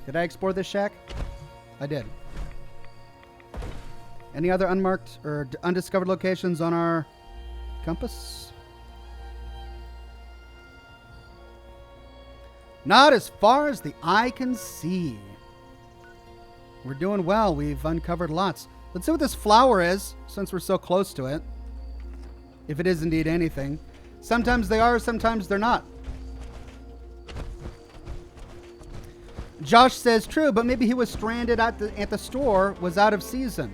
Did I explore this shack? I did. Any other unmarked or undiscovered locations on our compass? Not as far as the eye can see. We're doing well. We've uncovered lots. Let's see what this flower is, since we're so close to it. If it is indeed anything. Sometimes they are, sometimes they're not. Josh says, true, but maybe he was stranded at the store, was out of season.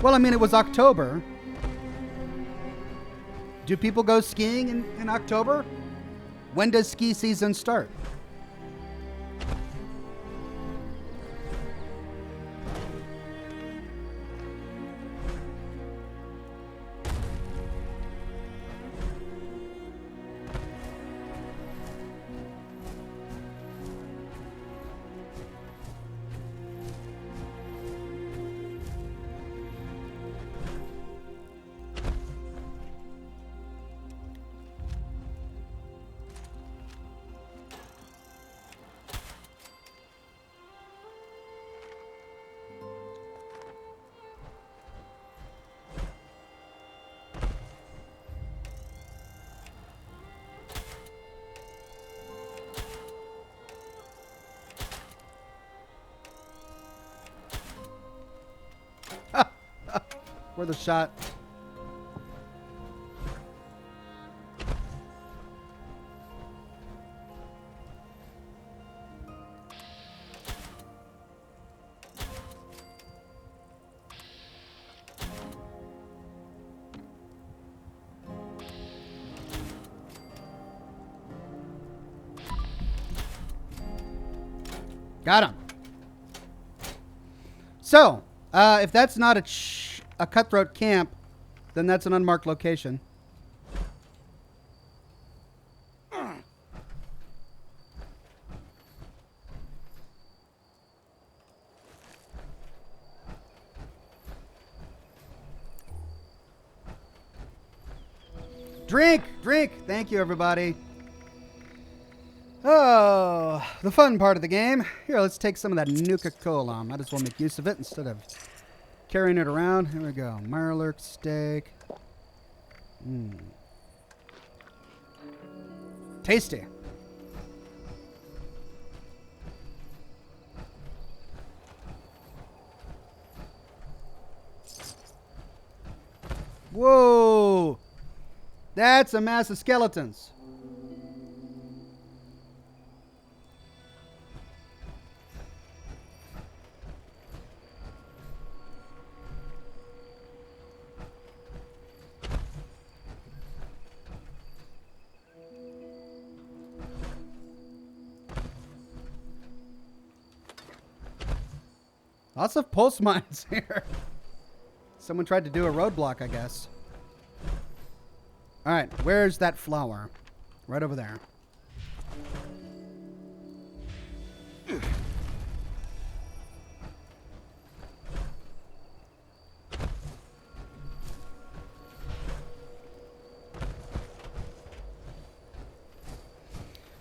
Well, I mean, it was October. Do people go skiing in October? When does ski season start? Worth a shot. Got him. So, if that's not a cutthroat camp, then that's an unmarked location. Drink! Thank you, everybody. Oh, the fun part of the game. Here, let's take some of that Nuka-Cola. Might as well make use of it instead of carrying it around. Here we go. Mirelurk steak. Tasty. Whoa! That's a mass of skeletons. Lots of pulse mines here. Someone tried to do a roadblock, I guess. All right, where's that flower? Right over there.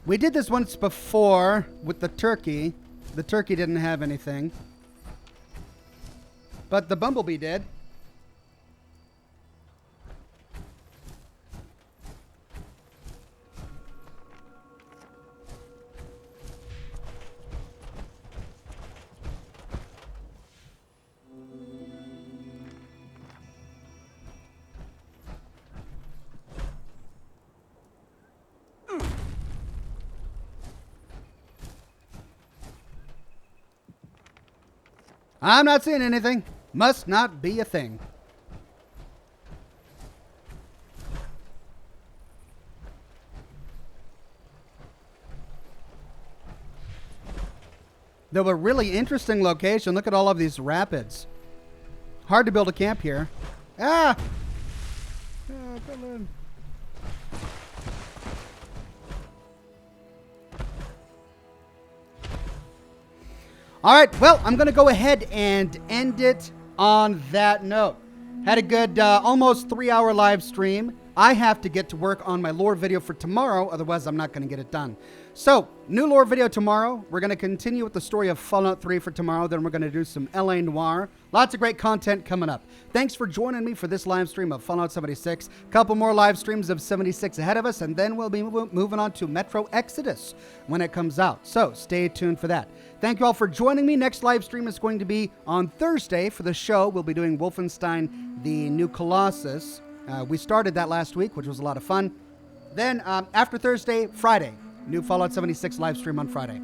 We did this once before with the turkey. The turkey didn't have anything. But the bumblebee did. I'm not seeing anything. Must not be a thing. Though a really interesting location. Look at all of these rapids. Hard to build a camp here. Ah! Oh, come on. All right, well, I'm going to go ahead and end it on that note. Had a good almost 3-hour live stream. I have to get to work on my lore video for tomorrow, otherwise I'm not going to get it done. So, new lore video tomorrow. We're going to continue with the story of Fallout 3 for tomorrow. Then we're going to do some LA Noire. Lots of great content coming up. Thanks for joining me for this live stream of Fallout 76. Couple more live streams of 76 ahead of us, and then we'll be moving on to Metro Exodus when it comes out. So, stay tuned for that. Thank you all for joining me. Next live stream is going to be on Thursday for the show. We'll be doing Wolfenstein, the New Colossus. We started that last week, which was a lot of fun. Then, after Thursday, Friday. New Fallout 76 live stream on Friday.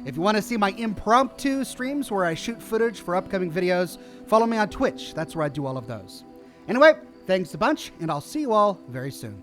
If you want to see my impromptu streams where I shoot footage for upcoming videos, follow me on Twitch. That's where I do all of those. Anyway, thanks a bunch, and I'll see you all very soon.